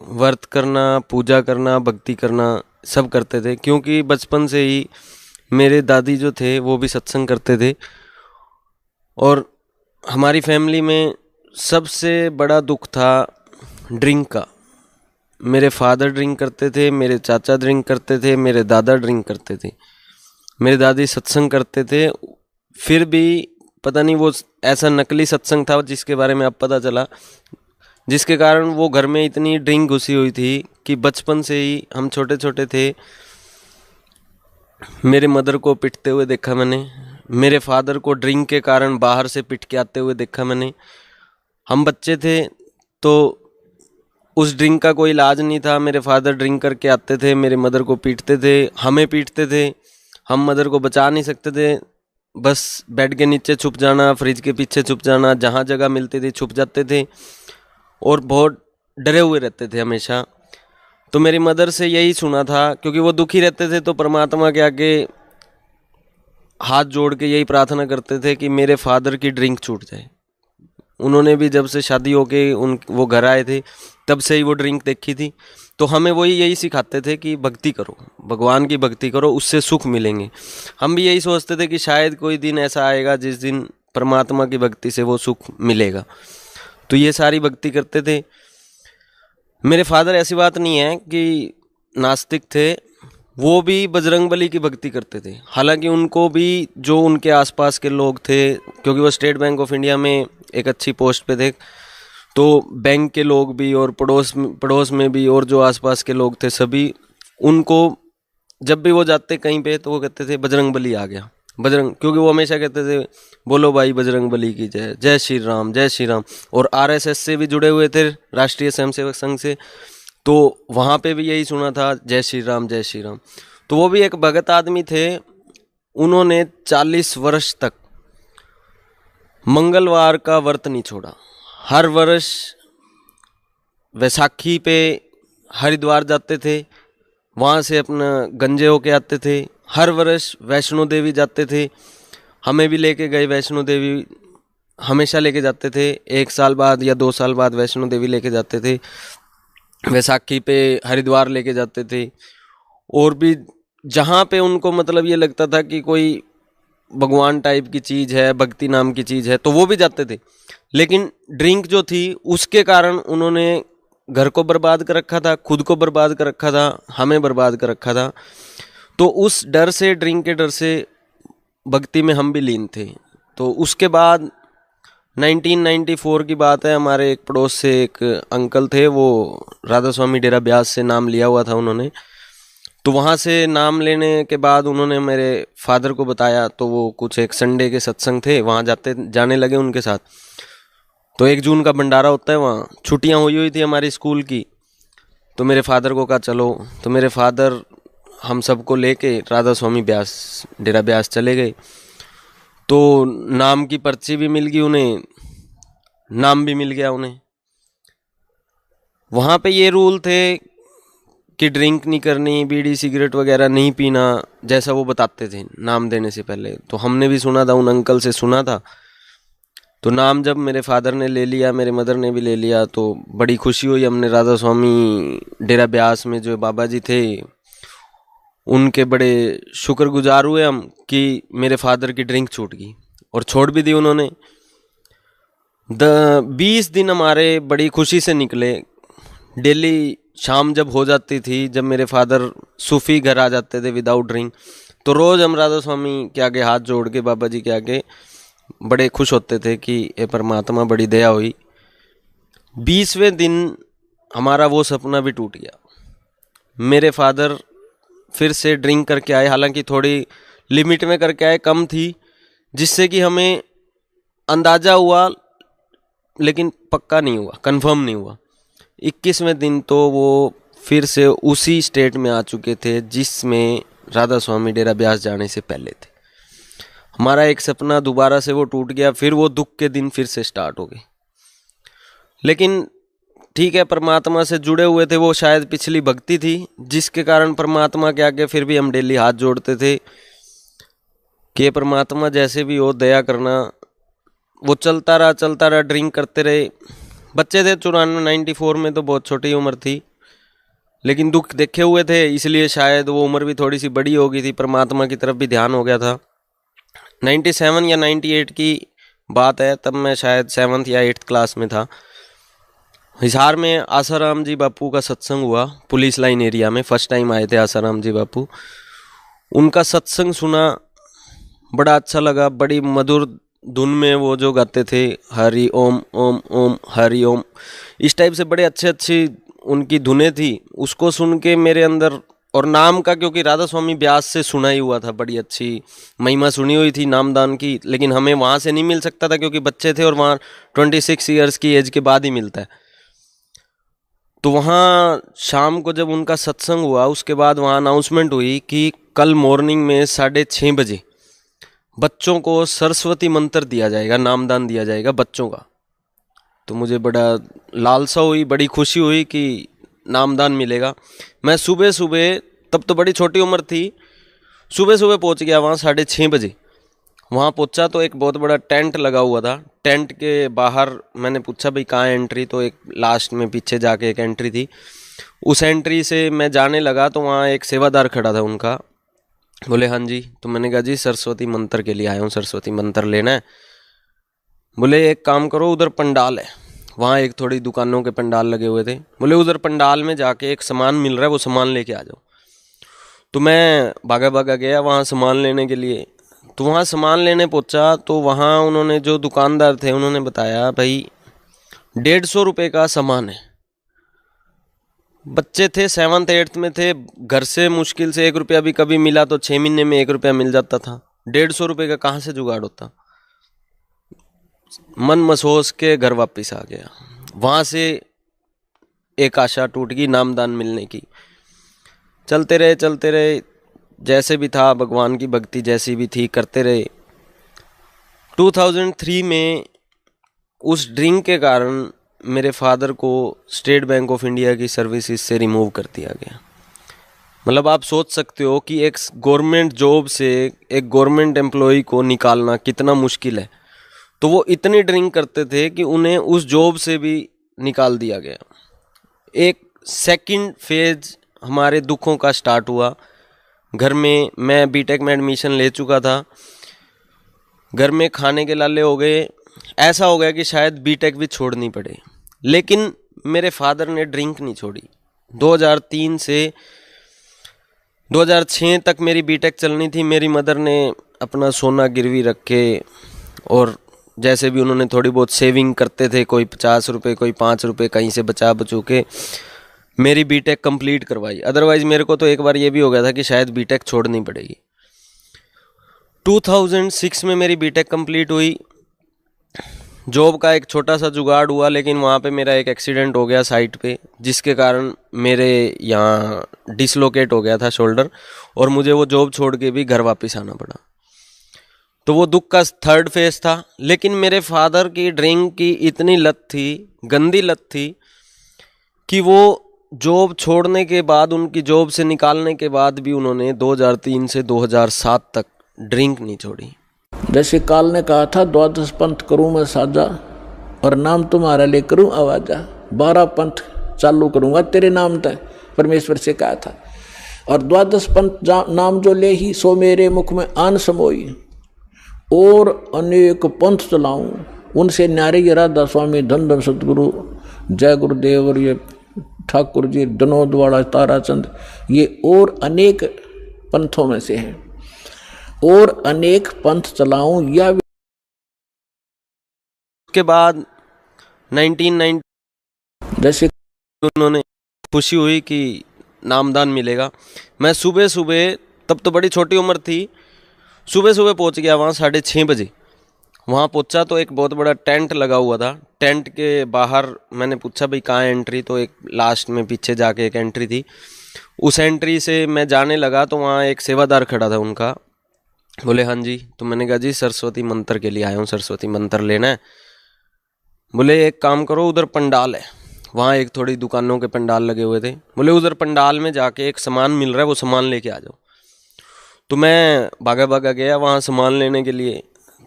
व्रत करना, पूजा करना, भक्ति करना सब करते थे। क्योंकि बचपन से ही मेरे दादी जो थे वो भी सत्संग करते थे, और हमारी फैमिली में सबसे बड़ा दुख था ड्रिंक का। मेरे फादर ड्रिंक करते थे, मेरे चाचा ड्रिंक करते थे, मेरे दादा ड्रिंक करते थे, मेरे दादी सत्संग करते थे। फिर भी पता नहीं वो ऐसा नकली सत्संग था जिसके बारे में अब पता चला, जिसके कारण वो घर में इतनी ड्रिंक घुसी हुई थी कि बचपन से ही हम छोटे छोटे थे मेरे मदर को पिटते हुए देखा मैंने, मेरे फादर को ड्रिंक के कारण बाहर से पिट के आते हुए देखा मैंने। हम बच्चे थे तो उस ड्रिंक का कोई इलाज नहीं था। मेरे फादर ड्रिंक करके आते थे, मेरे मदर को पीटते थे, हमें पीटते थे, हम मदर को बचा नहीं सकते थे। बस बेड के नीचे छुप जाना, फ्रिज के पीछे छुप जाना, जहाँ जगह मिलती थी छुप जाते थे और बहुत डरे हुए रहते थे हमेशा। तो मेरी मदर से यही सुना था, क्योंकि वो दुखी रहते थे तो परमात्मा के आगे हाथ जोड़ के यही प्रार्थना करते थे कि मेरे फादर की ड्रिंक छूट जाए। उन्होंने भी जब से शादी होके वो घर आए थे तब से ही वो ड्रिंक देखी थी। तो हमें वही यही सिखाते थे कि भक्ति करो, भगवान की भक्ति करो, उससे सुख मिलेंगे। हम भी यही सोचते थे कि शायद कोई दिन ऐसा आएगा जिस दिन परमात्मा की भक्ति से वो सुख मिलेगा। तो ये सारी भक्ति करते थे। मेरे फादर ऐसी बात नहीं है कि नास्तिक थे, वो भी बजरंगबली की भक्ति करते थे। हालांकि उनको भी जो उनके आसपास के लोग थे, क्योंकि वो स्टेट बैंक ऑफ इंडिया में एक अच्छी पोस्ट पे थे, तो बैंक के लोग भी और पड़ोस में भी और जो आसपास के लोग थे सभी उनको जब भी वो जाते कहीं पे तो वो कहते थे बजरंगबली आ गया, बजरंग, क्योंकि वो हमेशा कहते थे बोलो भाई बजरंगबली की जय, जय श्री राम, जय श्री राम। और आरएसएस से भी जुड़े हुए थे, राष्ट्रीय स्वयंसेवक संघ से, तो वहाँ पे भी यही सुना था जय श्री राम, जय श्री राम। तो वो भी एक भगत आदमी थे। उन्होंने 40 वर्ष तक मंगलवार का व्रत नहीं छोड़ा। हर वर्ष वैसाखी पे हरिद्वार जाते थे, वहाँ से अपना गंजे होके आते थे। हर वर्ष वैष्णो देवी जाते थे, हमें भी लेके गए वैष्णो देवी, हमेशा लेके जाते थे। 1 साल बाद या 2 साल बाद वैष्णो देवी लेके जाते थे, वैसाखी पे हरिद्वार लेके जाते थे। और भी जहाँ पे उनको मतलब ये लगता था कि कोई भगवान टाइप की चीज़ है, भक्ति नाम की चीज़ है, तो वो भी जाते थे। लेकिन ड्रिंक जो थी उसके कारण उन्होंने घर को बर्बाद कर रखा था, खुद को बर्बाद कर रखा था, हमें बर्बाद कर रखा था। तो उस डर से, ड्रिंक के डर से भक्ति में हम भी लीन थे। तो उसके बाद 1994 की बात है, हमारे एक पड़ोस से एक अंकल थे, वो राधा स्वामी डेरा ब्यास से नाम लिया हुआ था उन्होंने। तो वहाँ से नाम लेने के बाद उन्होंने मेरे फादर को बताया, तो वो कुछ एक संडे के सत्संग थे, वहाँ जाने लगे उनके साथ। तो 1 जून का भंडारा होता है वहाँ, छुट्टियाँ हुई थी हमारी स्कूल की। तो मेरे फादर को कहा चलो, तो मेरे फादर हम सबको लेके राधा स्वामी ब्यास डेरा ब्यास चले गए। तो नाम की पर्ची भी मिल गई उन्हें, नाम भी मिल गया उन्हें। वहाँ पे ये रूल थे कि ड्रिंक नहीं करनी, बीड़ी सिगरेट वगैरह नहीं पीना, जैसा वो बताते थे नाम देने से पहले। तो हमने भी सुना था, उन अंकल से सुना था। तो नाम जब मेरे फादर ने ले लिया, मेरे मदर ने भी ले लिया, तो बड़ी खुशी हुई। हमने राधा स्वामी डेरा ब्यास में जो बाबा जी थे उनके बड़े शुक्रगुजार हुए हम कि मेरे फादर की ड्रिंक छूट गई, और छोड़ भी दी उन्होंने। 20 दिन हमारे बड़ी खुशी से निकले। डेली शाम जब हो जाती थी, जब मेरे फादर सूफी घर आ जाते थे विदाउट ड्रिंक, तो रोज़ हम राधा स्वामी के आगे हाथ जोड़ के, बाबा जी के आगे बड़े खुश होते थे कि ये परमात्मा बड़ी दया हुई। 20वें दिन हमारा वो सपना भी टूट गया। मेरे फादर फिर से ड्रिंक करके आए, हालांकि थोड़ी लिमिट में करके आए, कम थी, जिससे कि हमें अंदाज़ा हुआ लेकिन पक्का नहीं हुआ, कंफर्म नहीं हुआ। 21वें दिन तो वो फिर से उसी स्टेट में आ चुके थे जिसमें राधा स्वामी डेरा ब्यास जाने से पहले थे। हमारा एक सपना दोबारा से वो टूट गया, फिर वो दुख के दिन फिर से स्टार्ट हो गए। लेकिन ठीक है, परमात्मा से जुड़े हुए थे, वो शायद पिछली भक्ति थी जिसके कारण परमात्मा के आगे फिर भी हम डेली हाथ जोड़ते थे कि परमात्मा जैसे भी हो दया करना। वो चलता रहा, ड्रिंक करते रहे। बच्चे थे 94 में, तो बहुत छोटी उम्र थी, लेकिन दुख देखे हुए थे, इसलिए शायद वो उम्र भी थोड़ी सी बड़ी हो गई थी, परमात्मा की तरफ भी ध्यान हो गया था। 97 या 98 की बात है, तब मैं शायद 7th या 8th क्लास में था। हिसार में आसाराम जी बापू का सत्संग हुआ, पुलिस लाइन एरिया में। फर्स्ट टाइम आए थे आसाराम जी बापू। उनका सत्संग सुना, बड़ा अच्छा लगा। बड़ी मधुर धुन में वो जो गाते थे, हरि ओम ओम ओम हरि ओम, इस टाइप से बड़े अच्छी उनकी धुनें थी। उसको सुन के मेरे अंदर, और नाम का, क्योंकि राधा स्वामी ब्यास से सुना ही हुआ था, बड़ी अच्छी महिमा सुनी हुई थी नामदान की, लेकिन हमें वहाँ से नहीं मिल सकता था क्योंकि बच्चे थे, और वहाँ 26 ईयर्स की एज के बाद ही मिलता है। तो वहाँ शाम को जब उनका सत्संग हुआ, उसके बाद वहाँ अनाउंसमेंट हुई कि कल मॉर्निंग में 6:30 बजे बच्चों को सरस्वती मंत्र दिया जाएगा, नामदान दिया जाएगा बच्चों का। तो मुझे बड़ा लालसा हुई, बड़ी खुशी हुई कि नामदान मिलेगा। मैं सुबह सुबह, तब तो बड़ी छोटी उम्र थी, सुबह सुबह पहुंच गया वहाँ 6:30 बजे। वहाँ पहुंचा तो एक बहुत बड़ा टेंट लगा हुआ था। टेंट के बाहर मैंने पूछा भाई कहाँ है एंट्री, तो एक लास्ट में पीछे जाके एक एंट्री थी, उस एंट्री से मैं जाने लगा तो वहाँ एक सेवादार खड़ा था उनका। बोले हाँ जी। तो मैंने कहा जी सरस्वती मंत्र के लिए आया हूँ, सरस्वती मंत्र लेना है। बोले एक काम करो, उधर पंडाल है, वहाँ एक थोड़ी दुकानों के पंडाल लगे हुए थे। बोले उधर पंडाल में जाके एक सामान मिल रहा है, वो सामान लेके आ जाओ। तो मैं भागा भागा गया वहाँ सामान लेने के लिए। तो वहाँ सामान लेने पहुँचा तो वहाँ उन्होंने, जो दुकानदार थे, उन्होंने बताया भाई 150 रुपये का सामान है। बच्चे थे, 7th 8th में थे, घर से मुश्किल से 1 रुपया भी कभी मिला तो 6 महीने में 1 रुपया मिल जाता था। 150 रुपये का कहाँ से जुगाड़ होता। मन महसूस के घर वापस आ गया। वहाँ से एक आशा टूट गई नामदान मिलने की। चलते रहे, जैसे भी था भगवान की भक्ति जैसी भी थी करते रहे। 2003 में उस ड्रिंक के कारण मेरे फादर को स्टेट बैंक ऑफ इंडिया की सर्विसेज से रिमूव कर दिया गया। मतलब आप सोच सकते हो कि एक गवर्नमेंट जॉब से एक गवर्नमेंट एम्प्लॉय को निकालना कितना मुश्किल है। तो वो इतनी ड्रिंक करते थे कि उन्हें उस जॉब से भी निकाल दिया गया। एक सेकंड फेज हमारे दुखों का स्टार्ट हुआ। घर में, मैं बीटेक में एडमिशन ले चुका था, घर में खाने के लाले हो गए। ऐसा हो गया कि शायद बीटेक भी छोड़नी पड़े, लेकिन मेरे फादर ने ड्रिंक नहीं छोड़ी। 2003 से 2006 तक मेरी बीटेक चलनी थी। मेरी मदर ने अपना सोना गिरवी रख के, और जैसे भी उन्होंने थोड़ी बहुत सेविंग करते थे, कोई 50 रुपये, कोई 5 रुपये कहीं से बचा बचू के मेरी बीटेक कंप्लीट करवाई। अदरवाइज मेरे को तो एक बार ये भी हो गया था कि शायद बीटेक छोड़नी पड़ेगी। 2006 में मेरी बीटेक कंप्लीट हुई। जॉब का एक छोटा सा जुगाड़ हुआ, लेकिन वहाँ पे मेरा एक एक्सीडेंट हो गया साइट पे, जिसके कारण मेरे यहाँ डिसलोकेट हो गया था शोल्डर, और मुझे वो जॉब छोड़ के भी घर वापस आना पड़ा। तो वो दुख का 3rd फेज था। लेकिन मेरे फादर की ड्रिंक की इतनी लत थी, गंदी लत थी, कि वो जॉब छोड़ने के बाद, उनकी जॉब से निकालने के बाद भी उन्होंने 2003 से 2007 तक ड्रिंक नहीं छोड़ी। जैसे काल ने कहा था, 12 पंथ करूं मैं साजा और नाम तुम्हारा ले करूं आवाजा, 12 पंथ चालू करूंगा तेरे नाम तय, परमेश्वर से कहा था। और 12 पंथ नाम जो ले ही, सो मेरे मुख में आन समोई, और अनेक पंथ चलाऊं, उनसे न्यारे ये राधा स्वामी, धन धन सतगुरु, जय गुरुदेव, और ये ठाकुर जी, दनोद वाला ताराचंद, ये और अनेक पंथों में से हैं। और अनेक पंथ चलाऊं या के बाद 1990 जैसे उन्होंने खुशी हुई कि नामदान मिलेगा। मैं सुबह सुबह, तब तो बड़ी छोटी उम्र थी, सुबह सुबह पहुंच गया वहाँ 6:30 बजे। वहाँ पहुंचा तो एक बहुत बड़ा टेंट लगा हुआ था। टेंट के बाहर मैंने पूछा भाई कहाँ है एंट्री, तो एक लास्ट में पीछे जाके एक एंट्री थी। उस एंट्री से मैं जाने लगा तो वहाँ एक सेवादार खड़ा था उनका। बोले हाँ जी। तो मैंने कहा जी सरस्वती मंत्र के लिए आया हूँ, सरस्वती मंत्र लेना है। बोले एक काम करो, उधर पंडाल है, वहाँ एक थोड़ी दुकानों के पंडाल लगे हुए थे। बोले उधर पंडाल में जाके एक सामान मिल रहा है, वो सामान लेके आ जाओ। तो मैं भागा भागा गया वहाँ सामान लेने के लिए।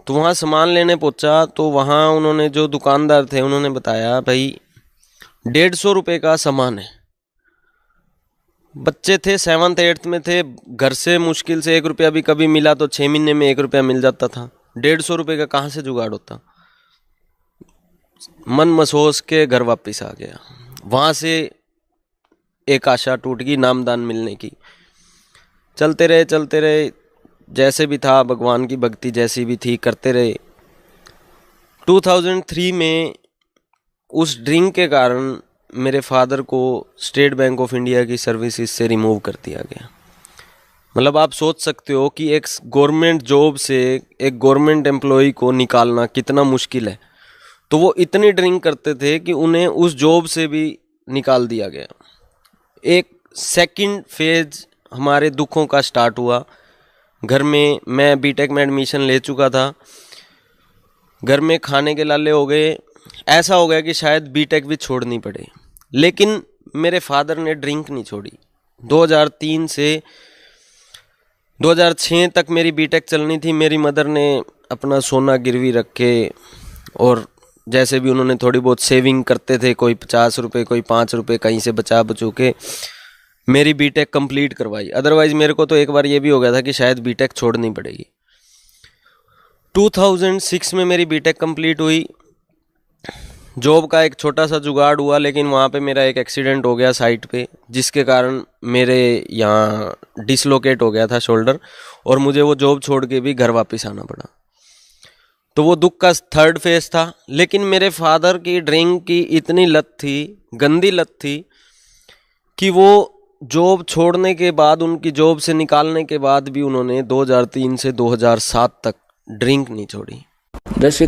तो वहाँ सामान लेने पहुँचा तो वहाँ उन्होंने, जो दुकानदार थे, उन्होंने बताया भाई 150 रुपये का सामान है। बच्चे थे, 7th 8th में थे, घर से मुश्किल से 1 रुपया भी कभी मिला तो 6 महीने में 1 रुपया मिल जाता था। 150 रुपये का कहाँ से जुगाड़ होता। मन मसोस के घर वापस आ गया। वहाँ से एक आशा टूट गई नामदान मिलने की। चलते रहे, जैसे भी था भगवान की भक्ति जैसी भी थी करते रहे। 2003 में उस ड्रिंक के कारण मेरे फादर को स्टेट बैंक ऑफ इंडिया की सर्विसेज से रिमूव कर दिया गया। मतलब आप सोच सकते हो कि एक गवर्नमेंट जॉब से एक गवर्नमेंट एम्प्लॉय को निकालना कितना मुश्किल है। तो वो इतनी ड्रिंक करते थे कि उन्हें उस जॉब से भी निकाल दिया गया। एक सेकंड फेज हमारे दुखों का स्टार्ट हुआ। घर में, मैं बीटेक में एडमिशन ले चुका था, घर में खाने के लाले हो गए। ऐसा हो गया कि शायद बीटेक भी छोड़नी पड़े, लेकिन मेरे फादर ने ड्रिंक नहीं छोड़ी। 2003 से 2006 तक मेरी बीटेक चलनी थी। मेरी मदर ने अपना सोना गिरवी रख के, और जैसे भी उन्होंने थोड़ी बहुत सेविंग करते थे, कोई 50 रुपये, कोई 5 रुपये कहीं से बचा बचू के मेरी बीटेक कंप्लीट करवाई। अदरवाइज मेरे को तो एक बार ये भी हो गया था कि शायद बीटेक छोड़नी पड़ेगी। 2006 में मेरी बीटेक कंप्लीट हुई। जॉब का एक छोटा सा जुगाड़ हुआ, लेकिन वहाँ पे मेरा एक एक्सीडेंट हो गया साइट पे, जिसके कारण मेरे यहाँ डिसलोकेट हो गया था शोल्डर, और मुझे वो जॉब छोड़ के भी घर वापस आना पड़ा। तो वो दुख का 3rd फेज था। लेकिन मेरे फादर की ड्रिंक की इतनी लत थी, गंदी लत थी, कि वो जॉब छोड़ने के बाद, उनकी जॉब से निकालने के बाद भी उन्होंने 2003 से 2007 तक ड्रिंक नहीं छोड़ी। जैसे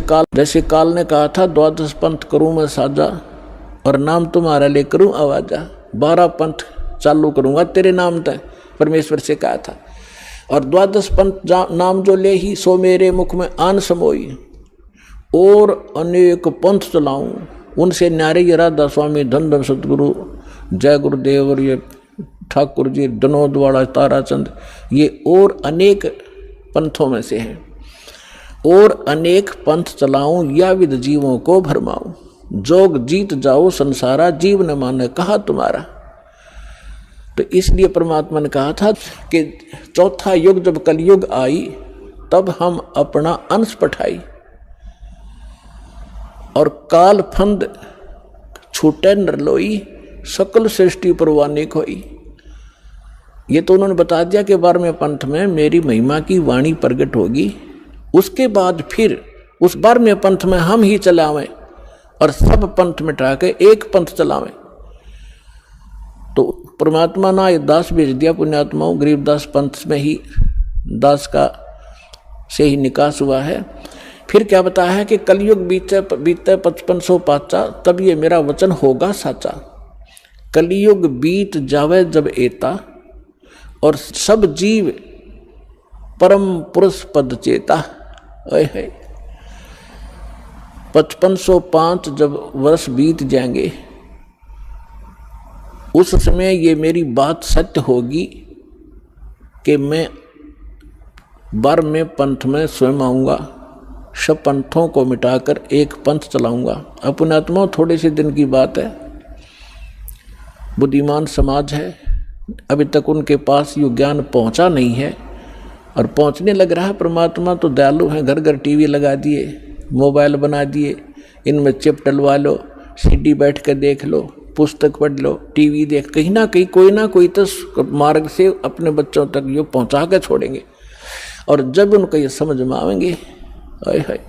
काल ने कहा था, 12 पंथ करूं मैं साजा और नाम तुम्हारा ले करूं आवाजा, 12 पंथ चालू करूंगा तेरे नाम तय, परमेश्वर से कहा था। और 12 पंथ नाम जो ले ही, सो मेरे मुख में आन समोई, और अनेक पंथ चलाऊं, उनसे न्यारे ये राधा स्वामी, धन धन सतगुरु, जय गुरुदेव, और ये ठाकुर जी, दनोद वाला ताराचंद, ये और अनेक पंथों में से हैं। और अनेक पंथ चलाऊं या विद जीवों को भरमाऊं, जोग जीत जाओ संसारा, जीव न माने कहा तुम्हारा। तो इसलिए परमात्मा ने कहा था कि 4था युग जब कलयुग आई, तब हम अपना अंश पठाई, और काल फंद छूटे नरलोई, सकल सृष्टि परवाने खोई। ये तो उन्होंने बता दिया कि 12वें पंथ में मेरी महिमा की वाणी प्रकट होगी। उसके बाद फिर उस 12वें पंथ में हम ही चलावें और सब पंथ मिटा के एक पंथ चलावें। तो परमात्मा ने ये दास भेज दिया पुण्यात्माओं, गरीबदास पंथ में ही दास का से ही निकास हुआ है। फिर क्या बताया है कि कलयुग बीते 5500 पाचा, तब ये मेरा वचन होगा साचा। कलयुग बीत जावे जब एता, और सब जीव परम पुरुष पद चेता। 5505 जब वर्ष बीत जाएंगे उस समय ये मेरी बात सत्य होगी कि मैं बर में पंथ में स्वयं आऊँगा, सब पंथों को मिटाकर एक पंथ चलाऊँगा। अपने आत्मा थोड़े से दिन की बात है, बुद्धिमान समाज है, अभी तक उनके पास ये ज्ञान पहुँचा नहीं है और पहुँचने लग रहा है। परमात्मा तो दयालु हैं, घर घर टीवी लगा दिए, मोबाइल बना दिए, इनमें चिप डलवा लो, सीडी बैठ कर देख लो, पुस्तक पढ़ लो, टीवी देख, कहीं ना कहीं कोई ना कोई तो मार्ग से अपने बच्चों तक ये पहुँचा कर छोड़ेंगे। और जब उनको ये समझ में आएंगे, हाय हाय,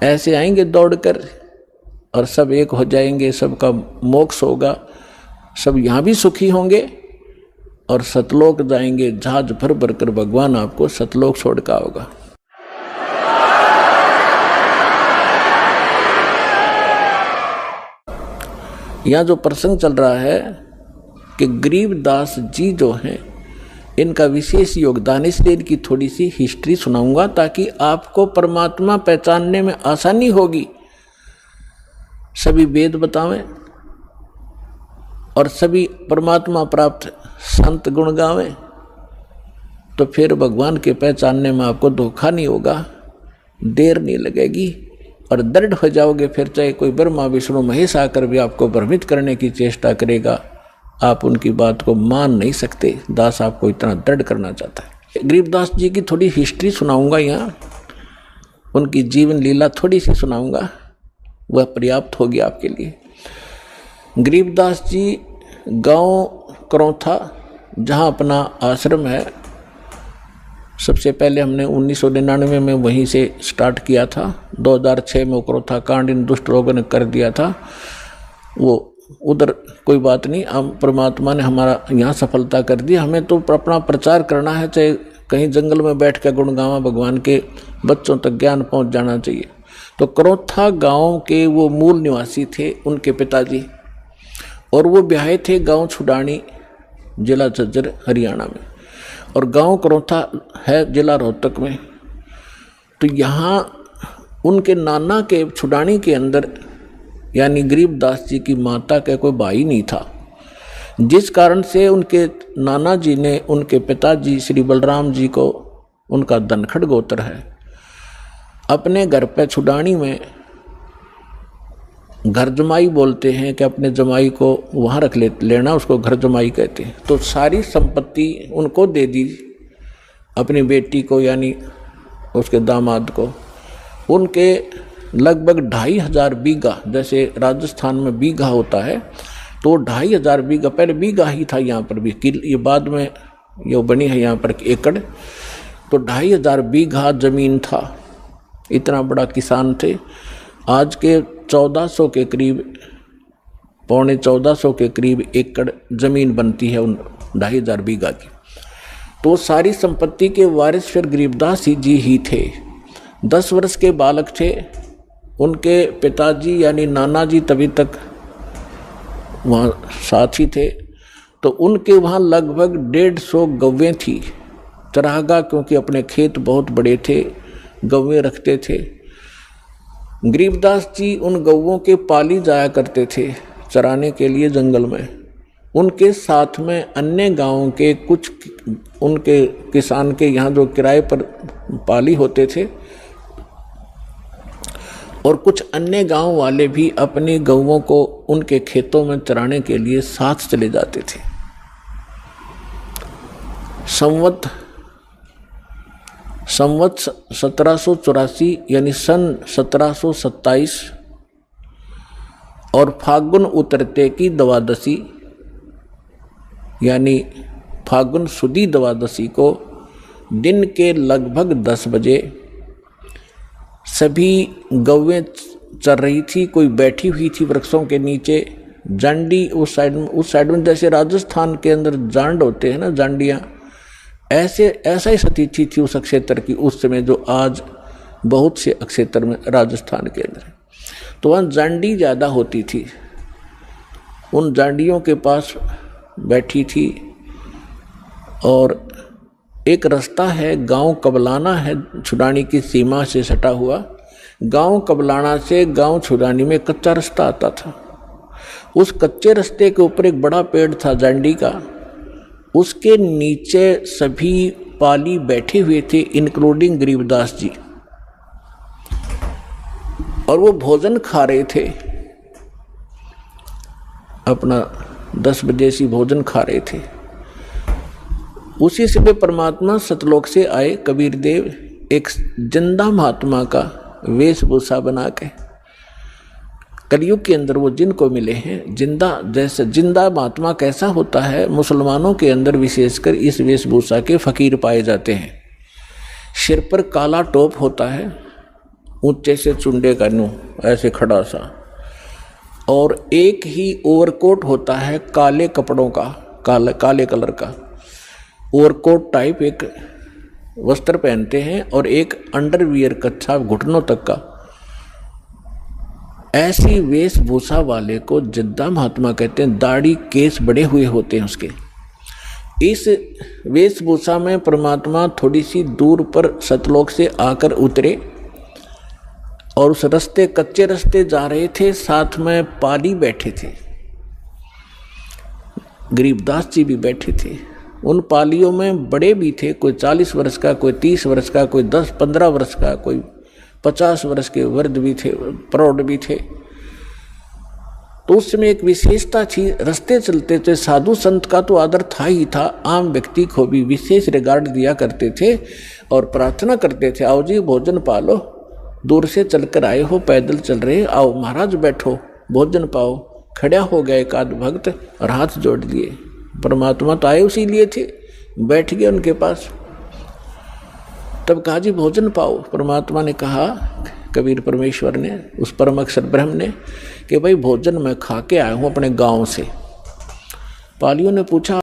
ऐसे आएंगे दौड़कर और सब एक हो जाएंगे, सबका मोक्ष होगा, सब यहाँ भी सुखी होंगे और सतलोक जाएंगे। जहाज भर भर कर भगवान आपको सतलोक छोड़ का होगा। यहाँ जो प्रसंग चल रहा है कि गरीबदास जी जो हैं, इनका विशेष योगदान, इसलिए इनकी थोड़ी सी हिस्ट्री सुनाऊंगा ताकि आपको परमात्मा पहचानने में आसानी होगी। सभी वेद बतावें और सभी परमात्मा प्राप्त संत गुण गावें, तो फिर भगवान के पहचानने में आपको धोखा नहीं होगा, देर नहीं लगेगी और दृढ़ हो जाओगे। फिर चाहे कोई ब्रह्मा विष्णु महेश आकर भी आपको भ्रमित करने की चेष्टा करेगा, आप उनकी बात को मान नहीं सकते। दास आपको इतना दृढ़ करना चाहता है। गरीबदास जी की थोड़ी हिस्ट्री सुनाऊंगा, यहाँ उनकी जीवन लीला थोड़ी सी सुनाऊंगा, वह पर्याप्त होगी आपके लिए। गरीबदास जी गांव करौथा, जहाँ अपना आश्रम है, सबसे पहले हमने 1999 में वहीं से स्टार्ट किया था। 2006 में करौथा कांड इन दुष्ट लोगों ने कर दिया था, वो उधर कोई बात नहीं, हम परमात्मा ने हमारा यहाँ सफलता कर दी। हमें तो अपना प्रचार करना है, चाहे कहीं जंगल में बैठ कर गुणगावा भगवान के, बच्चों तक ज्ञान पहुँच जाना चाहिए। तो करौथा गांव के वो मूल निवासी थे उनके पिताजी, और वो ब्याहे थे गांव छुडानी, जिला झज्जर हरियाणा में, और गांव करौथा है जिला रोहतक में। तो यहाँ उनके नाना के छुडानी के अंदर यानी गरीबदास जी की माता का कोई भाई नहीं था, जिस कारण से उनके नाना जी ने उनके पिताजी श्री बलराम जी को, उनका धनखड़ गोत्र है, अपने घर पे छुडानी में घर जमाई बोलते हैं कि अपने जमाई को वहाँ रख लेना, उसको घर जमाई कहते हैं। तो सारी संपत्ति उनको दे दी, अपनी बेटी को यानी उसके दामाद को। उनके लगभग 2500 बीघा, जैसे राजस्थान में बीघा होता है, तो 2500 बीघा, पहले बीघा ही था यहाँ पर भी, ये बाद में ये बनी है यहाँ पर एकड़। तो 2500 बीघा जमीन था, इतना बड़ा किसान थे। आज के 1400 के करीब, पौने 1400 के करीब एकड़ जमीन बनती है उन 2500 बीघा की। तो सारी संपत्ति के वारिस फिर गरीबदास जी ही थे। 10 वर्ष के बालक थे, उनके पिताजी यानी नाना जी तभी तक वहाँ साथ ही थे। तो उनके वहाँ लगभग 150 गौवें थी, चरागाह, क्योंकि अपने खेत बहुत बड़े थे, गौवें रखते थे। गरीबदास जी उन गौवों के पाली जाया करते थे चराने के लिए जंगल में। उनके साथ में अन्य गांवों के कुछ उनके किसान के यहाँ जो किराए पर पाली होते थे, और कुछ अन्य गांव वाले भी अपनी गौवों को उनके खेतों में चराने के लिए साथ चले जाते थे। संवत 1784 यानी सन 1727 और फागुन उतरते की द्वादशी यानी फागुन सुदी द्वादशी को दिन के लगभग 10 बजे सभी गौवें चल रही थी। कोई बैठी हुई थी वृक्षों के नीचे, जांडी उस साइड में जैसे राजस्थान के अंदर जांड होते हैं ना, जांडियाँ, ऐसा ही स्थिति थी उस क्षेत्र की उस समय, जो आज बहुत से क्षेत्र में राजस्थान के अंदर। तो वहाँ जांडी ज़्यादा होती थी, उन जांडियों के पास बैठी थी। और एक रास्ता है, गांव कबलाना है, छुडानी की सीमा से सटा हुआ। गांव कबलाना से गांव छुडानी में कच्चा रास्ता आता था। उस कच्चे रास्ते के ऊपर एक बड़ा पेड़ था जांडी का, उसके नीचे सभी पाली बैठे हुए थे इंक्लूडिंग गरीबदास जी, और वो भोजन खा रहे थे, अपना 10 बजे से भोजन खा रहे थे। उसी समय परमात्मा सतलोक से आए कबीर देव एक जिंदा महात्मा का वेशभूषा बना के। कलयुग के अंदर वो जिनको मिले हैं जिंदा, जैसे जिंदा महात्मा कैसा होता है, मुसलमानों के अंदर विशेषकर इस वेशभूषा के फकीर पाए जाते हैं। सिर पर काला टोप होता है, ऊंचे से चुंडे का नू ऐसे खड़ा सा, और एक ही ओवरकोट होता है काले कपड़ों का, काले कलर का ओवरकोट टाइप एक वस्त्र पहनते हैं, और एक अंडरवियर कच्छा घुटनों तक का। ऐसी वेशभूषा वाले को जिद्दा महात्मा कहते हैं। दाढ़ी केस बड़े हुए होते हैं उसके। इस वेशभूषा में परमात्मा थोड़ी सी दूर पर सतलोक से आकर उतरे, और उस रास्ते कच्चे रास्ते जा रहे थे, साथ में पाली बैठे थे, गरीबदास जी भी बैठे थे। उन पालियों में बड़े भी थे, कोई 40 वर्ष का, कोई 30 वर्ष का, कोई 10-15 वर्ष का, कोई 50 वर्ष के वृद्ध भी थे, प्रौढ़ भी थे। तो उस समय एक विशेषता थी, रास्ते चलते थे साधु संत का तो आदर था ही था, आम व्यक्ति को भी विशेष रिगार्ड दिया करते थे और प्रार्थना करते थे, आओ जी भोजन पालो, दूर से चलकर आए हो, पैदल चल रहे, आओ महाराज बैठो भोजन पाओ। खड़ा हो गया एक आध भक्त और हाथ जोड़ लिए। परमात्मा तो आए उसी लिए थे, बैठ गए उनके पास। तब कहा जी भोजन पाओ। परमात्मा ने कहा, कबीर परमेश्वर ने, उस परम अक्षर ब्रह्म ने, कि भाई भोजन मैं खा के आया हूँ अपने गांव से। पालियों ने पूछा